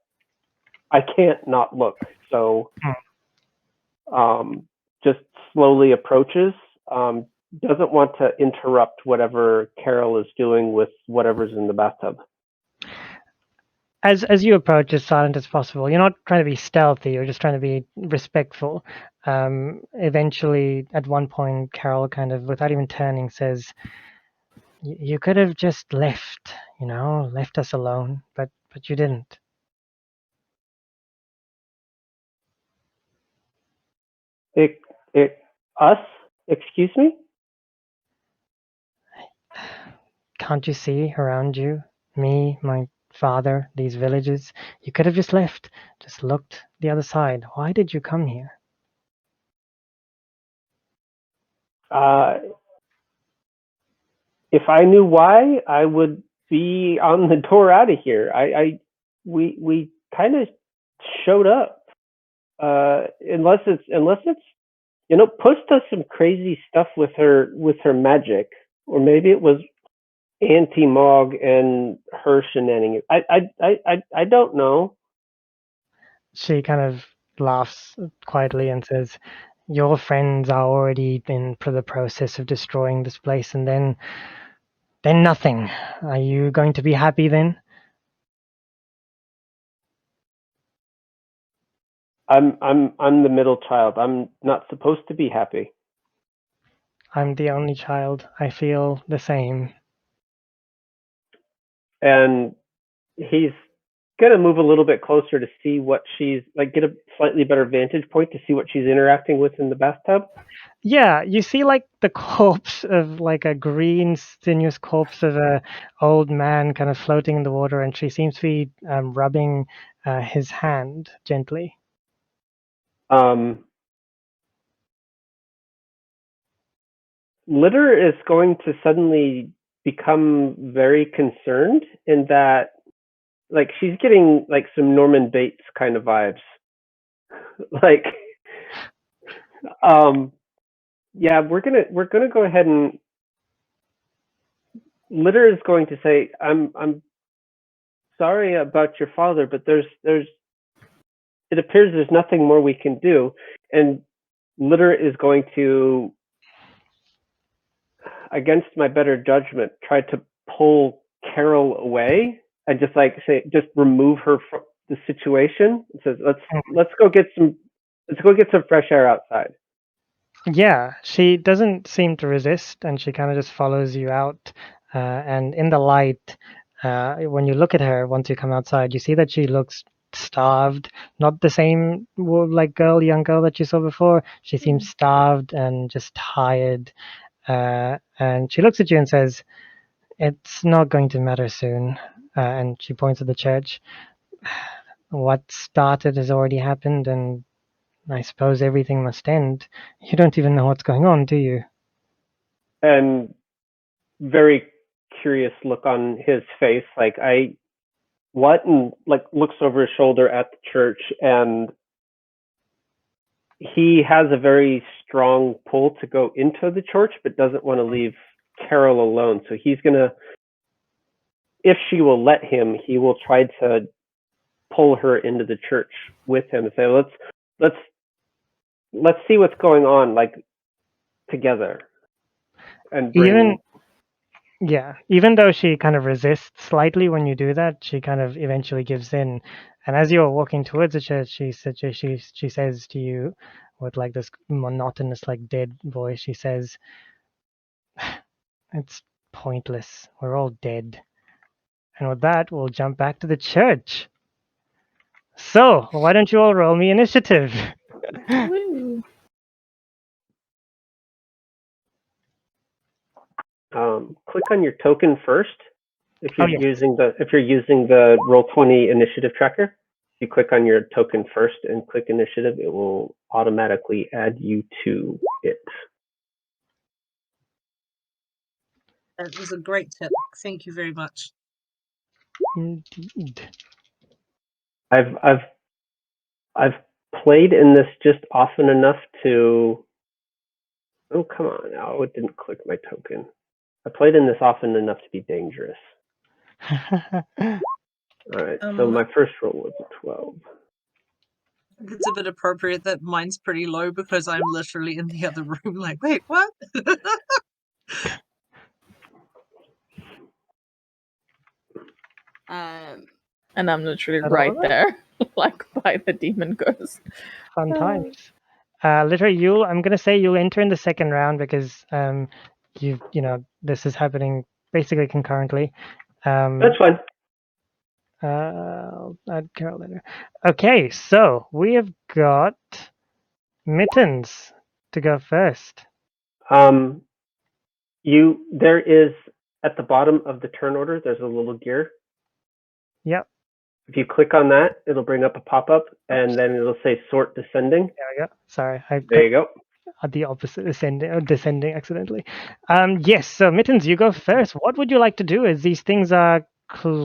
I can't not look. So, just slowly approaches. Doesn't want to interrupt whatever Carol is doing with whatever's in the bathtub. As you approach as silent as possible, you're not trying to be stealthy, you're just trying to be respectful. Eventually, at one point, Carol kind of, without even turning, says, you could have just left, left us alone, but you didn't. Us? Excuse me? Can't you see around you? Me, my father, these villages. You could have just left, just looked the other side. Why did you come here? If I knew why, I would be on the door out of here. We kind of showed up. Unless it's Puss does some crazy stuff with her magic, or maybe it was Auntie Mog and her shenanigans. I don't know. She kind of laughs quietly and says, your friends are already in the process of destroying this place, and then nothing. Are you going to be happy then? I'm the middle child. I'm not supposed to be happy. I'm the only child. I feel the same. And he's gonna move a little bit closer to see what she's like, get a slightly better vantage point to see what she's interacting with in the bathtub. Yeah, you see like the corpse of like a green sinuous corpse of a old man kind of floating in the water, and she seems to be rubbing his hand gently. Litter is going to suddenly become very concerned in that, like, she's getting like some Norman Bates kind of vibes. Like, yeah, we're gonna go ahead and Litter is going to say, I'm sorry about your father, but there's it appears there's nothing more we can do. And Litter is going to, against my better judgment, try to pull Carol away and just like say, just remove her from the situation. It says, let's go get some fresh air outside. Yeah, she doesn't seem to resist, and she kind of just follows you out. And in the light, when you look at her, once you come outside, you see that she looks starved. Not the same like young girl that you saw before. She seems starved and just tired. And she looks at you and says, "It's not going to matter soon." And she points at the church. What started has already happened, and I suppose everything must end. You don't even know what's going on, do you? And very curious look on his face, like, what? And like looks over his shoulder at the church, and he has a very strong pull to go into the church, but doesn't want to leave Carol alone. So he's gonna, if she will let him, he will try to pull her into the church with him and say, let's see what's going on, like, together. And bring... Even though she kind of resists slightly when you do that, she kind of eventually gives in. And as you're walking towards the church, she says to you with like this monotonous, like dead voice, she says, "It's pointless. We're all dead." And with that, we'll jump back to the church. So, why don't you all roll me initiative? Click on your token first. If you're using the Roll20 initiative tracker, if you click on your token first and click initiative, it will automatically add you to it. That was a great tip. Thank you very much. Indeed. I've played in this just often enough to... Oh, come on. Oh, it didn't click my token. I played in this often enough to be dangerous. All right, so my first roll was a 12. It's a bit appropriate that mine's pretty low because I'm literally in the other room like, wait, what? And I'm literally right there, like by the demon ghost. Fun times. Literally, I'm going to say you'll enter in the second round because this is happening basically concurrently. That's fine. I'll add Carol later. Okay, so we have got Mittens to go first. There is, at the bottom of the turn order, there's a little gear. Yep. If you click on that, it'll bring up a pop-up, and then it'll say sort descending. There we go. Sorry. There you go. The opposite, descending accidentally. Yes, so Mittens, you go first. What would you like to do as these things are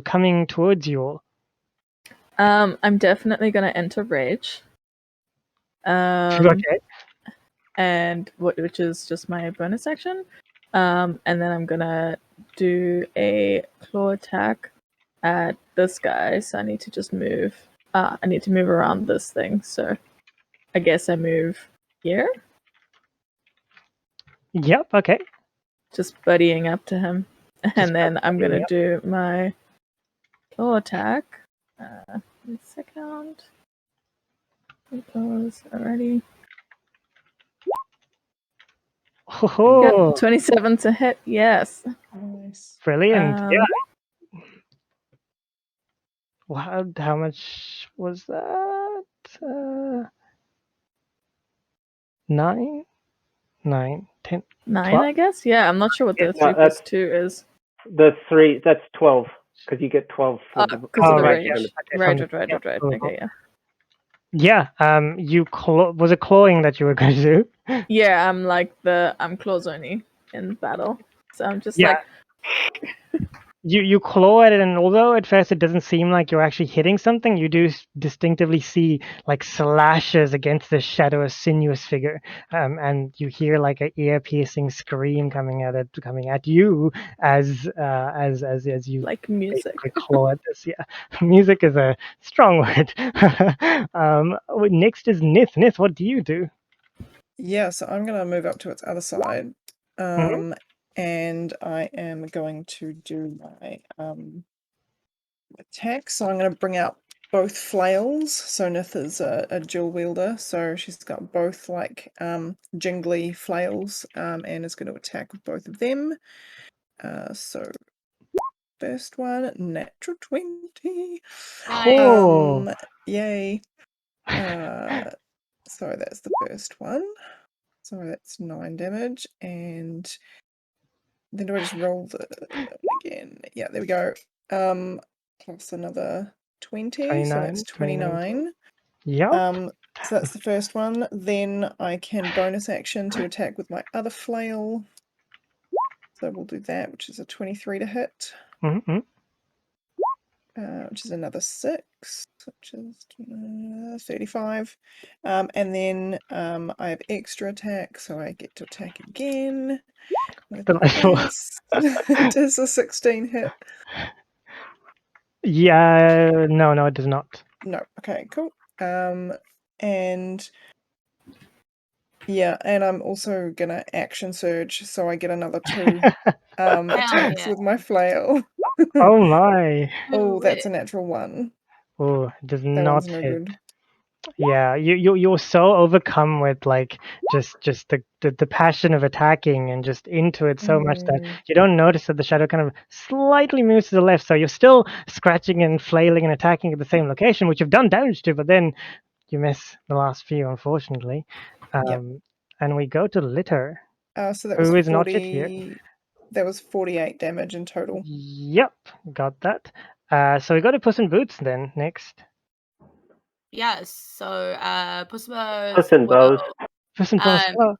coming towards you all? I'm definitely going to enter Rage. Okay. And which is just my bonus action. And then I'm going to do a claw attack at this guy, so I need to just move. I need to move around this thing, so I guess I move here. Yep, okay. Just buddying up to him. And then I'm going to do my claw attack. A second. Claws already. Oh, yep, 27 to hit, yes. Nice. Brilliant. Yeah. Wow, how much was that? 9, 10. 9, 12? I guess? Yeah, I'm not sure what the 3 plus 2 is. The 3, that's 12, because you get 12 for because of the right, range. yeah. Right. Okay, yeah. Yeah, was it clawing that you were going to do? Yeah, I'm claws only in battle. So I'm just You claw at it, and although at first it doesn't seem like you're actually hitting something, you do distinctively see like slashes against this shadow, sinuous figure, and you hear like an ear-piercing scream coming at you as you Like music. basically claw at this. Yeah, music is a strong word. Next is Nith. Nith, what do you do? Yeah, so I'm going to move up to its other side. And I am going to do my attack. So I'm going to bring out both flails. So Nith is a dual wielder, so she's got both like jingly flails, and is going to attack with both of them. So first one, natural 20. Oh, Yay. So that's the first one. So that's 9 damage, and then do I just roll the again? Yeah, there we go. Plus another 20, so that's 29. Yep. So that's the first one. Then I can bonus action to attack with my other flail. So we'll do that, which is a 23 to hit. Mm-hmm. Which is another 6, which is 35. And then I have extra attack, so I get to attack again. With Delightful. this. Does a 16 hit? Yeah, no, it does not. No. Okay, cool. And yeah, and I'm also gonna action surge, so I get another 2 attacks yeah. with my flail. Oh my. Oh, that's a natural 1. Oh, it does That not one's no hit. good. Yeah, you're so overcome with like just the passion of attacking and just into it so much that you don't notice that the shadow kind of slightly moves to the left. So you're still scratching and flailing and attacking at the same location, which you've done damage to, but then you miss the last few, unfortunately. Yep. And we go to Litter, So that was who is not yet here. 40. That was 48 damage in total. Yep, got that. So we go to Puss in Boots then next. Yes. So Puss in Boots. Puss in Bows. Puss in Boots. Um, Oh,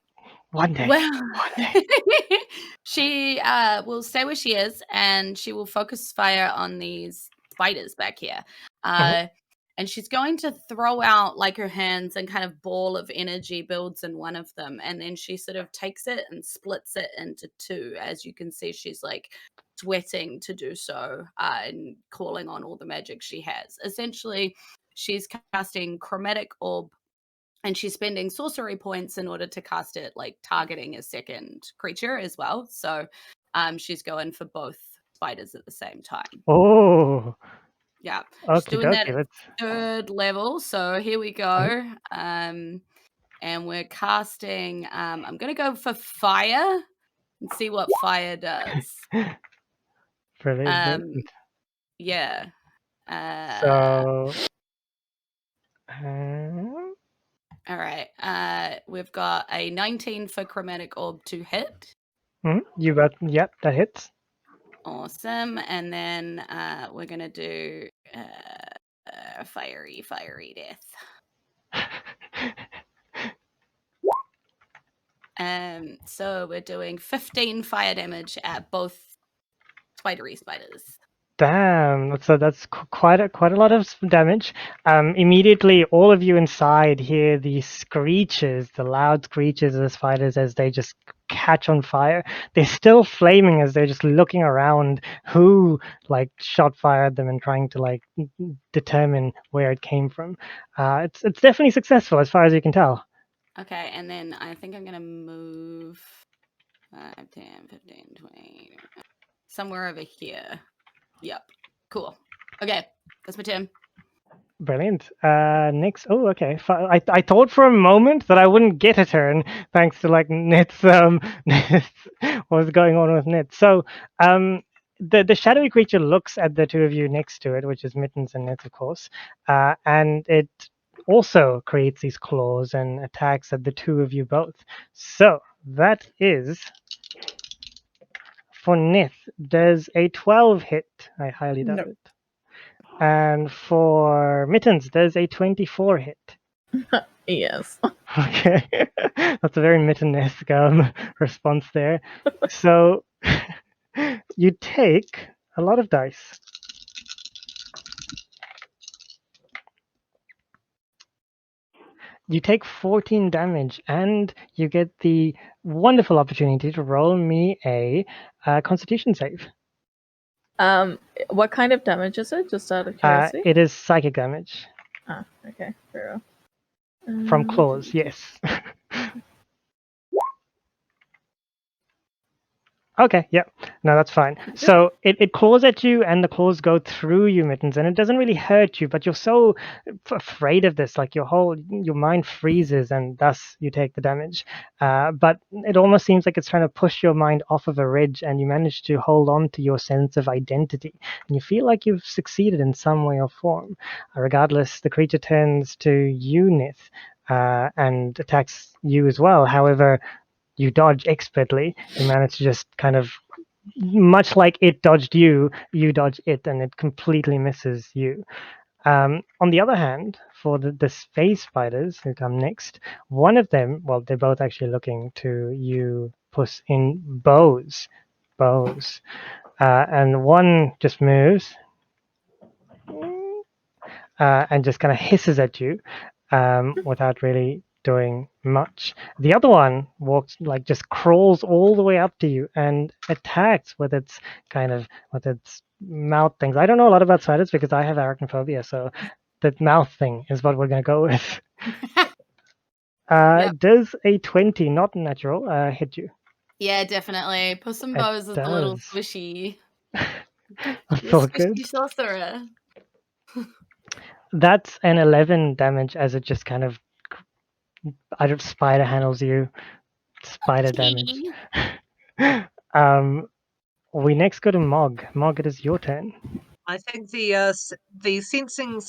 one day. Well, One day. she will stay where she is, and she will focus fire on these spiders back here. And she's going to throw out like her hands, and kind of ball of energy builds in one of them, and then she sort of takes it and splits it into 2. As you can see, she's like sweating to do so, and calling on all the magic she has. Essentially, she's casting Chromatic Orb, and she's spending sorcery points in order to cast it, like targeting a second creature as well. So she's going for both spiders at the same time. Oh. Yeah. Okay, She's doing that at let's 3rd level. So here we go. And we're casting, I'm going to go for fire and see what fire does. Brilliant. Yeah. So All right. We've got a 19 for Chromatic Orb to hit. you got, yep, that hits. Awesome. And then we're going to do fiery death. So we're doing 15 fire damage at both spidery spiders. Damn, that's quite a lot of damage. Immediately, all of you inside hear the screeches, the loud screeches of the spiders as they just catch on fire. They're still flaming as they're just looking around who like shot fire at them and trying to like determine where it came from. It's definitely successful as far as you can tell. Okay, and then I think I'm going to move 5, 10, 15, 20, somewhere over here. Yep. Cool. Okay, that's my turn. Brilliant. Next. Oh, okay. I thought for a moment that I wouldn't get a turn thanks to like Net's what was going on with Net. So the shadowy creature looks at the 2 of you next to it, which is Mittens and Net, of course, and it also creates these claws and attacks at the 2 of you both. So that is for Nith. There's a 12 hit. I highly doubt Nope. it. And for Mittens, there's a 24 hit. Yes. Okay. That's a very Mitten-esque response there. So You take a lot of dice. You take 14 damage, and you get the wonderful opportunity to roll me a Constitution save. What kind of damage is it? Just out of curiosity. It is psychic damage Ah, okay, very well. from claws. Yes. Okay, yeah. No, that's fine. So it claws at you, and the claws go through you, Mittens, and it doesn't really hurt you, but you're so afraid of this, like your mind freezes, and thus you take the damage. But it almost seems like it's trying to push your mind off of a ridge, and you manage to hold on to your sense of identity, and you feel like you've succeeded in some way or form. Regardless, the creature turns to you, Nith, and attacks you as well. However, you dodge expertly. You manage to just kind of, much like it dodged you, you dodge it, and it completely misses you. On the other hand, for the space spiders who come next, one of them, well, they're both actually looking to you, Puss, in bows. Bows. And one just moves and just kind of hisses at you without really doing much. The other one walks, like, just crawls all the way up to you and attacks with its mouth things. I don't know a lot about spiders because I have arachnophobia, so the mouth thing is what we're going to go with. Yep. Does a 20, not natural, hit you? Yeah, definitely. Puss in It Bows is a little does. squishy. That's You're all a good. squishy sorcerer. That's an 11 damage as it just kind of spider handles you. Spider damage. We next go to Mog. Mog, it is your turn. I think the sensing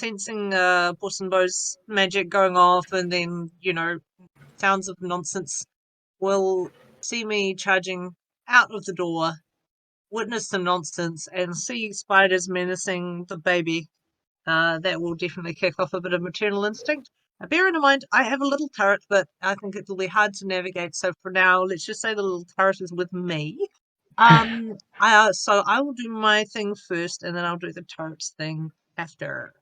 Puss and Bo's magic going off, and then sounds of nonsense will see me charging out of the door, witness some nonsense, and see spiders menacing the baby. That will definitely kick off a bit of maternal instinct. Now, bear in mind, I have a little turret, but I think it'll be hard to navigate. So for now, let's just say the little turret is with me. So I will do my thing first, and then I'll do the turret's thing after.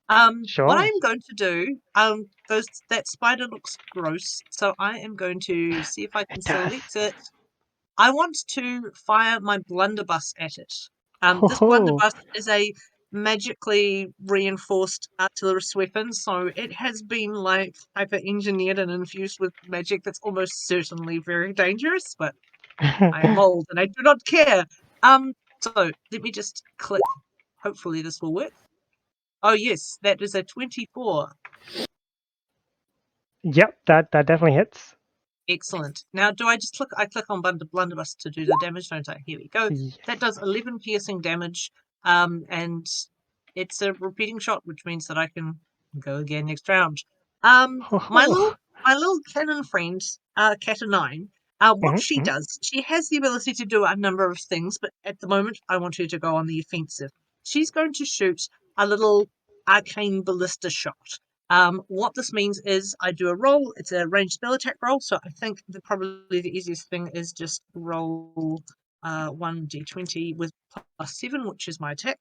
What Sure. I'm going to do, that spider looks gross, so I am going to see if I can It does. select it. I want to fire my blunderbuss at it. This Oh. blunderbuss is a magically reinforced artillerist weapon, so it has been like hyper-engineered and infused with magic that's almost certainly very dangerous, but I am old and I do not care. So let me just click. Hopefully this will work. Oh yes, that is a 24. Yep, that definitely hits. Excellent. Now, do I just click? I click on blunderbuss to do the damage, don't I? Here we go. Yes. That does 11 piercing damage, and it's a repeating shot, which means that I can go again next round. My little cannon friend, Cat9, what she does, she has the ability to do a number of things, but at the moment, I want her to go on the offensive. She's going to shoot a little arcane ballista shot. What this means is I do a roll. It's a ranged spell attack roll, so I think probably the easiest thing is just roll 1d20 with +7, which is my attack,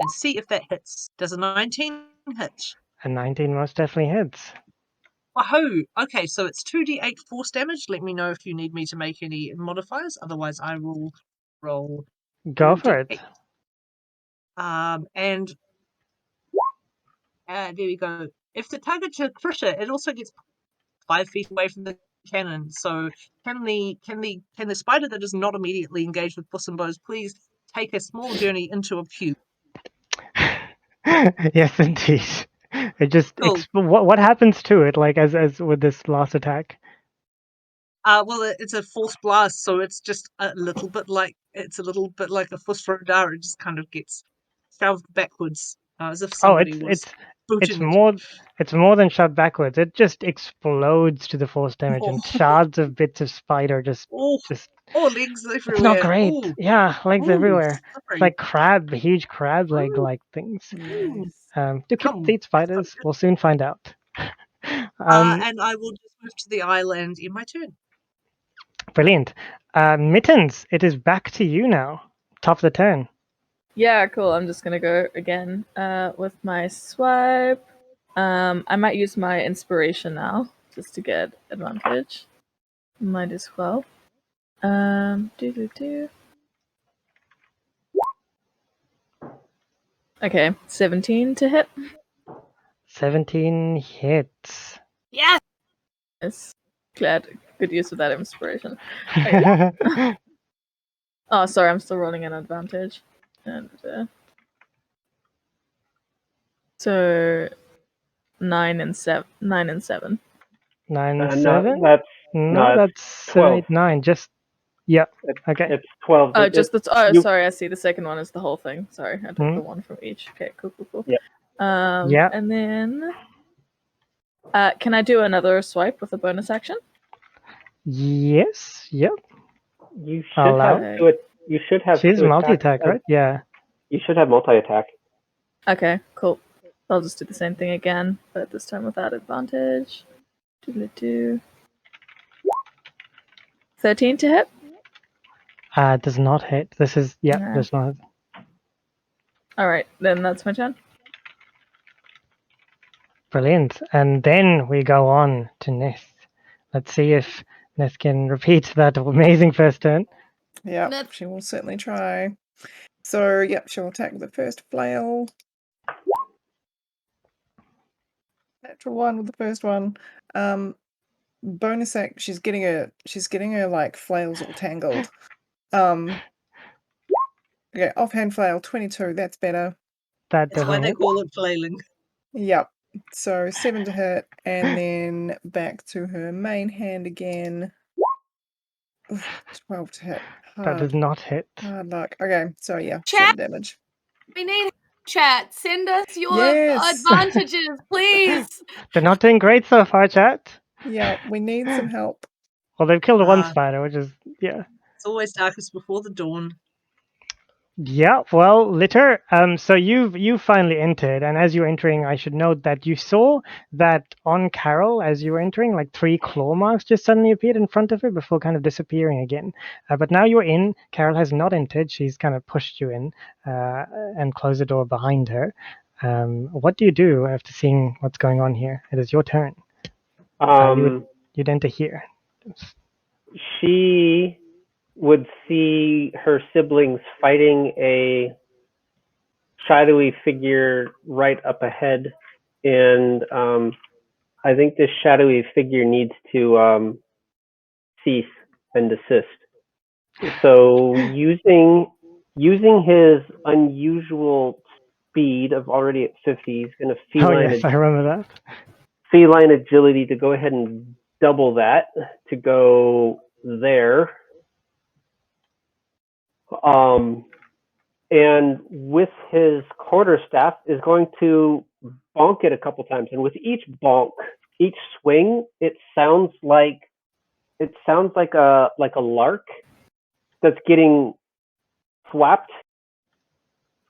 and see if that hits. Does a 19 hit? A 19 most definitely hits. Wahoo! Okay, so it's 2d8 force damage. Let me know if you need me to make any modifiers. Otherwise, I will roll. Go for it. And there we go. If the target's a critter, it also gets 5 feet away from the cannon. So can the spider that is not immediately engaged with Puss and Bows please take a small journey into a pew? Yes, indeed. It just Cool. what happens to it, like as with this last attack? Well, it's a force blast, so it's just a little bit like a phosphor dart. It just kind of gets shoved backwards, as if somebody was it's booting more than shot backwards. It just explodes to the force damage, and shards of bits of spider just legs everywhere. It's not great. Ooh. Yeah, legs Ooh, everywhere. sorry. It's like huge crab leg like things. Nice. Do kids eat spiders? We'll soon find out. And I will just move to the island in my turn. Brilliant. Mittens, it is back to you now. top of the turn. Yeah, cool. I'm just gonna go again with my swipe. I might use my inspiration now just to get advantage. Might as well. Do. Okay, 17 to hit. 17 hits. Yes. Yes. Glad. Good use of that inspiration. Okay. Oh, sorry, I'm still rolling an advantage. And so 9 and 7. 9 and 7. 9 and No, 7? that's No, no, that's 12. 8, 9. Just, yeah. Okay. It's 12. Oh, just the. Oh, you- sorry. I see. The second one is the whole thing. Sorry, I took the one from each. Okay, cool. Yep. Yeah. And then, can I do another swipe with a bonus action? Yes. Yep. You should Allow. have to. You should have. She's to multi-attack, right? Yeah. You should have multi-attack. Okay, cool. I'll just do the same thing again, but this time without advantage. 13 to hit. Does not hit. This is Nah. does not. All right, then that's my turn. Brilliant. And then we go on to Nith. Let's see if Nith can repeat that amazing first turn. Yep, That's- she will certainly try. So, yep, she'll attack with the first flail. Natural 1 with the first one. Bonus act. She's getting her like flails all tangled. Okay, offhand flail 22. That's better. That That's why doesn't they hit. call it flailing. Yep. So 7 to hit, and then back to her main hand again. Oof, 12 to hit. That does not hit. Hard luck. Okay, so yeah, Chat. 7 damage. We need chat. Send us your Yes. advantages, please. They're not doing great so far, chat. Yeah, we need some help. Well, they've killed one Ah. spider, which is It's always darkest before the dawn. Yeah, well, Litter, so you finally entered, and as you're entering, I should note that you saw that on Carol, as you were entering, like 3 claw marks just suddenly appeared in front of her before kind of disappearing again. But now you're in. Carol has not entered. She's kind of pushed you in and closed the door behind her. What do you do after seeing what's going on here? It is your turn. You'd enter here. She would see her siblings fighting a shadowy figure right up ahead, and I think this shadowy figure needs to cease and desist. So using his unusual speed of already at 50, he's going to Oh yes, I remember that. feline agility to go ahead and double that to go there. And with his quarterstaff is going to bonk it a couple times. And with each bonk, each swing, it sounds like a lark that's getting flapped.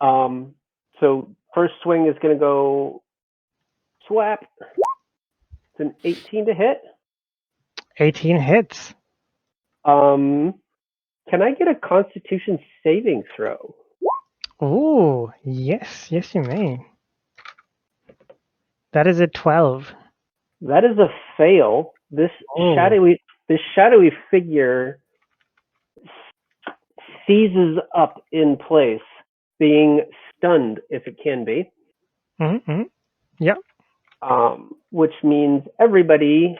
So first swing is going to go swap. It's an 18 to hit. 18 hits. Can I get a Constitution saving throw? Oh, yes, you may. That is a 12. That is a fail. This shadowy figure seizes up in place, being stunned if it can be. Mm-hmm. Yep. Which means everybody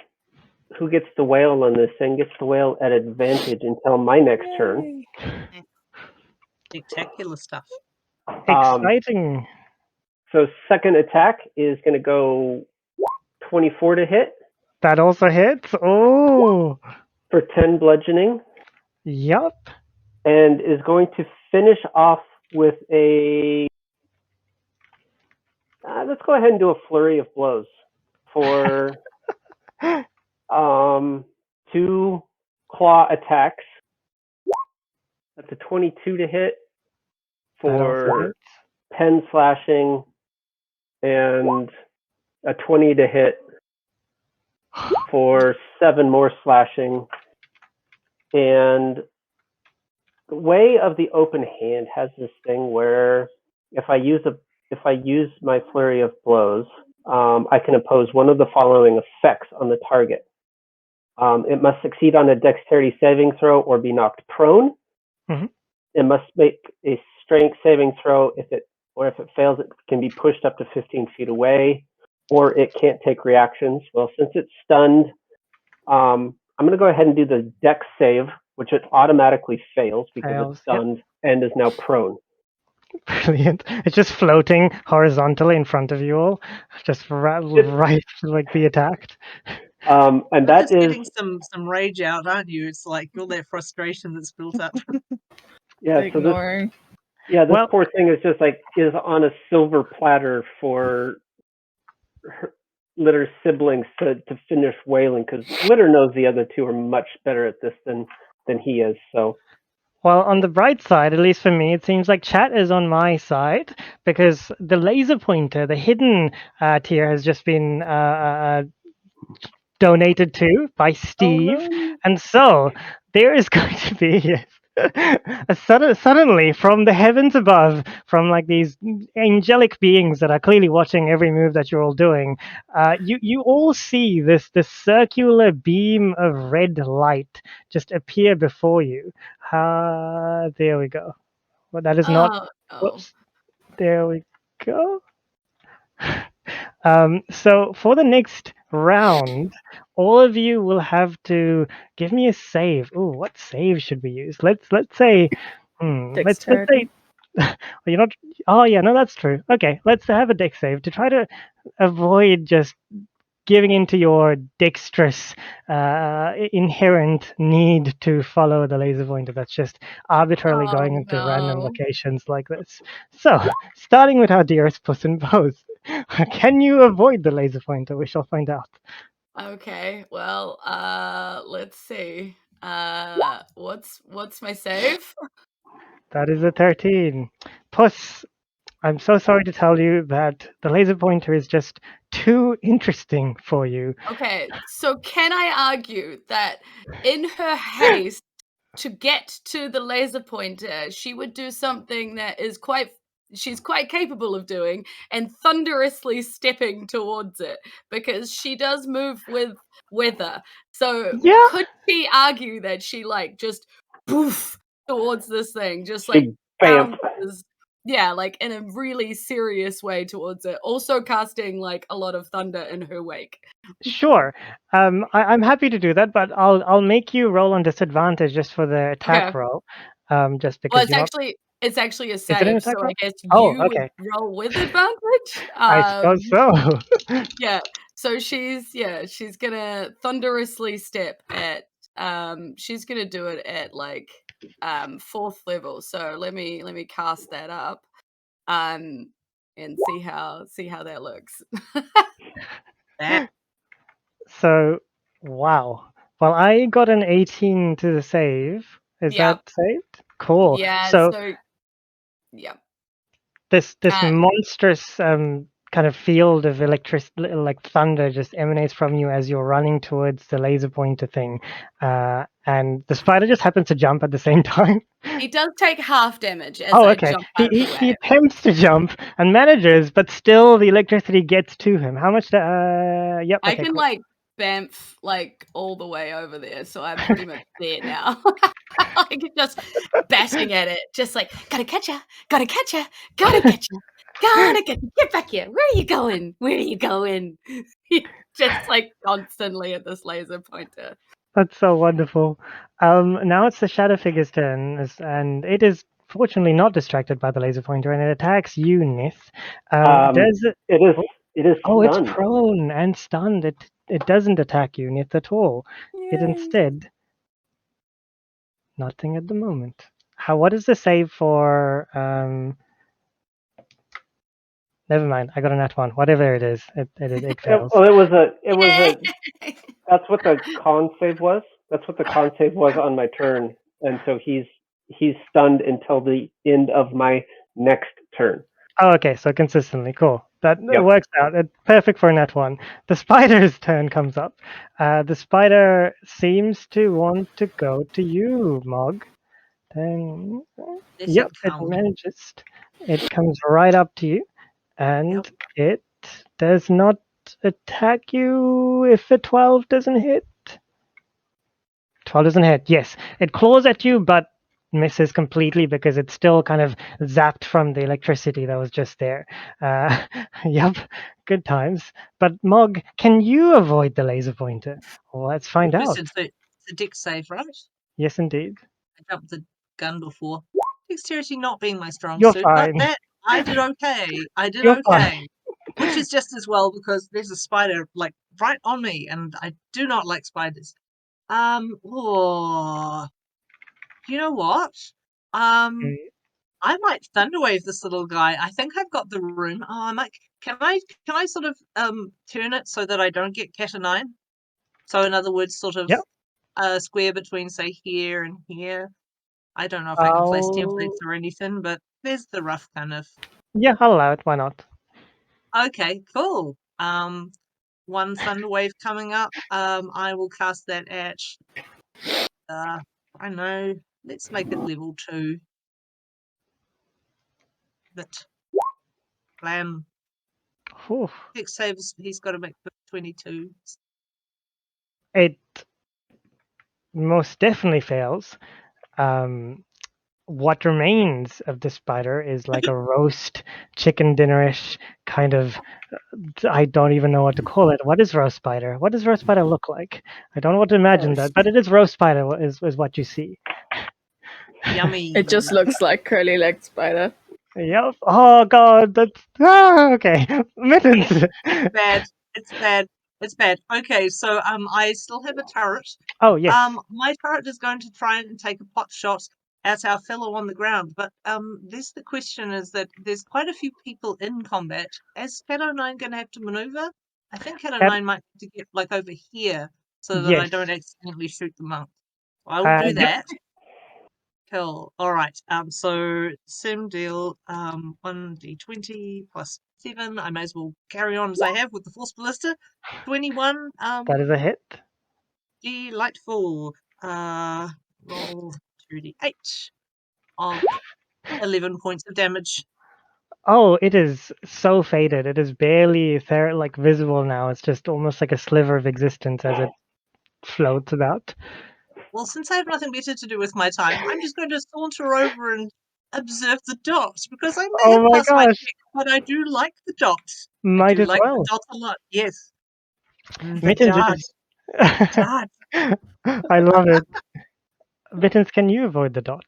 who gets the whale on this thing gets the whale at advantage until my next turn. Spectacular stuff. Exciting. So second attack is going to go 24 to hit. That also hits. Oh. For 10 bludgeoning. Yep. And is going to finish off with a... let's go ahead and do a flurry of blows for 2 claw attacks. That's a 22 to hit for 10 slashing and a 20 to hit for 7 more slashing and Way of the Open Hand has this thing where if I use my flurry of blows, I can impose one of the following effects on the target. It must succeed on a dexterity saving throw or be knocked prone. Mhm. It must make a strength saving throw. If it fails, it can be pushed up to 15 feet away, or it can't take reactions. Well, since it's stunned, I'm going to go ahead and do the dex save, which it automatically fails because Fails, it's stunned and is now prone. Brilliant. It's just floating horizontally in front of you all, just right like be attacked. And You're that just is getting some rage out, aren't you? It's like all that frustration that's built up. yeah. So this Ignoring. Well- poor thing is just like is on a silver platter for Litter's siblings to finish wailing, because Litter knows the other two are much better at this than he is. So Well, on the bright side, at least for me, it seems like chat is on my side because the laser pointer, the hidden tier, has just been donated to by Steve, no. and so there is going to be suddenly from the heavens above, from like these angelic beings that are clearly watching every move that you're all doing. You all see this circular beam of red light just appear before you. There we go. Well, that is not. Oh, no. Whoops. There we go. So for the next round, all of you will have to give me a save. Ooh, what save should we use? Let's say, let's say. Dexterity. Well, you're not. Oh yeah, no, that's true. Okay, let's have a dex save to try to avoid just giving into your dexterous inherent need to follow the laser pointer that's just arbitrarily Oh, going into random no. locations like this. So, starting with our dearest Puss in Boots, can you avoid the laser pointer? We shall find out. Okay, well, let's see. What's my save? That is a 13. Puss, I'm so sorry to tell you that the laser pointer is just too interesting for you. Okay, so can I argue that in her haste to get to the laser pointer, she would do something that she's quite capable of doing, and thunderously stepping towards it, because she does move with weather. So Yeah. could she argue that she like just poof towards this thing, just she like bam. bounces, yeah, like in a really serious way towards it, also casting like a lot of thunder in her wake. Sure. I'm happy to do that, but I'll make you roll on disadvantage just for the attack Okay. roll. Just because Well, you're not. it's actually a Is it an save, attack so I roll? guess Oh, you would okay. roll with advantage. I suppose so. Yeah. So she's gonna thunderously step at she's gonna do it at like 4th level. So let me cast that up and see how that looks. So, wow. Well, I got an 18 to the save. Is Yep. that saved? Cool. Yeah, So so yeah. this Uh, monstrous kind of field of like thunder just emanates from you as you're running towards the laser pointer thing, and the spider just happens to jump at the same time. he does take half damage as Oh, I okay. jump He, out of he the he way. attempts to jump and manages, but still the electricity gets to him. How much? Yep. I Okay. can Cool. like bamf like all the way over there, so I'm pretty much there now. Like just bashing at it, just like gotta catch ya, gotta catch ya, gotta catch ya, gotta get back here. Where are you going? Where are you going? Just like constantly at this laser pointer. That's so wonderful. Now it's the shadow figure's turn, and it is fortunately not distracted by the laser pointer, and it attacks you, Nith. Does it? It is Oh, it's stunned. prone and stunned. It doesn't attack you, Nith, at all. It Yay. instead nothing at the moment. What is the save for? Never mind. I got a nat one. Whatever it is, it fails. Well, it was a. That's what the con save was. That's what the con save was on my turn, and so he's stunned until the end of my next turn. Oh, okay. So consistently, cool. That Yep. works out. It's perfect for a nat one. The spider's turn comes up. The spider seems to want to go to you, Mog. Then, Let yep, it it come. manages. It comes right up to you, and it does not attack you if a 12 doesn't hit. 12 doesn't hit, yes. It claws at you, but misses completely because it's still kind of zapped from the electricity that was just there. Yep, good times. But Mog, can you avoid the laser pointer? Well, let's find out. It's a dex save, right? Yes, indeed. I jumped the gun before. Dexterity not being my strong You're suit, fine. but that I did okay. I did You're okay. Which is just as well because there's a spider like right on me, and I do not like spiders. Oh, you know what? Mm. I might thunderwave this little guy. I think I've got the room. Oh, I might. Can I sort of turn it so that I don't get cat o' nine? So in other words, sort of Yep. a square between say here and here. I don't know if I can place templates or anything, but there's the rough kind of. Yeah, I'll allow it. Why not? Okay, cool. One thunder wave coming up. I will cast that at. I don't know. Let's make it level 2. But blam. Whew. Dex saves. He's got to make 22. It most definitely fails. What remains of the spider is like a roast chicken dinnerish kind of. I don't even know what to call it. What is roast spider? What does roast spider look like? I don't want to imagine that, but it is roast spider is what you see. Yummy. It just looks like curly legged spider. Yep. Oh god, that's okay. Mittens. bad. It's bad. It's bad. Okay, so I still have a turret. Oh yes. My turret is going to try and take a pot shot at our fellow on the ground, but this the question is that there's quite a few people in combat. Is Cat 09 going to have to maneuver? I think Cat 09 might have to get like over here so that I Yes. don't accidentally shoot the monk. I will do Yep. that. Cool. All right. So sim deal 1d20 plus 7. I may as well carry on as I have with the force ballista. 21. That is a hit. Delightful. Roll 2d8 of 11 points of damage. Oh, it is so faded. It is barely like visible now. It's just almost like a sliver of existence as it floats about. Well, since I have nothing better to do with my time, I'm just going to saunter over and observe the dot because I may Oh have my passed my gosh. check, but I do like the dot. I Might do as like the well. dot a lot. Yes. The Mittens, dot. Dot. I love it. Mittens, can you avoid the dot?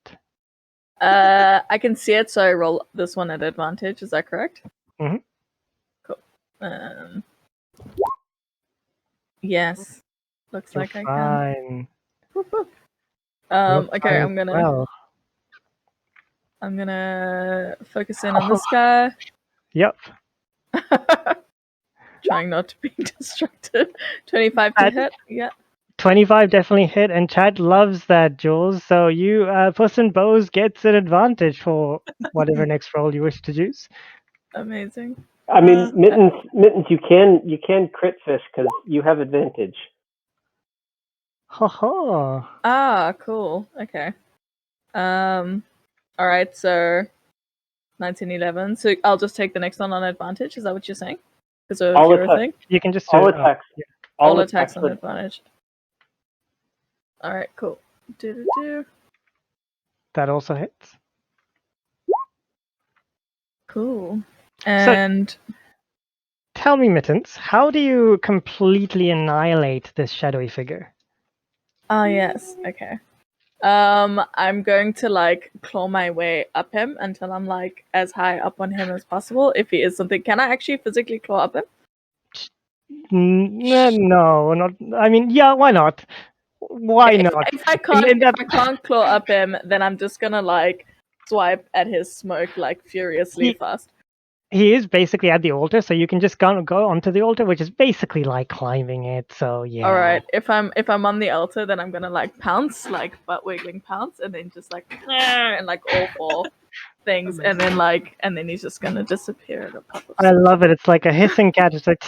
I can see it, so I roll this one at advantage. Is that correct? Mhm. Cool. Yes. Looks You're like I can. fine. Whoop, whoop. You're Okay, fine I'm as gonna well. I'm gonna focus in on this guy. Yep. Trying not to be distracted. 25 to hit. Yeah. 25 definitely hit, and Chad loves that, Jules. So you, Puss in Bows gets an advantage for whatever next roll you wish to use. Amazing. I mean, Mittens, you can crit fish because you have advantage. Ha ha. Ah, cool. Okay. All right. So 1911. So I'll just take the next one on advantage. Is that what you're saying? Because of All your attacks. thing. You can just All attacks. yeah. All attacks on would- advantage. All right. Cool. That also hits. Cool. And Tell me, Mittens, how do you completely annihilate this shadowy figure? oh yes. Okay. I'm going to like claw my way up him until I'm like as high up on him as possible. If he is something, can I actually physically claw up him? No, not. I mean, yeah, why not? Why Okay, not? If I can't claw up him, then I'm just gonna like swipe at his smoke like furiously fast. He is basically at the altar, so you can just go onto the altar, which is basically like climbing it. So yeah. All right. If I'm on the altar, then I'm gonna like pounce, like butt wiggling pounce, and then just like and like all four things, and then he's just gonna disappear at a pop of I love it. It's like a hissing cat. It's like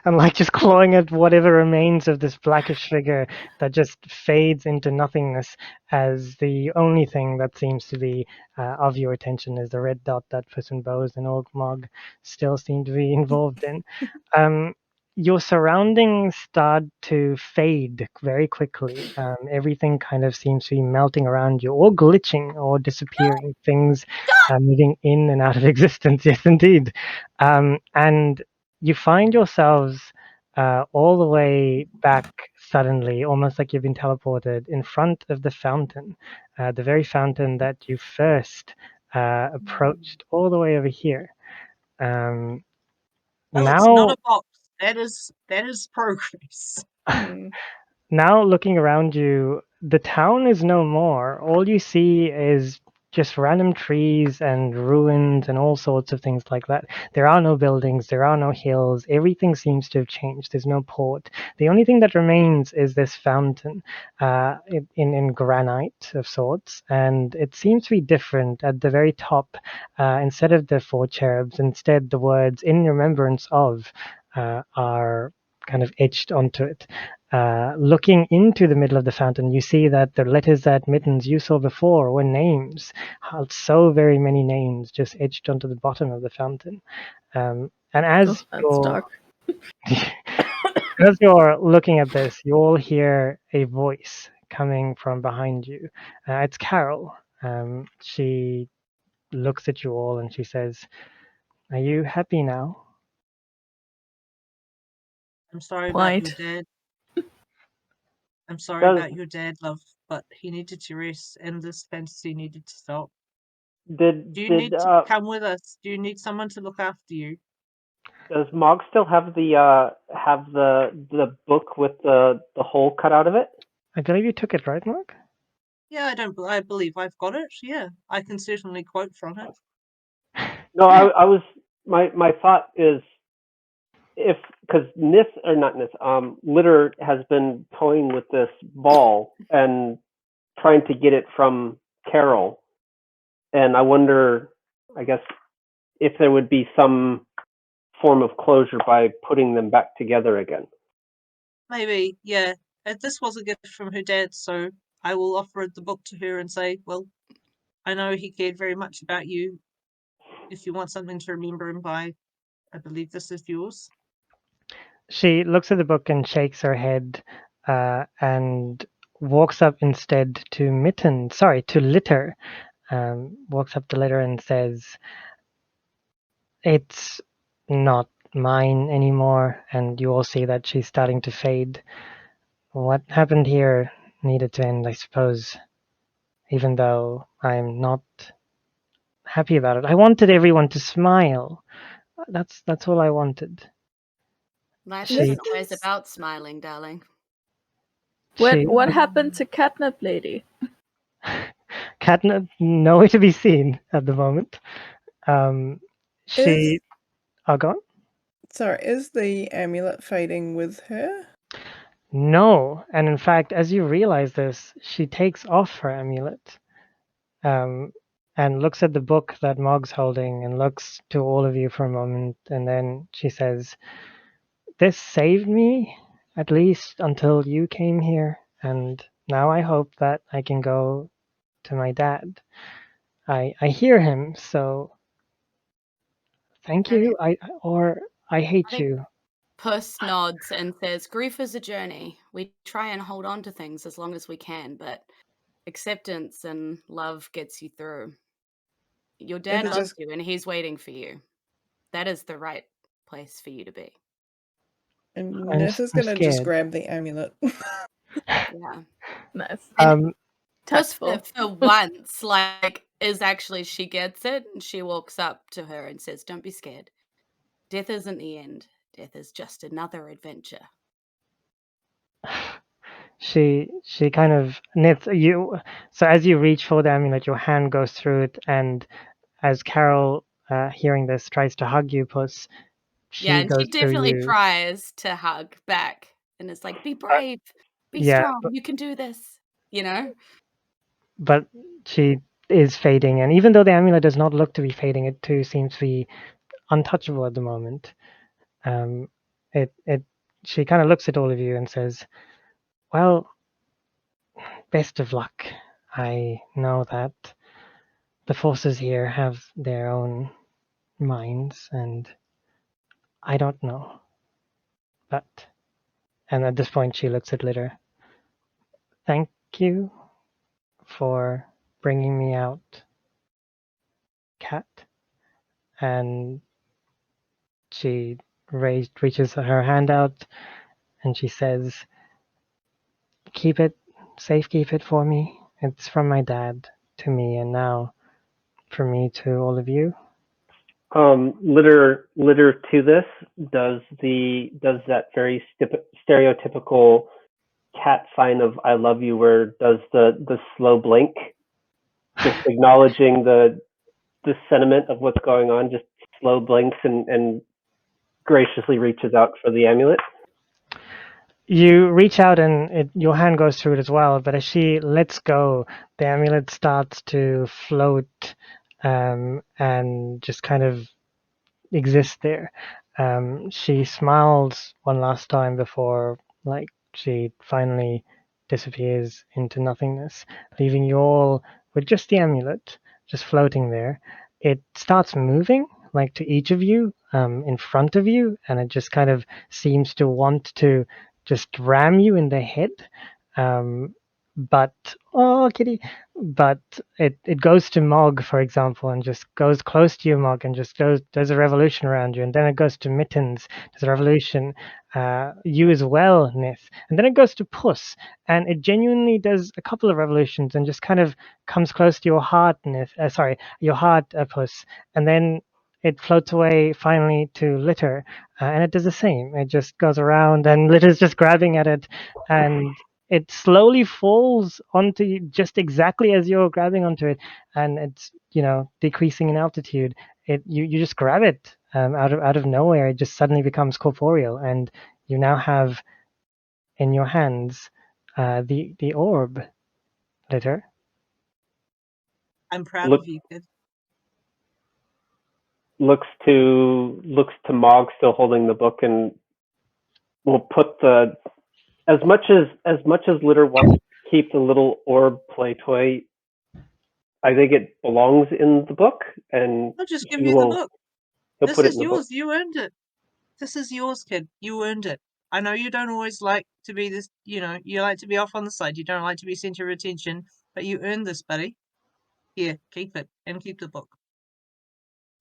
and like just clawing at whatever remains of this blackish figure that just fades into nothingness, as the only thing that seems to be of your attention is the red dot that Puss in Bose and Ogmog still seem to be involved in. Your surroundings start to fade very quickly. Everything kind of seems to be melting around you, or glitching, or disappearing. Things moving in and out of existence. Yes, indeed. And you find yourselves all the way back suddenly, almost like you've been teleported, in front of the fountain, the very fountain that you first approached, all the way over here. Well, it's not Now, a box. That is progress. now looking around you, the town is no more. All you see is just random trees and ruins and all sorts of things like that. There are no buildings, there are no hills. Everything seems to have changed. There's no port. The only thing that remains is this fountain in granite of sorts, and it seems to be different. At the very top, instead of the four cherubs, instead the words "in remembrance of" are kind of etched onto it. Looking into the middle of the fountain, you see that the letters that Mittens you saw before were names. So very many names just etched onto the bottom of the fountain. And as That's dark. as you're looking at this, you all hear a voice coming from behind you. It's Carol. She looks at you all and she says, "Are you happy now?" I'm sorry Quite. about your dad. I'm sorry Does- about your dad, love, but he needed to rest and this fantasy needed to stop. Did Do you did need to come with us? Do you need someone to look after you? does Mog still have the book with the hole cut out of it? I believe you took it, right, Mark? Yeah, I believe I've got it. Yeah, I can certainly quote from it. No, I was my thought is, if because Litter has been toying with this ball and trying to get it from Carol, and I wonder, I guess, if there would be some form of closure by putting them back together again. Maybe, yeah. This was a gift from her dad, so I will offer the book to her and say, well, I know he cared very much about you. If you want something to remember him by, I believe this is yours. She looks at the book and shakes her head and walks up instead to Litter. Walks up to Litter and says, "It's not mine anymore." And you all see that she's starting to fade. What happened here needed to end, I suppose, even though I'm not happy about it. I wanted everyone to smile. That's all I wanted. Life She- isn't always about smiling, darling. What happened to Catnip Lady? Catnip, nowhere to be seen at the moment. Is Go on. sorry, is the amulet fading with her? No, and in fact, as you realize this, she takes off her amulet, and looks at the book that Mog's holding, and looks to all of you for a moment, and then she says, "This saved me, at least until you came here, and now I hope that I can go to my dad. I hear him, so thank you. I hate think- you." Puss nods and says, "Grief is a journey. We try and hold on to things as long as we can, but acceptance and love gets you through. Your dad it loves just- you and he's waiting for you. That is the right place for you to be." And I'm Nith is going to just scared. grab the amulet. Yeah. Nice. Puss Tactful. for once, is actually, she gets it and she walks up to her and says, "Don't be scared. Death isn't the end. Death is just another adventure." She kind of knits you. So as you reach for the amulet, your hand goes through it, and as Carol, hearing this, tries to hug you, Puss, Yeah, and goes she definitely through you. tries to hug back and it's like, "Be brave, be yeah, strong, you can do this," you know? but she is fading, and even though the amulet does not look to be fading, it too seems to be untouchable at the moment. she kind of looks at all of you and says, "Well, best of luck. I know that the forces here have their own minds, and I don't know. But," and at this point she looks at Litter. "Thank you for bringing me out, Cat." And she reaches her hand out, and she says, "Keep it, keep it for me. It's from my dad to me, and now from me to all of you." Litter to this does that very stereotypical cat sign of "I love you," where it does the slow blink, just acknowledging the sentiment of what's going on, just slow blinks and graciously reaches out for the amulet. You reach out and your hand goes through it as well, but as she lets go, the amulet starts to float and just kind of exist there. She smiles one last time before, like, she finally disappears into nothingness, leaving you all with just the amulet, just floating there. It starts moving, like, to each of you in front of you, and it just kind of seems to want to just ram you in the head. But oh, kitty! But it goes to Mog, for example, and just goes close to you, Mog, and just does a revolution around you, and then it goes to Mittens, does a revolution, you as well, Nith, and then it goes to Puss, and it genuinely does a couple of revolutions and just kind of comes close to your heart, Nith. Sorry, your heart, Puss, and then it floats away finally to Litter, and it does the same. It just goes around, and Litter's just grabbing at it, and it slowly falls onto you just exactly as you're grabbing onto it, and it's decreasing in altitude. You just grab it out of nowhere. It just suddenly becomes corporeal, and you now have in your hands the orb, Litter. I'm proud Look- of you, kid. Looks to Mog still holding the book, and will put the as much as Litter wants to keep the little orb play toy. I think it belongs in the book, and I'll just give he you the will- book. he'll This put it is in the book. yours. You earned it. This is yours, kid. You earned it. I know you don't always like to be this, you like to be off on the side. You don't like to be center of attention, but you earned this, buddy. Here, keep it, and keep the book.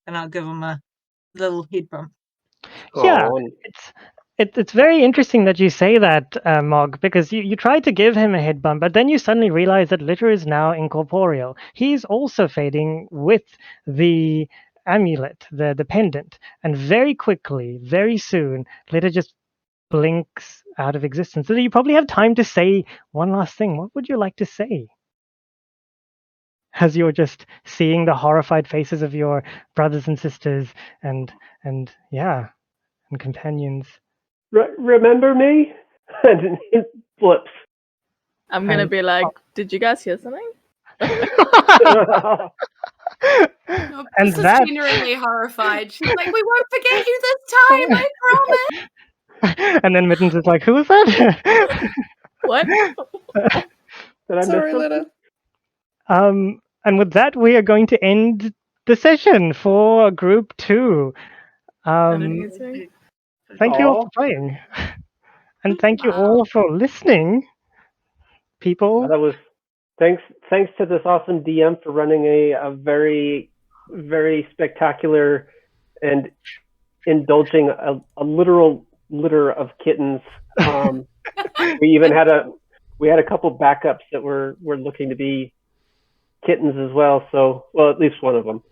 And I'll give him a little head bump. Yeah, Aw, and it's very interesting that you say that, Mog, because you try to give him a head bump, but then you suddenly realize that Litter is now incorporeal. He's also fading with the amulet, the pendant, and very quickly, very soon, Litter just blinks out of existence. So you probably have time to say one last thing. What would you like to say? As you're just seeing the horrified faces of your brothers and sisters and companions. remember me? And it flips. I'm gonna And- be like, did you guys hear something? No, And Puss is that- genuinely horrified. She's like, "We won't forget you this time, I promise." And then Mittens is like, "Who was that?" What? Did I Sorry, miss something? Litter. And with that, we are going to end the session for Group 2. I didn't hear something. Thank you all Aw. for playing. And thank you all for listening, people. That was thanks to this awesome DM for running a very, very spectacular and indulging a literal litter of kittens. We even had a couple backups that were looking to be kittens as well. So, well, at least one of them.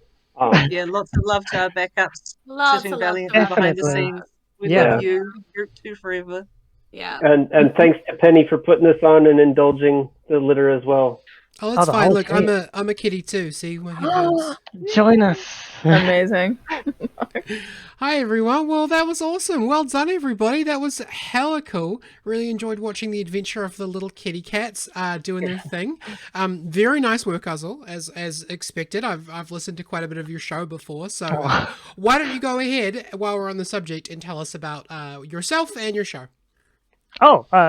Yeah, lots of love to our backups. Lots Sitting of love. valiantly behind the Definitely. scenes. We Yeah. love you. Group 2 forever. Yeah. And thanks to Penny for putting this on and indulging the litter as well. Oh, that's the fine. whole Look, kit. I'm a kitty too. See, my headphones. Join us. Amazing. Hi everyone. Well, that was awesome. Well done, everybody. That was hella cool. Really enjoyed watching the adventure of the little kitty cats doing their thing. Very nice work, Azul, as expected. I've listened to quite a bit of your show before, so why don't you go ahead while we're on the subject and tell us about yourself and your show.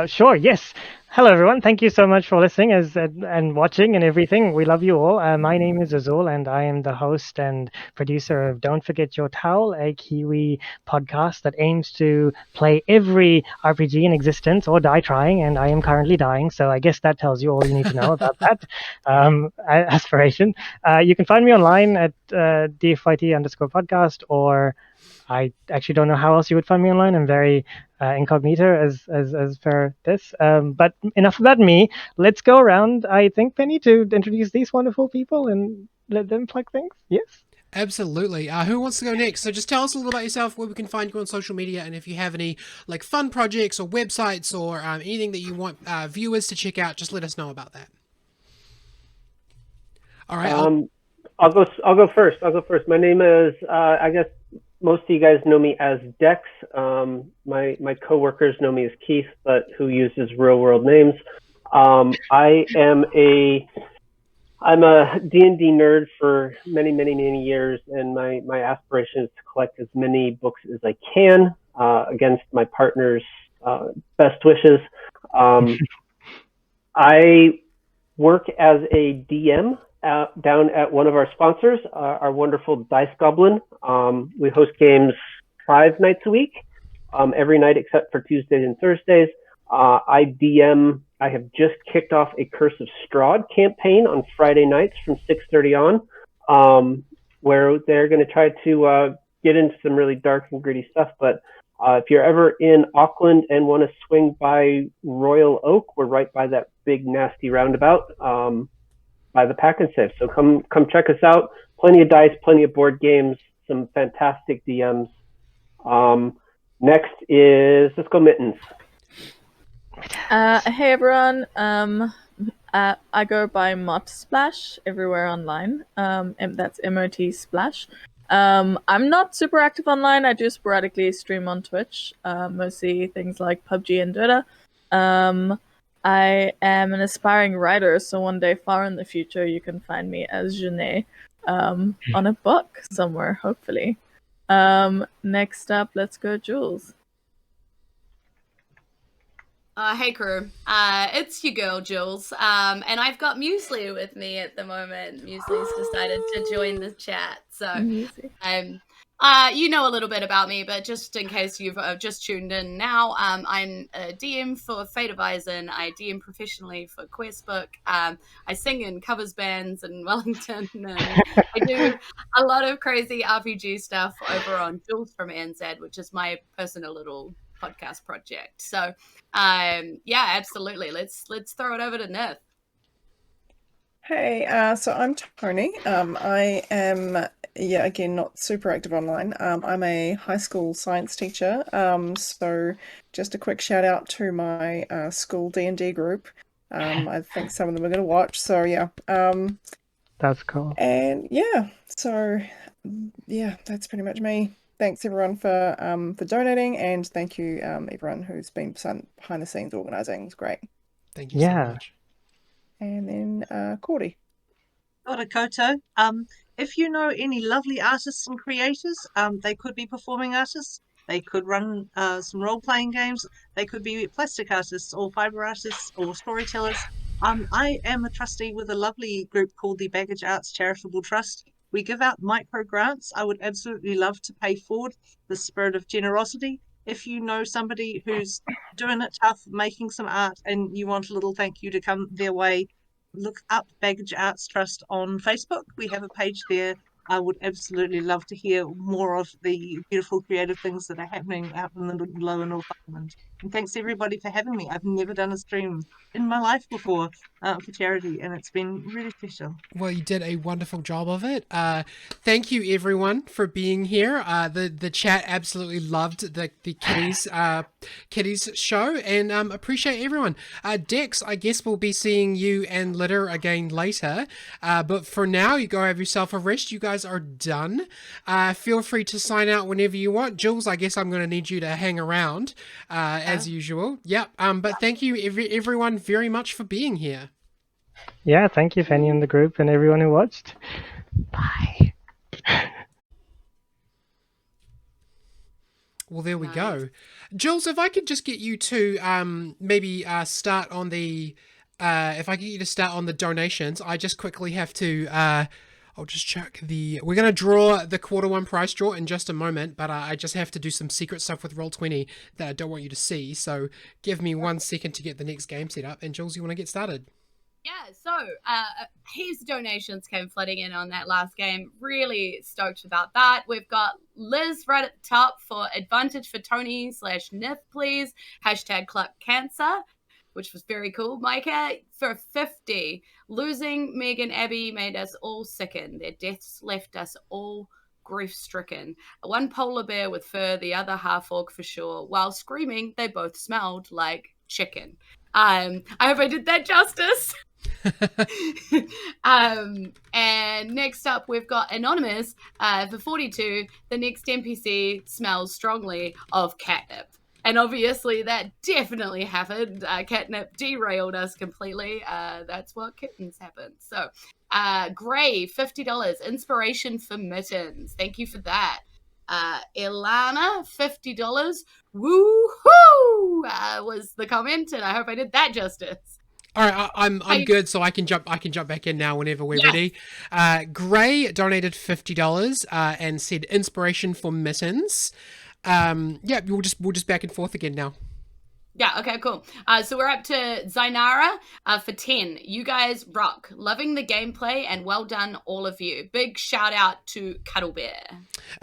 Sure. Yes. Hello, everyone. Thank you so much for listening and watching and everything. We love you all. My name is Azul, and I am the host and producer of Don't Forget Your Towel, a Kiwi podcast that aims to play every RPG in existence or die trying, and I am currently dying, so I guess that tells you all you need to know about that aspiration. You can find me online at DFYT_podcast, or I actually don't know how else you would find me online. I'm very incognito as per this. But enough about me. Let's go around, I think, Penny, to introduce these wonderful people and let them plug things. Yes? Absolutely. Who wants to go next? So just tell us a little about yourself, where we can find you on social media, and if you have any like fun projects or websites or anything that you want viewers to check out, just let us know about that. All right. I'll go first. My name is I guess most of you guys know me as Dex. My coworkers know me as Keith, but who uses real world names. I'm a D&D nerd for many years, and my aspiration is to collect as many books as I can against my partner's best wishes. I work as a DM down at one of our sponsors, our wonderful Dice Goblin. We host games 5 nights a week, every night except for Tuesdays and Thursdays. I have just kicked off a Curse of Strahd campaign on Friday nights from 6:30 on, where they're going to try to get into some really dark and gritty stuff. But if you're ever in Auckland and want to swing by Royal Oak, we're right by that big nasty roundabout by the Pack and Save. So come check us out. Plenty of dice, plenty of board games, some fantastic DMs. Next is, let's go Mittens. Hey everyone. I go by Mot Splash everywhere online. And that's MOT Splash. I'm not super active online. I do sporadically stream on Twitch, mostly things like PUBG and Dota. I am an aspiring writer, so one day far in the future you can find me as Jé-nae on a book somewhere, hopefully. Next up, let's go Julz. Hey crew, it's your girl Julz, and I've got Muesli with me at the moment. Muesli's decided to join the chat, so you know a little bit about me, but just in case you've just tuned in now, I'm a DM for Fate of Eisen. I DM professionally for Questbook. I sing in covers bands in Wellington, and I do a lot of crazy RPG stuff over on Julz from NZ, which is my personal little podcast project. So yeah, absolutely, let's throw it over to Nith. Hey, so I'm Toni. I am, again, not super active online. I'm a high school science teacher. So just a quick shout out to my school D&D group. I think some of them are going to watch. So yeah. That's cool. And yeah, so yeah, that's pretty much me. Thanks everyone for donating, and thank you everyone who's been behind the scenes organising. It's great. Thank you so much. And then Cordy. Ora koutou. If you know any lovely artists and creators, they could be performing artists, they could run some role-playing games, they could be plastic artists or fibre artists or storytellers. I am a trustee with a lovely group called the Baggage Arts Charitable Trust. We give out micro grants. I would absolutely love to pay forward the spirit of generosity. If you know somebody who's doing it tough, making some art, and you want a little thank you to come their way, look up Baggage Arts Trust on Facebook. We have a page there. I would absolutely love to hear more of the beautiful creative things that are happening out in the lower North Island. And thanks everybody for having me. I've never done a stream in my life before for charity, and it's been really special. Well, you did a wonderful job of it. Thank you everyone for being here. The chat absolutely loved the kitties Kitty's show, and appreciate everyone. Dex, I guess we'll be seeing you and Litter again later, but for now, you go have yourself a rest. You guys are done. Feel free to sign out whenever you want. Jules, I guess I'm going to need you to hang around as usual. Yep. But thank you everyone very much for being here. Yeah, thank you, Fanny and the group and everyone who watched. Bye. Well, there we go. Jules, if I could just get you to maybe start on the if I get you to start on the donations, I just quickly have to I'll just check we're going to draw the Q1 prize draw in just a moment, but I just have to do some secret stuff with Roll20 that I don't want you to see. So give me 1 second to get the next game set up. And Jules, you want to get started? Yeah, so heaps of donations came flooding in on that last game. Really stoked about that. We've got Liz right at the top for advantage for Toni /Nith, please. #CluckCancer, which was very cool. Micah for 50. Losing Meg and Abby made us all sicken. Their deaths left us all grief-stricken. One polar bear with fur, the other half-orc for sure. While screaming, they both smelled like chicken. I hope I did that justice. And next up we've got Anonymous for 42. The next NPC smells strongly of catnip, and obviously that definitely happened. Catnip derailed us completely. That's what kittens happen. So Gray, $50. Inspiration for mittens, thank you for that. Ilana, $50. Woo-hoo! Was the comment, and I hope I did that justice. All right, I'm good, so I can jump back in now whenever we're ready. Gray donated $50 and said inspiration for mittens. Yeah, we'll just back and forth again now. Yeah, okay, cool. So we're up to Zainara for 10. You guys rock. Loving the gameplay, and well done, all of you. Big shout out to Cuddle Bear.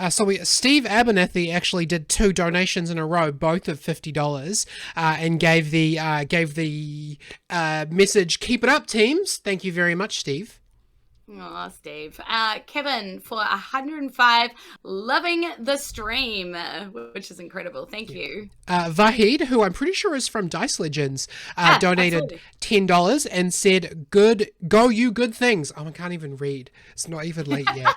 Steve Abernathy actually did 2 donations in a row, both of $50, and gave the message, "Keep it up, teams." Thank you very much, Steve. Oh, Steve. Kevin for 105, loving the stream, which is incredible. Thank you. Vahid, who I'm pretty sure is from Dice Legends, donated absolutely. $10 and said, "Go you good things." Oh, I can't even read. It's not even late yet.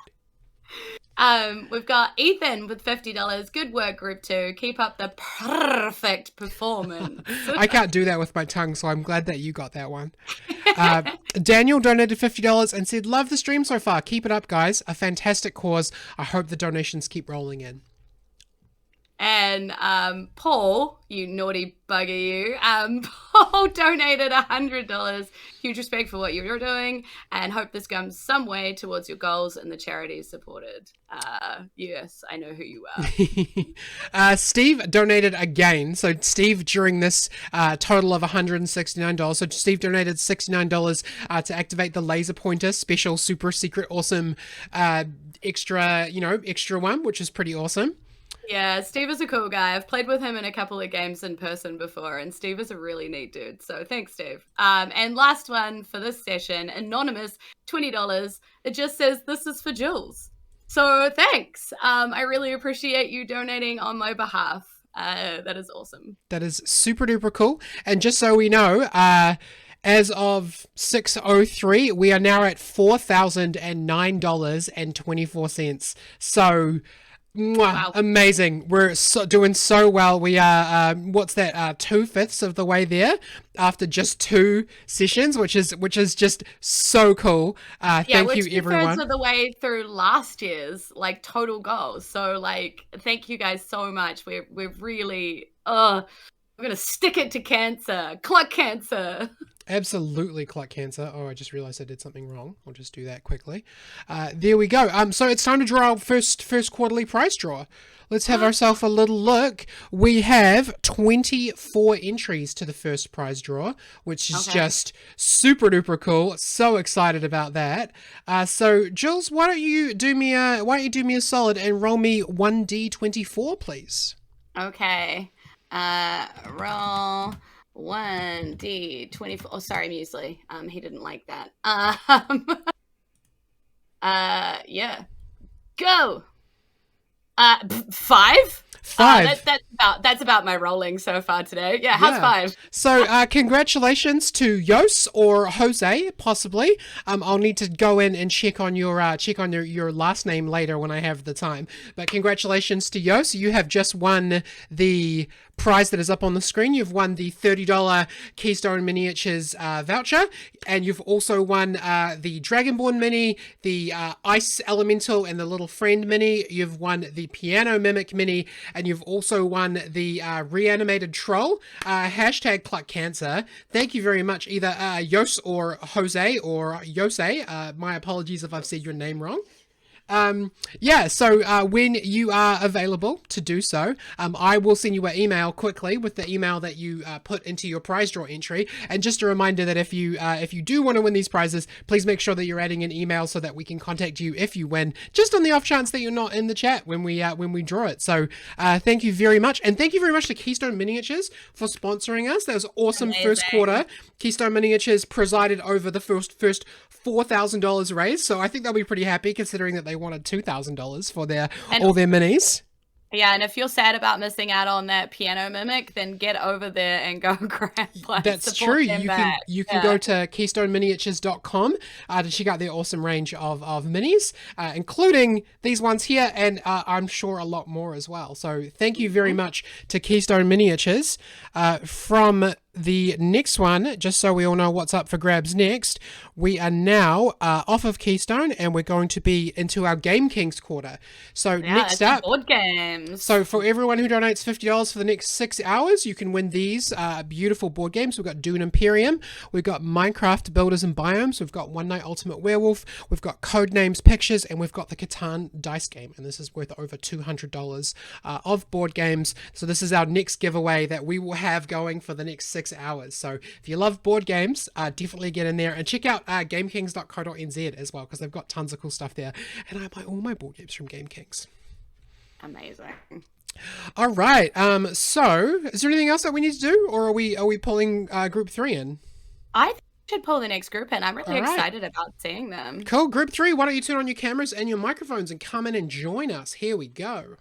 We've got Ethan with $50. Good work, Group 2. Keep up the perfect performance. I can't do that with my tongue, so I'm glad that you got that one. Daniel donated $50 and said, "Love the stream so far. Keep it up, guys. A fantastic cause. I hope the donations keep rolling in." And Paul, you naughty bugger you, Paul donated $100. Huge respect for what you're doing, and hope this comes some way towards your goals and the charities supported. Yes, I know who you are. Steve donated again. So Steve, during this total of $169, so Steve donated $69 to activate the laser pointer, special, super secret, awesome, extra one, which is pretty awesome. Yeah, Steve is a cool guy. I've played with him in a couple of games in person before, and Steve is a really neat dude. So thanks, Steve. And last one for this session, Anonymous, $20. It just says, "This is for Julz." So thanks. I really appreciate you donating on my behalf. That is awesome. That is super duper cool. And just so we know, as of 6:03, we are now at $4,009.24. So, Wow. amazing. We're doing so well. We are, 2/5 of the way there after just 2 sessions, which is just so cool. Thank you, everyone. 2/3 of the way through last year's total goals. So thank you guys so much. We're really, we're going to stick it to cancer. Cluck cancer. Absolutely, Cluck Cancer. Oh, I just realized I did something wrong. I'll just do that quickly. There we go. So it's time to draw our first quarterly prize draw. Let's have ourselves a little look. We have 24 entries to the first prize draw, which is just super duper cool. So excited about that. So Julz, why don't you do me a solid and roll me 1d24, please? Okay. Roll 1d24. Oh, sorry, Muesli. He didn't like that. Yeah. Go. 5? 5. That's about my rolling so far today. Yeah, how's 5? So congratulations to Yos or Jose, possibly. I'll need to go in and check on your last name later when I have the time. But congratulations to Yos. You have just won the prize that is up on the screen. You've won the $30 Keystone Miniatures voucher, and you've also won the Dragonborn mini, the Ice Elemental, and the Little Friend mini. You've won the Piano Mimic mini, and you've also won the Reanimated Troll. Hashtag Pluck Cancer. Thank you very much, either Yos or Jose or Yose. My apologies if I've said your name wrong. So when you are available to do so, I will send you an email quickly with the email that you put into your prize draw entry. And just a reminder that if you do want to win these prizes, please make sure that you're adding an email so that we can contact you if you win, just on the off chance that you're not in the chat when we draw it. So thank you very much. And thank you very much to Keystone Miniatures for sponsoring us. That was awesome. Amazing. First quarter. Keystone Miniatures presided over the first $4,000 raised, so I think they'll be pretty happy considering that they wanted $2,000 for all their minis. Yeah, and if you're sad about missing out on that piano mimic, then get over there and go grab one. That's true. You can go to keystoneminiatures.com to check out their awesome range of minis, including these ones here, and I'm sure a lot more as well. So thank you very much to Keystone Miniatures. From the next one, just so we all know what's up for grabs next, we are now off of Keystone, and we're going to be into our Game Kings quarter. So next up, board games. So for everyone who donates $50 for the next 6 hours, you can win these beautiful board games. We've got Dune Imperium, we've got Minecraft Builders and Biomes, we've got One Night Ultimate Werewolf, we've got Codenames Pictures, and we've got the Catan dice game. And this is worth over $200 of board games. So this is our next giveaway that we will have going for the next 6 hours. So if you love board games, definitely get in there and check out gamekings.co.nz as well, because they've got tons of cool stuff there. And I buy all my board games from Game Kings. Amazing. All right. So is there anything else that we need to do, or are we pulling group 3 in? I think we should pull the next group in. I'm really excited about seeing them. Cool. Group 3, why don't you turn on your cameras and your microphones and come in and join us? Here we go.